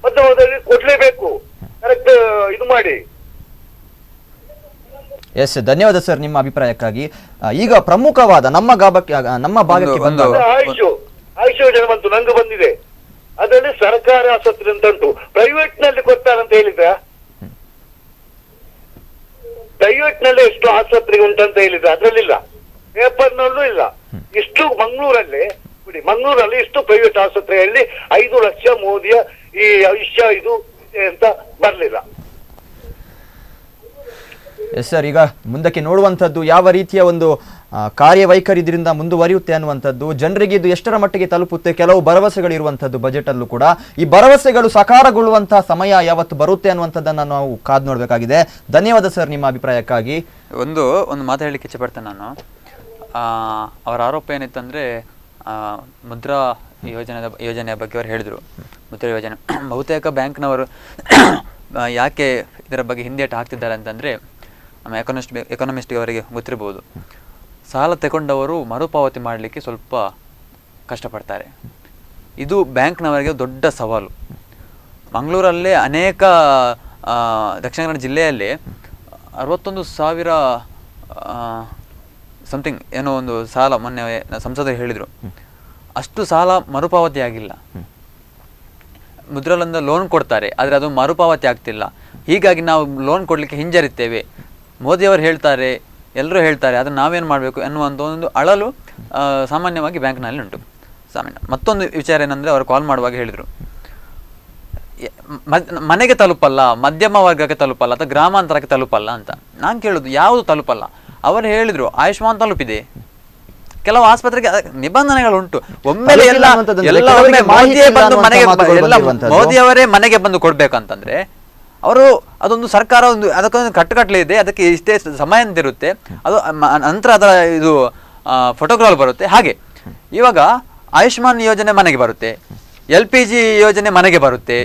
ಮತ್ತೆ ಕೊಡ್ಲೇಬೇಕು, ಕರೆಕ್ಟ್ ಇದು ಮಾಡಿ. ಎಸ್, ಧನ್ಯವಾದ ಸರ್ ನಿಮ್ಮ ಅಭಿಪ್ರಾಯಕ್ಕಾಗಿ. ಈಗ ಪ್ರಮುಖವಾದ ನಮ್ಮ ಭಾಗಕ್ಕೆ ಬಂದ ಆಯುಷ್ ಯೋಜನೆ ಬಂತು, ನಂಗೆ ಬಂದಿದೆ. ಅದರಲ್ಲಿ ಸರ್ಕಾರ ಆಸ್ಪತ್ರೆ ಅಂತ ಉಂಟು, ಪ್ರೈವೇಟ್ ನಲ್ಲಿ ಕೊಡ್ತಾರಂತ ಹೇಳಿದ್ರ? ಪ್ರೈವೇಟ್ ನಲ್ಲಿ ಎಷ್ಟು ಆಸ್ಪತ್ರೆಗೆ ಉಂಟಂತ ಹೇಳಿದ್ರೆ ಅದ್ರಲ್ಲಿಲ್ಲ, ಪೇಪರ್ನಲ್ಲೂ ಇಲ್ಲ. ಇಷ್ಟು ಮಂಗಳೂರಲ್ಲಿ ಬಿಡಿ, ಮಂಗಳೂರಲ್ಲಿ ಇಷ್ಟು ಪ್ರೈವೇಟ್ ಆಸ್ಪತ್ರೆಯಲ್ಲಿ 5 ಲಕ್ಷ ಮೋದಿಯ ಈ ಆಯುಷ್ಯ ಇದು ಅಂತ ಬರ್ಲಿಲ್ಲ. ಎಸ್ ಸರ್, ಈಗ ಮುಂದಕ್ಕೆ ನೋಡುವಂಥದ್ದು ಯಾವ ರೀತಿಯ ಒಂದು ಕಾರ್ಯವೈಖರಿ ಇದರಿಂದ ಮುಂದುವರಿಯುತ್ತೆ ಅನ್ನುವಂಥದ್ದು, ಜನರಿಗೆ ಇದು ಎಷ್ಟರ ಮಟ್ಟಿಗೆ ತಲುಪುತ್ತೆ. ಕೆಲವು ಭರವಸೆಗಳು ಇರುವಂಥದ್ದು ಬಜೆಟ್ ಅಲ್ಲೂ ಕೂಡ. ಈ ಭರವಸೆಗಳು ಸಾಕಾರಗೊಳ್ಳುವಂತಹ ಸಮಯ ಯಾವತ್ತು ಬರುತ್ತೆ ಅನ್ನುವಂಥದ್ದನ್ನು ನಾವು ಕಾದು ನೋಡಬೇಕಾಗಿದೆ. ಧನ್ಯವಾದ ಸರ್ ನಿಮ್ಮ ಅಭಿಪ್ರಾಯಕ್ಕಾಗಿ. ಒಂದು ಮಾತು ಹೇಳಲಿಕ್ಕೆ ಇಚ್ಛೆಪಡ್ತೇನೆ ನಾನು. ಅವರ ಆರೋಪ ಏನಿತ್ತಂದರೆ ಮುದ್ರಾ ಯೋಜನೆಯ ಬಗ್ಗೆ ಅವರು ಹೇಳಿದರು. ಮುದ್ರಾ ಯೋಜನೆ ಬಹುತೇಕ ಬ್ಯಾಂಕ್ನವರು ಯಾಕೆ ಇದರ ಬಗ್ಗೆ ಹಿಂದೇಟು ಹಾಕ್ತಿದ್ದಾರೆ ಅಂತಂದರೆ, ನಮ್ಮ ಎಕಾನಮಿಸ್ಟ್ಗೆ ಅವರಿಗೆ ಗೊತ್ತಿರ್ಬೋದು, ಸಾಲ ತಗೊಂಡವರು ಮರುಪಾವತಿ ಮಾಡಲಿಕ್ಕೆ ಸ್ವಲ್ಪ ಕಷ್ಟಪಡ್ತಾರೆ. ಇದು ಬ್ಯಾಂಕ್ನವರಿಗೆ ದೊಡ್ಡ ಸವಾಲು. ಮಂಗಳೂರಲ್ಲೇ ಅನೇಕ ದಕ್ಷಿಣ ಕನ್ನಡ ಜಿಲ್ಲೆಯಲ್ಲಿ 61,000 ಸಮಥಿಂಗ್ ಏನೋ ಒಂದು ಸಾಲ ಮೊನ್ನೆ ಸಂಸದರು ಹೇಳಿದರು, ಅಷ್ಟು ಸಾಲ ಮರುಪಾವತಿ ಆಗಿಲ್ಲ. ಮುದ್ರಲಿಂದ ಲೋನ್ ಕೊಡ್ತಾರೆ, ಆದರೆ ಅದು ಮರುಪಾವತಿ ಆಗ್ತಿಲ್ಲ. ಹೀಗಾಗಿ ನಾವು ಲೋನ್ ಕೊಡಲಿಕ್ಕೆ ಹಿಂಜರಿತೇವೆ. ಮೋದಿಯವರು ಹೇಳ್ತಾರೆ, ಎಲ್ಲರೂ ಹೇಳ್ತಾರೆ, ಅದನ್ನು ನಾವೇನು ಮಾಡಬೇಕು ಎನ್ನುವಂಥ ಒಂದು ಅಳಲು ಸಾಮಾನ್ಯವಾಗಿ ಬ್ಯಾಂಕ್ನಲ್ಲಿ ಉಂಟು. ಮತ್ತೊಂದು ವಿಚಾರ ಏನಂದರೆ, ಅವರು ಕಾಲ್ ಮಾಡುವಾಗ ಹೇಳಿದರು, ಮನೆಗೆ ತಲುಪಲ್ಲ, ಮಧ್ಯಮ ವರ್ಗಕ್ಕೆ ತಲುಪಲ್ಲ, ಅಥವಾ ಗ್ರಾಮಾಂತರಕ್ಕೆ ತಲುಪಲ್ಲ ಅಂತ. ನಾನು ಕೇಳೋದು, ಯಾವುದು ತಲುಪಲ್ಲ? ಅವರು ಹೇಳಿದರು ಆಯುಷ್ಮಾನ್ ತಲುಪಿದೆ, ಕೆಲವು ಆಸ್ಪತ್ರೆಗೆ ನಿಬಂಧನೆಗಳುಂಟು. ಒಮ್ಮೆಲೆ ಮೋದಿಯವರೇ ಮನೆಗೆ ಬಂದು ಕೊಡ್ಬೇಕಂತಂದ್ರೆ ಅವರು ಅದೊಂದು ಸರ್ಕಾರ ಒಂದು ಅದಕ್ಕೊಂದು ಕಟ್ಟುಕಟ್ಟಲೆ ಇದೆ, ಅದಕ್ಕೆ ಇಷ್ಟೇ ಸಮಯ ಅಂತ ಇರುತ್ತೆ, ಅದು ನಂತರ ಅದರ ಇದು ಫೋಟೋಗ್ರಾಫ್ ಬರುತ್ತೆ. ಹಾಗೆ ಇವಾಗ ಆಯುಷ್ಮಾನ್ ಯೋಜನೆ ಮನೆಗೆ ಬರುತ್ತೆ, LPG ಯೋಜನೆ ಮನೆಗೆ ಬರುತ್ತೆ,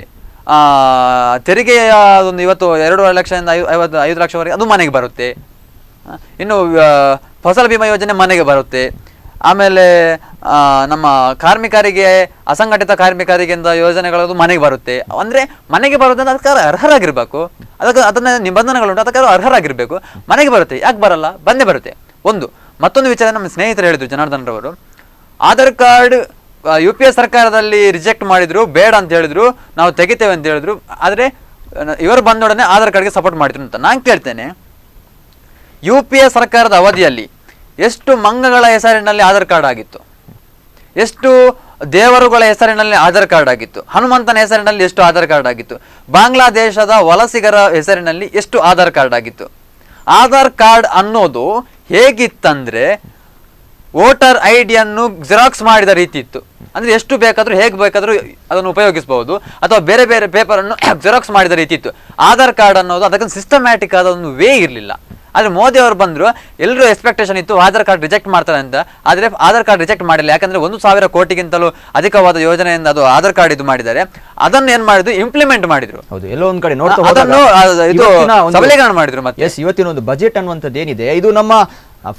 ತೆರಿಗೆಯ ಒಂದು ಇವತ್ತು 2 ಲಕ್ಷದಿಂದ 5 ಲಕ್ಷವರೆಗೆ ಅದು ಮನೆಗೆ ಬರುತ್ತೆ. ಇನ್ನು ಫಸಲ್ ಬಿಮಾ ಯೋಜನೆ ಮನೆಗೆ ಬರುತ್ತೆ. ಆಮೇಲೆ ನಮ್ಮ ಕಾರ್ಮಿಕರಿಗೆ, ಅಸಂಘಟಿತ ಕಾರ್ಮಿಕರಿಗೆ ಯೋಜನೆಗಳದು ಮನೆಗೆ ಬರುತ್ತೆ. ಅಂದರೆ ಮನೆಗೆ ಬರೋದಂದ್ರೆ ಅದಕ್ಕೆ ಅರ್ಹರಾಗಿರ್ಬೇಕು, ಅದನ್ನ ನಿಬಂಧನೆಗಳುಂಟು, ಅದಕ್ಕೆ ಅರ್ಹರಾಗಿರ್ಬೇಕು. ಮನೆಗೆ ಬರುತ್ತೆ, ಯಾಕೆ ಬರಲ್ಲ? ಬಂದೇ ಬರುತ್ತೆ. ಮತ್ತೊಂದು ವಿಚಾರ ನಮ್ಮ ಸ್ನೇಹಿತರು ಹೇಳಿದ್ರು, ಜನಾರ್ದನ್ ರವರು, ಆಧಾರ್ ಕಾರ್ಡ್ UPA ಸರ್ಕಾರದಲ್ಲಿ ರಿಜೆಕ್ಟ್ ಮಾಡಿದ್ರು, ಬೇಡ ಅಂತ ಹೇಳಿದ್ರು, ನಾವು ತೆಗಿತೇವೆ ಅಂತ ಹೇಳಿದ್ರು. ಆದರೆ ಇವರು ಬಂದೊಡನೆ ಆಧಾರ್ ಕಾರ್ಡ್ಗೆ ಸಪೋರ್ಟ್ ಮಾಡಿದ್ರು ಅಂತ ನಾನು ಕೇಳ್ತೇನೆ. UPA ಸರ್ಕಾರದ ಅವಧಿಯಲ್ಲಿ ಎಷ್ಟು ಮಂಗಗಳ ಹೆಸರಿನಲ್ಲಿ ಆಧಾರ್ ಕಾರ್ಡ್ ಆಗಿತ್ತು, ಎಷ್ಟು ದೇವರುಗಳ ಹೆಸರಿನಲ್ಲಿ ಆಧಾರ್ ಕಾರ್ಡ್ ಆಗಿತ್ತು, ಹನುಮಂತನ ಹೆಸರಿನಲ್ಲಿ ಎಷ್ಟು ಆಧಾರ್ ಕಾರ್ಡ್ ಆಗಿತ್ತು, ಬಾಂಗ್ಲಾದೇಶದ ವಲಸಿಗರ ಹೆಸರಿನಲ್ಲಿ ಎಷ್ಟು ಆಧಾರ್ ಕಾರ್ಡ್ ಆಗಿತ್ತು. ಆಧಾರ್ ಕಾರ್ಡ್ ಅನ್ನೋದು ಹೇಗಿತ್ತಂದ್ರೆ ವೋಟರ್ ID-ಯನ್ನು ಜೆರಾಕ್ಸ್ ಮಾಡಿದ ರೀತಿ ಇತ್ತು. ಅಂದರೆ ಎಷ್ಟು ಬೇಕಾದರೂ ಹೇಗೆ ಬೇಕಾದರೂ ಅದನ್ನು ಉಪಯೋಗಿಸಬಹುದು, ಅಥವಾ ಬೇರೆ ಬೇರೆ ಪೇಪರನ್ನು ಜೆರಾಕ್ಸ್ ಮಾಡಿದ ರೀತಿ ಇತ್ತು. ಆಧಾರ್ ಕಾರ್ಡ್ ಅನ್ನೋದು ಅದಕ್ಕೊಂದು ಸಿಸ್ಟಮ್ಯಾಟಿಕ್ ಆದ ಒಂದು ವೇ ಇರಲಿಲ್ಲ. ಆದರೆ ಮೋದಿ ಅವರು ಬಂದರು, ಎಲ್ಲರೂ ಎಕ್ಸ್ಪೆಕ್ಟೇಷನ್ ಇತ್ತು ಆಧಾರ್ ಕಾರ್ಡ್ ರಿಜೆಕ್ಟ್ ಮಾಡ್ತಾರೆ ಅಂತ. ಆದರೆ ಆಧಾರ್ ಕಾರ್ಡ್ ರಿಜೆಕ್ಟ್ ಮಾಡಿಲ್ಲ, ಯಾಕಂದರೆ 1,000 ಕೋಟಿಗಿಂತಲೂ ಅಧಿಕವಾದ ಯೋಜನೆಯಿಂದ ಅದು ಆಧಾರ್ ಕಾರ್ಡ್ ಇದು ಮಾಡಿದ್ದಾರೆ. ಅದನ್ನು ಏನು ಮಾಡಿದ್ರು, ಇಂಪ್ಲಿಮೆಂಟ್ ಮಾಡಿದ್ರು. ಹೌದು, ಎಲ್ಲೋ ಒಂದ್ ಕಡೆ ಸಬಲೀಕರಣ ಮಾಡಿದ್ರು. ಮತ್ತೆ ಇವತ್ತಿನ ಒಂದು ಬಜೆಟ್ ಅನ್ನುವಂಥದ್ದು ಏನಿದೆ, ಇದು ನಮ್ಮ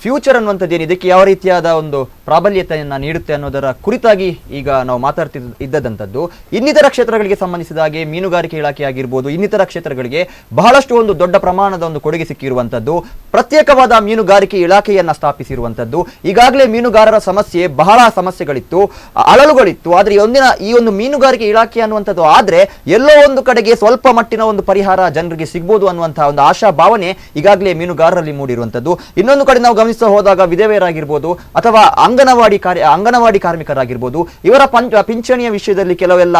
ಫ್ಯೂಚರ್ ಅನ್ನುವಂಥದ್ದು ಏನು, ಇದಕ್ಕೆ ಯಾವ ರೀತಿಯಾದ ಒಂದು ಪ್ರಾಬಲ್ಯತೆಯನ್ನು ನೀಡುತ್ತೆ ಅನ್ನೋದರ ಕುರಿತಾಗಿ ಈಗ ನಾವು ಇದ್ದದಂಥದ್ದು. ಇನ್ನಿತರ ಕ್ಷೇತ್ರಗಳಿಗೆ ಸಂಬಂಧಿಸಿದ ಹಾಗೆ ಮೀನುಗಾರಿಕೆ ಇಲಾಖೆ ಆಗಿರ್ಬೋದು, ಇನ್ನಿತರ ಕ್ಷೇತ್ರಗಳಿಗೆ ಬಹಳಷ್ಟು ಒಂದು ದೊಡ್ಡ ಪ್ರಮಾಣದ ಒಂದು ಕೊಡುಗೆ ಸಿಕ್ಕಿರುವಂಥದ್ದು, ಪ್ರತ್ಯೇಕವಾದ ಮೀನುಗಾರಿಕೆ ಇಲಾಖೆಯನ್ನ ಸ್ಥಾಪಿಸಿರುವಂಥದ್ದು. ಈಗಾಗಲೇ ಮೀನುಗಾರರ ಬಹಳ ಸಮಸ್ಯೆಗಳಿತ್ತು, ಅಳಲುಗಳಿತ್ತು. ಆದರೆ ಈ ಒಂದು ಮೀನುಗಾರಿಕೆ ಇಲಾಖೆ ಅನ್ನುವಂಥದ್ದು ಆದ್ರೆ ಎಲ್ಲೋ ಒಂದು ಕಡೆಗೆ ಸ್ವಲ್ಪ ಮಟ್ಟಿನ ಒಂದು ಪರಿಹಾರ ಜನರಿಗೆ ಸಿಗ್ಬೋದು ಅನ್ನುವಂತಹ ಒಂದು ಆಶಾ ಭಾವನೆ ಈಗಾಗಲೇ ಮೀನುಗಾರರಲ್ಲಿ ಮೂಡಿರುವಂಥದ್ದು. ಇನ್ನೊಂದು ಕಡೆ ನಾವು ಗಮನಿಸ್ತಾ ಹೋದಾಗ ವಿಧವೆಯರಾಗಿರ್ಬೋದು ಅಥವಾ ಅಂಗನವಾಡಿ ಕಾರ್ಮಿಕರಾಗಿರ್ಬೋದು, ಇವರ ಪಿಂಚಣಿಯ ವಿಷಯದಲ್ಲಿ ಕೆಲವೆಲ್ಲ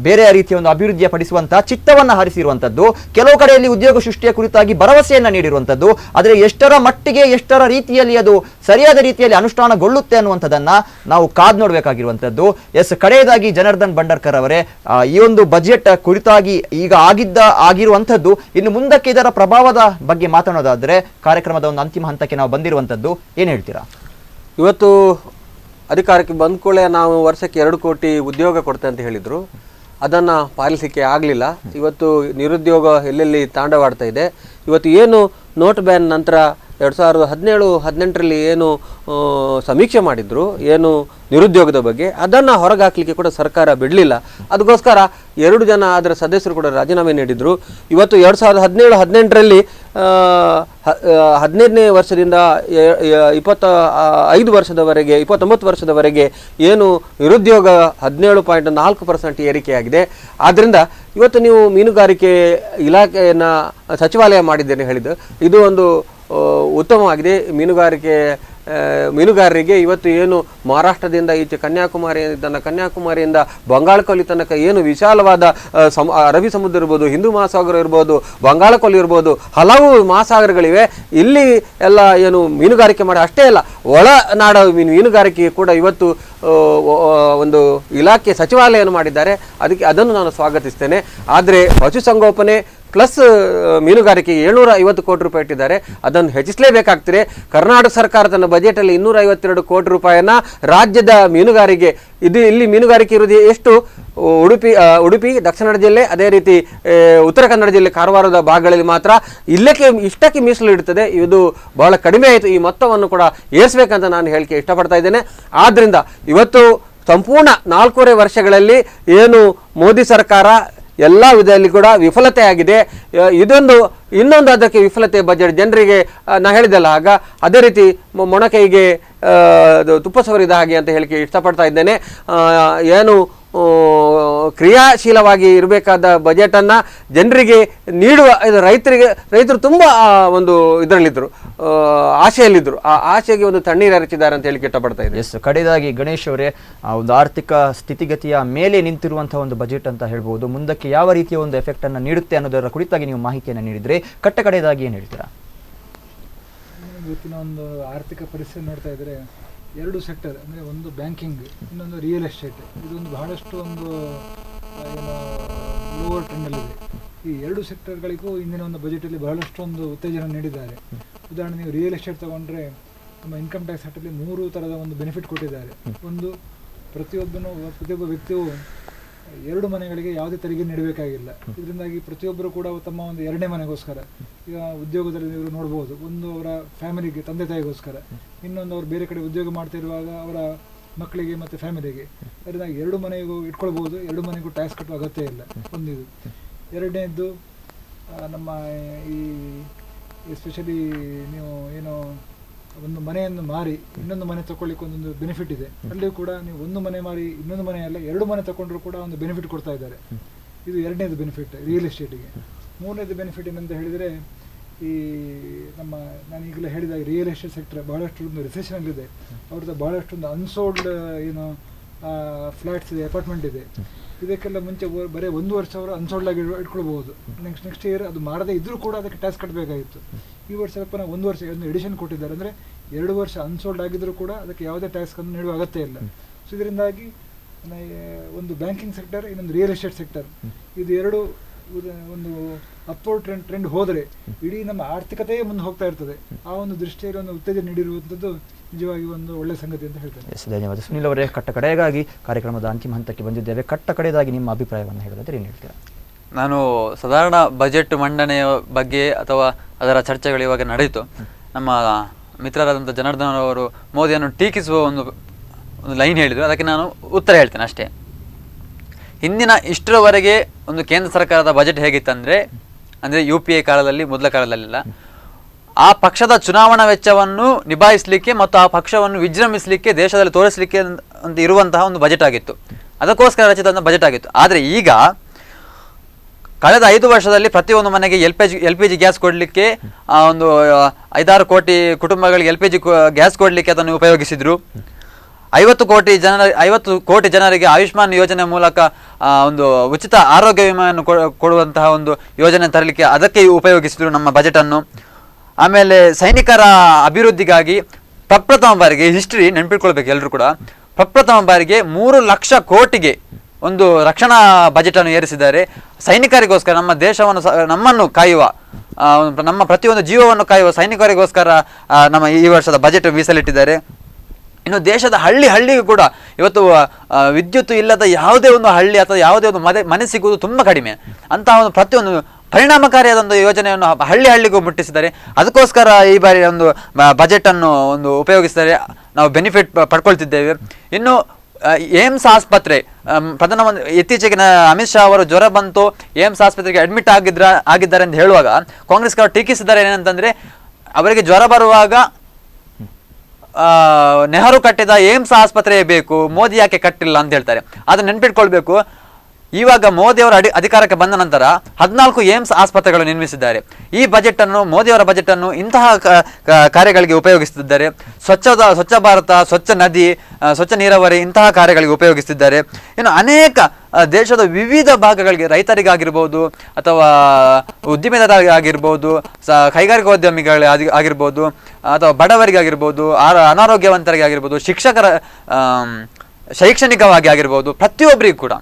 ಬೇರೆ ರೀತಿಯ ಒಂದು ಅಭಿವೃದ್ಧಿಯ ಪಡಿಸುವಂತಹ ಚಿತ್ತವನ್ನ ಹರಿಸಿರುವಂತದ್ದು, ಕೆಲವು ಕಡೆಯಲ್ಲಿ ಉದ್ಯೋಗ ಸೃಷ್ಟಿಯ ಕುರಿತಾಗಿ ಭರವಸೆಯನ್ನ ನೀಡಿರುವಂತದ್ದು. ಆದರೆ ಎಷ್ಟರ ರೀತಿಯಲ್ಲಿ ಅದು ಸರಿಯಾದ ರೀತಿಯಲ್ಲಿ ಅನುಷ್ಠಾನಗೊಳ್ಳುತ್ತೆ ಅನ್ನುವಂಥದ್ದನ್ನ ನಾವು ಕಾದ್ ನೋಡಬೇಕಾಗಿರುವಂತದ್ದು. ಕಡೆಯದಾಗಿ ಜನಾರ್ದನ್ ಬಂಡರ್ಕರ್ ಅವರೇ, ಈ ಒಂದು ಬಜೆಟ್ ಕುರಿತಾಗಿ ಈಗ ಆಗಿರುವಂತದ್ದು, ಇನ್ನು ಮುಂದಕ್ಕೆ ಇದರ ಪ್ರಭಾವದ ಬಗ್ಗೆ ಮಾತನಾಡೋದಾದ್ರೆ ಕಾರ್ಯಕ್ರಮದ ಒಂದು ಅಂತಿಮ ಹಂತಕ್ಕೆ ನಾವು ಬಂದಿರುವಂತದ್ದು, ಏನ್ ಹೇಳ್ತೀರಾ? ಇವತ್ತು ಅಧಿಕಾರಕ್ಕೆ ಬಂದ ಕೂಡಲೇ ನಾವು ವರ್ಷಕ್ಕೆ 2 ಕೋಟಿ ಉದ್ಯೋಗ ಕೊಡ್ತೆ ಅಂತ ಹೇಳಿದರು. ಅದನ್ನು ಪಾಲಿಸಲಿಕ್ಕೆ ಆಗಲಿಲ್ಲ. ಇವತ್ತು ನಿರುದ್ಯೋಗ ಎಲ್ಲೆಲ್ಲಿ ತಾಂಡವಾಡ್ತಾ ಇದೆ. ಇವತ್ತು ಏನು ನೋಟ್ ಬ್ಯಾನ್ ನಂತರ 2017-18ರಲ್ಲಿ ಏನು ಸಮೀಕ್ಷೆ ಮಾಡಿದ್ರು ಏನು ನಿರುದ್ಯೋಗದ ಬಗ್ಗೆ, ಅದನ್ನು ಹೊರಗೆ ಹಾಕಲಿಕ್ಕೆ ಕೂಡ ಸರ್ಕಾರ ಬಿಡಲಿಲ್ಲ. ಅದಕ್ಕೋಸ್ಕರ 2 ಜನ ಅದರ ಸದಸ್ಯರು ಕೂಡ ರಾಜೀನಾಮೆ ನೀಡಿದರು. ಇವತ್ತು 2017-18ರಲ್ಲಿ 15ನೇ ವರ್ಷದಿಂದ 25 ವರ್ಷದವರೆಗೆ 29 ವರ್ಷದವರೆಗೆ ಏನು ನಿರುದ್ಯೋಗ 17.4% ಏರಿಕೆಯಾಗಿದೆ. ಆದ್ದರಿಂದ ಇವತ್ತು ನೀವು ಮೀನುಗಾರಿಕೆ ಇಲಾಖೆಯನ್ನು ಸಚಿವಾಲಯ ಮಾಡಿದ್ದೇನೆ ಹೇಳಿದ್ದು, ಇದು ಒಂದು ಉತ್ತಮವಾಗಿದೆ. ಮೀನುಗಾರರಿಗೆ ಇವತ್ತು ಏನು ಮಹಾರಾಷ್ಟ್ರದಿಂದ ಈಚೆ ಕನ್ಯಾಕುಮಾರಿಯಿಂದ ಬಂಗಾಳಕೊಲ್ಲಿ ತನಕ ಏನು ವಿಶಾಲವಾದ ಅರಬ್ಬಿ ಸಮುದ್ರ ಇರ್ಬೋದು, ಹಿಂದೂ ಮಹಾಸಾಗರ ಇರ್ಬೋದು, ಬಂಗಾಳಕೊಲ್ಲಿ ಇರ್ಬೋದು, ಹಲವು ಮಹಾಸಾಗರಗಳಿವೆ. ಇಲ್ಲಿ ಎಲ್ಲ ಏನು ಮೀನುಗಾರಿಕೆ ಮಾಡಿ ಅಷ್ಟೇ ಅಲ್ಲ, ಒಳನಾಡ ಮೀನುಗಾರಿಕೆಗೆ ಕೂಡ ಇವತ್ತು ಒಂದು ಇಲಾಖೆ ಸಚಿವಾಲಯವನ್ನು ಮಾಡಿದ್ದಾರೆ. ಅದನ್ನು ನಾನು ಸ್ವಾಗತಿಸ್ತೇನೆ. ಆದರೆ ಪಶುಸಂಗೋಪನೆ ಪ್ಲಸ್ ಮೀನುಗಾರಿಕೆಗೆ 750 ಕೋಟಿ ರೂಪಾಯಿ ಇಟ್ಟಿದ್ದಾರೆ. ಅದನ್ನು ಹೆಚ್ಚಿಸಲೇಬೇಕಾಗ್ತದೆ. ಕರ್ನಾಟಕ ಸರ್ಕಾರ ತನ್ನ ಬಜೆಟಲ್ಲಿ 252 ಕೋಟಿ ರೂಪಾಯಿಯನ್ನು ರಾಜ್ಯದ ಮೀನುಗಾರಿಕೆ, ಇಲ್ಲಿ ಮೀನುಗಾರಿಕೆ ಇರುವುದು ಎಷ್ಟು, ಉಡುಪಿ ದಕ್ಷಿಣ ಕನ್ನಡ ಜಿಲ್ಲೆ, ಅದೇ ರೀತಿ ಉತ್ತರ ಕನ್ನಡ ಜಿಲ್ಲೆ ಕಾರವಾರದ ಭಾಗಗಳಲ್ಲಿ ಮಾತ್ರ ಇಷ್ಟಕ್ಕೆ ಮೀಸಲು ಇಡುತ್ತದೆ. ಇದು ಬಹಳ ಕಡಿಮೆ ಆಯಿತು. ಈ ಮೊತ್ತವನ್ನು ಕೂಡ ಏರಿಸಬೇಕಂತ ನಾನು ಹೇಳಿಕೆ ಇಷ್ಟಪಡ್ತಾ ಇದ್ದೇನೆ. ಆದ್ದರಿಂದ ಇವತ್ತು ಸಂಪೂರ್ಣ 4.5 ವರ್ಷಗಳಲ್ಲಿ ಏನು ಮೋದಿ ಸರ್ಕಾರ ಎಲ್ಲ ವಿಧದಲ್ಲಿ ಕೂಡ ವಿಫಲತೆ ಆಗಿದೆ. ಇನ್ನೊಂದು ಅದಕ್ಕೆ ವಿಫಲತೆ ಬಜೆಟ್ ಜನರಿಗೆ ನಾ ಹೇಳಿದಲ್ಲ ಆಗ, ಅದೇ ರೀತಿ ಮೊಣಕೈಗೆ ತುಪ್ಪ ಸವರಿದ ಹಾಗೆ ಅಂತ ಹೇಳಿಕೆ ಇಷ್ಟಪಡ್ತಾ ಇದ್ದೇನೆ. ಏನು ಕ್ರಿಯಾಶೀಲವಾಗಿ ಇರಬೇಕಾದ ಬಜೆಟನ್ನು ಜನರಿಗೆ ನೀಡುವ ರೈತರು ತುಂಬ ಒಂದು ಇದರಲ್ಲಿದ್ದರು, ಆಶೆಯಲ್ಲಿದ್ದರು. ಆ ಆಶೆಗೆ ಒಂದು ತಣ್ಣೀರು ಎರಚಿದ್ದಾರೆ ಅಂತ ಹೇಳಿ ಇಷ್ಟಪಡ್ತಾ ಇದ್ದಾರೆ. ಕಡೆಯದಾಗಿ ಗಣೇಶ್ ಅವರೇ, ಒಂದು ಆರ್ಥಿಕ ಸ್ಥಿತಿಗತಿಯ ಮೇಲೆ ನಿಂತಿರುವಂತಹ ಒಂದು ಬಜೆಟ್ ಅಂತ ಹೇಳ್ಬೋದು, ಮುಂದಕ್ಕೆ ಯಾವ ರೀತಿಯ ಒಂದು ಎಫೆಕ್ಟ್ ಅನ್ನು ನೀಡುತ್ತೆ ಅನ್ನೋದರ ಕುರಿತಾಗಿ ನೀವು ಮಾಹಿತಿಯನ್ನು ನೀಡಿದ್ರೆ, ಕಡೆಯದಾಗಿ ಏನು ಹೇಳ್ತೀರಾ? ಇವತ್ತಿನ ಒಂದು ಆರ್ಥಿಕ ಪರಿಸ್ಥಿತಿ ನೋಡ್ತಾ ಇದ್ರೆ 2 ಸೆಕ್ಟರ್ ಅಂದರೆ ಒಂದು ಬ್ಯಾಂಕಿಂಗ್, ಇನ್ನೊಂದು ರಿಯಲ್ ಎಸ್ಟೇಟ್, ಇದೊಂದು ಬಹಳಷ್ಟು ಒಂದು ಏನು ಲೋವರ್ ಟ್ರೆಂಡಲ್ಲಿದೆ. ಈ 2 ಸೆಕ್ಟರ್ಗಳಿಗೂ ಇಂದಿನ ಒಂದು ಬಜೆಟಲ್ಲಿ ಬಹಳಷ್ಟು ಒಂದು ಉತ್ತೇಜನ ನೀಡಿದ್ದಾರೆ. ಉದಾಹರಣೆ ನೀವು ರಿಯಲ್ ಎಸ್ಟೇಟ್ ತಗೊಂಡ್ರೆ ನಮ್ಮ ಇನ್ಕಮ್ ಟ್ಯಾಕ್ಸ್ ಆ್ಯಕ್ಟಲ್ಲಿ 3 ಥರದ ಒಂದು ಬೆನಿಫಿಟ್ ಕೊಟ್ಟಿದ್ದಾರೆ. ಒಂದು, ಪ್ರತಿಯೊಬ್ಬ ವ್ಯಕ್ತಿಯು 2 ಮನೆಗಳಿಗೆ ಯಾವುದೇ ತೆರಿಗೆ ನೀಡಬೇಕಾಗಿಲ್ಲ. ಇದರಿಂದಾಗಿ ಪ್ರತಿಯೊಬ್ಬರು ಕೂಡ ತಮ್ಮ ಒಂದು 2ನೇ ಮನೆಗೋಸ್ಕರ, ಈಗ ಉದ್ಯೋಗದಲ್ಲಿ ನೀವು ನೋಡ್ಬೋದು, ಒಂದು ಅವರ ಫ್ಯಾಮಿಲಿಗೆ, ತಂದೆ ತಾಯಿಗೋಸ್ಕರ, ಇನ್ನೊಂದು ಅವ್ರು ಬೇರೆ ಕಡೆ ಉದ್ಯೋಗ ಮಾಡ್ತಿರುವಾಗ ಅವರ ಮಕ್ಕಳಿಗೆ ಮತ್ತು ಫ್ಯಾಮಿಲಿಗೆ. ಅದರಿಂದಾಗಿ 2 ಮನೆಗೂ ಇಟ್ಕೊಳ್ಬೋದು, 2 ಮನೆಗೂ ಟ್ಯಾಕ್ಸ್ ಕಟ್ಟುವ ಅಗತ್ಯ ಇಲ್ಲ. ಒಂದಿದು. ಎರಡನೇದ್ದು, ನಮ್ಮ ಈ ಎಸ್ಪೆಷಲಿ ನೀವು ಏನು ಒಂದು ಮನೆಯನ್ನು ಮಾರಿ ಇನ್ನೊಂದು ಮನೆ ತಗೊಳ್ಳಿಕ್ಕೆ ಒಂದೊಂದು ಬೆನಿಫಿಟ್ ಇದೆ. ಅಲ್ಲಿಯೂ ಕೂಡ ನೀವು ಒಂದು ಮನೆ ಮಾರಿ ಇನ್ನೊಂದು ಮನೆ ಅಲ್ಲ, 2 ಮನೆ ತಗೊಂಡ್ರು ಕೂಡ ಒಂದು ಬೆನಿಫಿಟ್ ಕೊಡ್ತಾ ಇದ್ದಾರೆ. ಇದು 2ನೇದು ಬೆನಿಫಿಟ್ ರಿಯಲ್ ಎಸ್ಟೇಟಿಗೆ. 3ನೇದು ಬೆನಿಫಿಟ್ ಏನಂತ ಹೇಳಿದರೆ, ಈ ನಾನು ಈಗಲೇ ಹೇಳಿದ ರಿಯಲ್ ಎಸ್ಟೇಟ್ ಸೆಕ್ಟರ್ ಬಹಳಷ್ಟು ಒಂದು ರಿಸೆಷನಲ್ಲಿದೆ. ಅವ್ರದ್ದು ಬಹಳಷ್ಟು ಒಂದು ಅನ್ಸೋಲ್ಡ್ ಏನು ಫ್ಲ್ಯಾಟ್ಸ್ ಇದೆ, ಅಪಾರ್ಟ್ಮೆಂಟ್ ಇದೆ. ಇದಕ್ಕೆಲ್ಲ ಮುಂಚೆ ಬರೀ 1 ವರ್ಷ ಅವರು ಅನ್ಸೋಲ್ಡ್ ಆಗಿ ಇಟ್ಕೊಳ್ಬಹುದು. ನೆಕ್ಸ್ಟ್ ಇಯರ್ ಅದು ಮಾಡದೇ ಇದ್ರೂ ಕೂಡ ಅದಕ್ಕೆ ಟ್ಯಾಕ್ಸ್ ಕಟ್ಟಬೇಕಾಗಿತ್ತು. ಈ ವರ್ಷ 1 ವರ್ಷ ಒಂದು ಎಡಿಷನ್ ಕೊಟ್ಟಿದ್ದಾರೆ. ಅಂದರೆ 2 ವರ್ಷ ಅನ್ಸೋಲ್ಡ್ ಆಗಿದ್ರೂ ಕೂಡ ಅದಕ್ಕೆ ಯಾವುದೇ ಟ್ಯಾಕ್ಸ್ ಅನ್ನು ನೀಡುವ ಅಗತ್ಯ ಇಲ್ಲ. ಸೊ ಇದರಿಂದಾಗಿ ಒಂದು ಬ್ಯಾಂಕಿಂಗ್ ಸೆಕ್ಟರ್, ಇನ್ನೊಂದು ರಿಯಲ್ ಎಸ್ಟೇಟ್ ಸೆಕ್ಟರ್, ಇದು 2 ಒಂದು ಅಪ್ವರ್ಡ್ ಟ್ರೆಂಡ್ ಹೋದರೆ ಇಡೀ ನಮ್ಮ ಆರ್ಥಿಕತೆಯೇ ಮುಂದೆ ಹೋಗ್ತಾ ಇರ್ತದೆ. ಆ ಒಂದು ದೃಷ್ಟಿಯಲ್ಲಿ ಒಂದು ಉತ್ತೇಜನ ನೀಡಿರುವಂಥದ್ದು ನಿಜವಾಗಿ ಒಂದು ಒಳ್ಳೆಯ ಸಂಗತಿ ಅಂತ ಹೇಳ್ತೇನೆ. ಧನ್ಯವಾದ ಸುನಿಲ್ ಅವರೇ. ಕಡೆಯದಾಗಿ ಕಾರ್ಯಕ್ರಮದ ಅಂತಿಮ ಹಂತಕ್ಕೆ ಬಂದಿದ್ದೇವೆ. ಕಡೆಯದಾಗಿ ನಿಮ್ಮ ಅಭಿಪ್ರಾಯವನ್ನು ಹೇಳಿದ್ರೆ ಏನು ಹೇಳ್ತೀರಾ? ನಾನು ಸಾಧಾರಣ ಬಜೆಟ್ ಮಂಡನೆಯ ಬಗ್ಗೆ ಅಥವಾ ಅದರ ಚರ್ಚೆಗಳು ಇವಾಗ ನಡೆಯಿತು. ನಮ್ಮ ಮಿತ್ರರಾದಂಥ ಜನಾರ್ದನ್ ಅವರು ಮೋದಿಯನ್ನು ಟೀಕಿಸುವ ಒಂದು ಲೈನ್ ಹೇಳಿದರು. ಅದಕ್ಕೆ ನಾನು ಉತ್ತರ ಹೇಳ್ತೇನೆ ಅಷ್ಟೇ. ಹಿಂದಿನ ಇಷ್ಟರವರೆಗೆ ಒಂದು ಕೇಂದ್ರ ಸರ್ಕಾರದ ಬಜೆಟ್ ಹೇಗಿತ್ತಂದರೆ, ಅಂದರೆ UPA ಕಾಲದಲ್ಲಿ, ಮೊದಲ ಕಾಲದಲ್ಲೆಲ್ಲ ಆ ಪಕ್ಷದ ಚುನಾವಣಾ ವೆಚ್ಚವನ್ನು ನಿಭಾಯಿಸಲಿಕ್ಕೆ ಮತ್ತು ಆ ಪಕ್ಷವನ್ನು ವಿಜೃಂಭಿಸಲಿಕ್ಕೆ, ದೇಶದಲ್ಲಿ ತೋರಿಸಲಿಕ್ಕೆ ಅಂತ ಇರುವಂತಹ ಒಂದು ಬಜೆಟ್ ಆಗಿತ್ತು. ಅದಕ್ಕೋಸ್ಕರ ರಚಿತ ಬಜೆಟ್ ಆಗಿತ್ತು. ಆದರೆ ಈಗ ಕಳೆದ 5 ವರ್ಷದಲ್ಲಿ ಪ್ರತಿಯೊಂದು ಮನೆಗೆ LPG ಗ್ಯಾಸ್ ಕೊಡಲಿಕ್ಕೆ, ಒಂದು 5-6 ಕೋಟಿ ಕುಟುಂಬಗಳಿಗೆ LPG ಗ್ಯಾಸ್ ಕೊಡಲಿಕ್ಕೆ ಅದನ್ನು ಉಪಯೋಗಿಸಿದರು. 50 ಕೋಟಿ ಜನರಿಗೆ ಆಯುಷ್ಮಾನ್ ಯೋಜನೆ ಮೂಲಕ ಒಂದು ಉಚಿತ ಆರೋಗ್ಯ ವಿಮೆಯನ್ನು ಕೊಡುವಂತಹ ಒಂದು ಯೋಜನೆ ತರಲಿಕ್ಕೆ ಅದಕ್ಕೆ ಉಪಯೋಗಿಸಿದರು ನಮ್ಮ ಬಜೆಟನ್ನು. ಆಮೇಲೆ ಸೈನಿಕರ ಅಭಿವೃದ್ಧಿಗಾಗಿ ಪ್ರಪ್ರಥಮ ಬಾರಿಗೆ, ಹಿಸ್ಟ್ರಿ ನೆನಪಿಟ್ಕೊಳ್ಬೇಕು ಎಲ್ಲರೂ ಕೂಡ, ಪ್ರಪ್ರಥಮ ಬಾರಿಗೆ 3 ಲಕ್ಷ ಕೋಟಿಗೆ ಒಂದು ರಕ್ಷಣಾ ಬಜೆಟನ್ನು ಏರಿಸಿದ್ದಾರೆ. ಸೈನಿಕರಿಗೋಸ್ಕರ, ನಮ್ಮ ದೇಶವನ್ನು, ನಮ್ಮನ್ನು ಕಾಯುವ, ನಮ್ಮ ಪ್ರತಿಯೊಂದು ಜೀವವನ್ನು ಕಾಯುವ ಸೈನಿಕರಿಗೋಸ್ಕರ ನಮ್ಮ ಈ ವರ್ಷದ ಬಜೆಟ್ ಮೀಸಲಿಟ್ಟಿದ್ದಾರೆ. ಇನ್ನು ದೇಶದ ಹಳ್ಳಿಗೂ ಕೂಡ ಇವತ್ತು ವಿದ್ಯುತ್ ಇಲ್ಲದ ಯಾವುದೇ ಒಂದು ಹಳ್ಳಿ ಅಥವಾ ಯಾವುದೇ ಒಂದು ಮನೆ ಸಿಗುವುದು ತುಂಬ ಕಡಿಮೆ. ಅಂತಹ ಒಂದು ಪ್ರತಿಯೊಂದು ಪರಿಣಾಮಕಾರಿಯಾದ ಒಂದು ಯೋಜನೆಯನ್ನು ಹಳ್ಳಿಗೂ ಮುಟ್ಟಿಸಿದ್ದಾರೆ. ಅದಕ್ಕೋಸ್ಕರ ಈ ಬಾರಿ ಒಂದು ಬಜೆಟನ್ನು ಒಂದು ಉಪಯೋಗಿಸಿದರೆ ನಾವು ಬೆನಿಫಿಟ್ ಪಡ್ಕೊಳ್ತಿದ್ದೇವೆ. ಇನ್ನು ಏಮ್ಸ್ ಆಸ್ಪತ್ರೆ, ಪ್ರಧಾನಮಂತ್ರಿ ಇತ್ತೀಚೆಗೆ ಅಮಿತ್ ಶಾ ಅವರು ಜ್ವರ ಬಂತು, ಏಮ್ಸ್ ಆಸ್ಪತ್ರೆಗೆ ಅಡ್ಮಿಟ್ ಆಗಿದ್ದಾರೆ ಅಂತ ಹೇಳುವಾಗ ಕಾಂಗ್ರೆಸ್ನವರು ಟೀಕಿಸಿದ್ದಾರೆ. ಏನಂತಂದರೆ, ಅವರಿಗೆ ಜ್ವರ ಬರುವಾಗ ನೆಹರು ಕಟ್ಟಿದ ಏಮ್ಸ್ ಆಸ್ಪತ್ರೆ ಬೇಕು, ಮೋದಿ ಯಾಕೆ ಕಟ್ಟಿಲ್ಲ ಅಂತ ಹೇಳ್ತಾರೆ. ಅದನ್ನು ನೆನ್ಪಿಟ್ಕೊಳ್ಬೇಕು. ಇವಾಗ ಮೋದಿಯವರ ಅಧಿಕಾರಕ್ಕೆ ಬಂದ ನಂತರ 14 ಏಮ್ಸ್ ಆಸ್ಪತ್ರೆಗಳು ನಿರ್ಮಿಸಿದ್ದಾರೆ. ಈ ಬಜೆಟನ್ನು, ಮೋದಿಯವರ ಬಜೆಟನ್ನು ಇಂತಹ ಕಾರ್ಯಗಳಿಗೆ ಉಪಯೋಗಿಸುತ್ತಿದ್ದಾರೆ. ಸ್ವಚ್ಛ ಭಾರತ, ಸ್ವಚ್ಛ ನದಿ, ಸ್ವಚ್ಛ ನೀರಾವರಿ ಇಂತಹ ಕಾರ್ಯಗಳಿಗೆ ಉಪಯೋಗಿಸುತ್ತಿದ್ದಾರೆ. ಇನ್ನು ಅನೇಕ ದೇಶದ ವಿವಿಧ ಭಾಗಗಳಿಗೆ, ರೈತರಿಗಾಗಿರ್ಬೋದು ಅಥವಾ ಉದ್ಯಮಿದಾರರಿಗಾಗಿರ್ಬೋದು, ಕೈಗಾರಿಕೋದ್ಯಮಿಗಳಿಗಾಗಿರ್ಬೋದು ಅಥವಾ ಬಡವರಿಗಾಗಿರ್ಬೋದು, ಅನಾರೋಗ್ಯವಂತರಿಗೆ ಆಗಿರ್ಬೋದು, ಶಿಕ್ಷಕರ ಶೈಕ್ಷಣಿಕವಾಗಿ ಆಗಿರ್ಬೋದು, ಪ್ರತಿಯೊಬ್ಬರಿಗೂ ಕೂಡ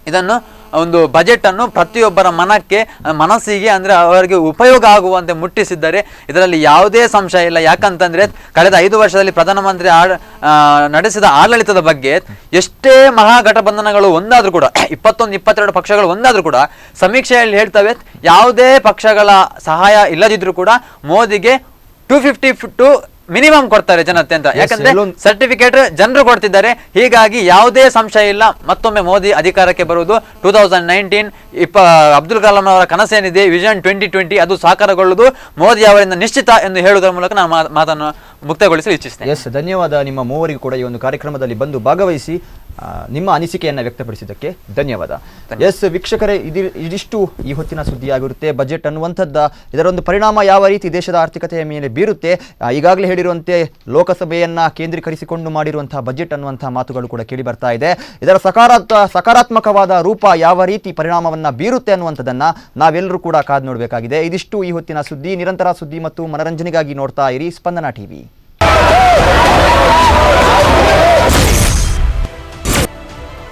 ಇದನ್ನು ಒಂದು ಬಜೆಟನ್ನು ಪ್ರತಿಯೊಬ್ಬರ ಮನಸ್ಸಿಗೆ ಅಂದರೆ ಅವರಿಗೆ ಉಪಯೋಗ ಆಗುವಂತೆ ಮುಟ್ಟಿಸಿದ್ದಾರೆ. ಇದರಲ್ಲಿ ಯಾವುದೇ ಸಂಶಯ ಇಲ್ಲ. ಯಾಕಂತಂದರೆ ಕಳೆದ 5 ವರ್ಷದಲ್ಲಿ ಪ್ರಧಾನಮಂತ್ರಿ ನಡೆಸಿದ ಆಡಳಿತದ ಬಗ್ಗೆ ಎಷ್ಟೇ ಮಹಾಗಠಬಂಧನಗಳು ಒಂದಾದರೂ ಕೂಡ, 21-22 ಪಕ್ಷಗಳು ಒಂದಾದರೂ ಕೂಡ ಸಮೀಕ್ಷೆಯಲ್ಲಿ ಹೇಳ್ತವೆ, ಯಾವುದೇ ಪಕ್ಷಗಳ ಸಹಾಯ ಇಲ್ಲದಿದ್ರೂ ಕೂಡ ಮೋದಿಗೆ 252 ಮಿನಿಮಮ್ ಕೊಡ್ತಾರೆ ಜನತೆ ಅಂತ. ಯಾಕಂದ್ರೆ ಸರ್ಟಿಫಿಕೇಟ್ ಜನರು ಕೊಡ್ತಿದ್ದಾರೆ. ಹೀಗಾಗಿ ಯಾವುದೇ ಸಂಶಯ ಇಲ್ಲ, ಮತ್ತೊಮ್ಮೆ ಮೋದಿ ಅಧಿಕಾರಕ್ಕೆ ಬರುವುದು 2019 ಅಬ್ದುಲ್ ಕಲಾಂ ಅವರ ಕನಸೇನಿದೆ ವಿಷನ್ 2020 ಅದು ಸಾಕಾರಗೊಳ್ಳುವುದು ಮೋದಿ ಅವರಿಂದ ನಿಶ್ಚಿತ ಎಂದು ಹೇಳುವುದರ ಮೂಲಕ ನಾನು ಮಾತನ್ನು ಮುಕ್ತಾಯಗೊಳಿಸಲು ಇಚ್ಛಿಸ್ತೇನೆ. ಎಸ್, ಧನ್ಯವಾದ ನಿಮ್ಮ ಮೂವರಿಗೂ ಕೂಡ ಈ ಒಂದು ಕಾರ್ಯಕ್ರಮದಲ್ಲಿ ಬಂದು ಭಾಗವಹಿಸಿ ನಿಮ್ಮ ಅನಿಸಿಕೆಯನ್ನು ವ್ಯಕ್ತಪಡಿಸಿದ್ದಕ್ಕೆ ಧನ್ಯವಾದ. ಎಸ್ ವೀಕ್ಷಕರೇ, ಇದಿಷ್ಟು ಈ ಹೊತ್ತಿನ ಸುದ್ದಿಯಾಗಿರುತ್ತೆ. ಬಜೆಟ್ ಅನ್ನುವಂಥದ್ದು, ಇದರೊಂದು ಪರಿಣಾಮ ಯಾವ ರೀತಿ ದೇಶದ ಆರ್ಥಿಕತೆಯ ಮೇಲೆ ಬೀರುತ್ತೆ, ಈಗಾಗಲೇ ಹೇಳಿರುವಂತೆ ಲೋಕಸಭೆಯನ್ನು ಕೇಂದ್ರೀಕರಿಸಿಕೊಂಡು ಮಾಡಿರುವಂತಹ ಬಜೆಟ್ ಅನ್ನುವಂತಹ ಮಾತುಗಳು ಕೂಡ ಕೇಳಿ ಬರ್ತಾ ಇದೆ. ಇದರ ಸಕಾರಾತ್ಮಕವಾದ ರೂಪ ಯಾವ ರೀತಿ ಪರಿಣಾಮವನ್ನು ಬೀರುತ್ತೆ ಅನ್ನುವಂಥದ್ದನ್ನು ನಾವೆಲ್ಲರೂ ಕೂಡ ಕಾದು ನೋಡಬೇಕಾಗಿದೆ. ಇದಿಷ್ಟು ಈ ಹೊತ್ತಿನ ಸುದ್ದಿ. ನಿರಂತರ ಸುದ್ದಿ ಮತ್ತು ಮನರಂಜನೆಗಾಗಿ ನೋಡ್ತಾ ಇರಿ ಸ್ಪಂದನ ಟಿವಿ.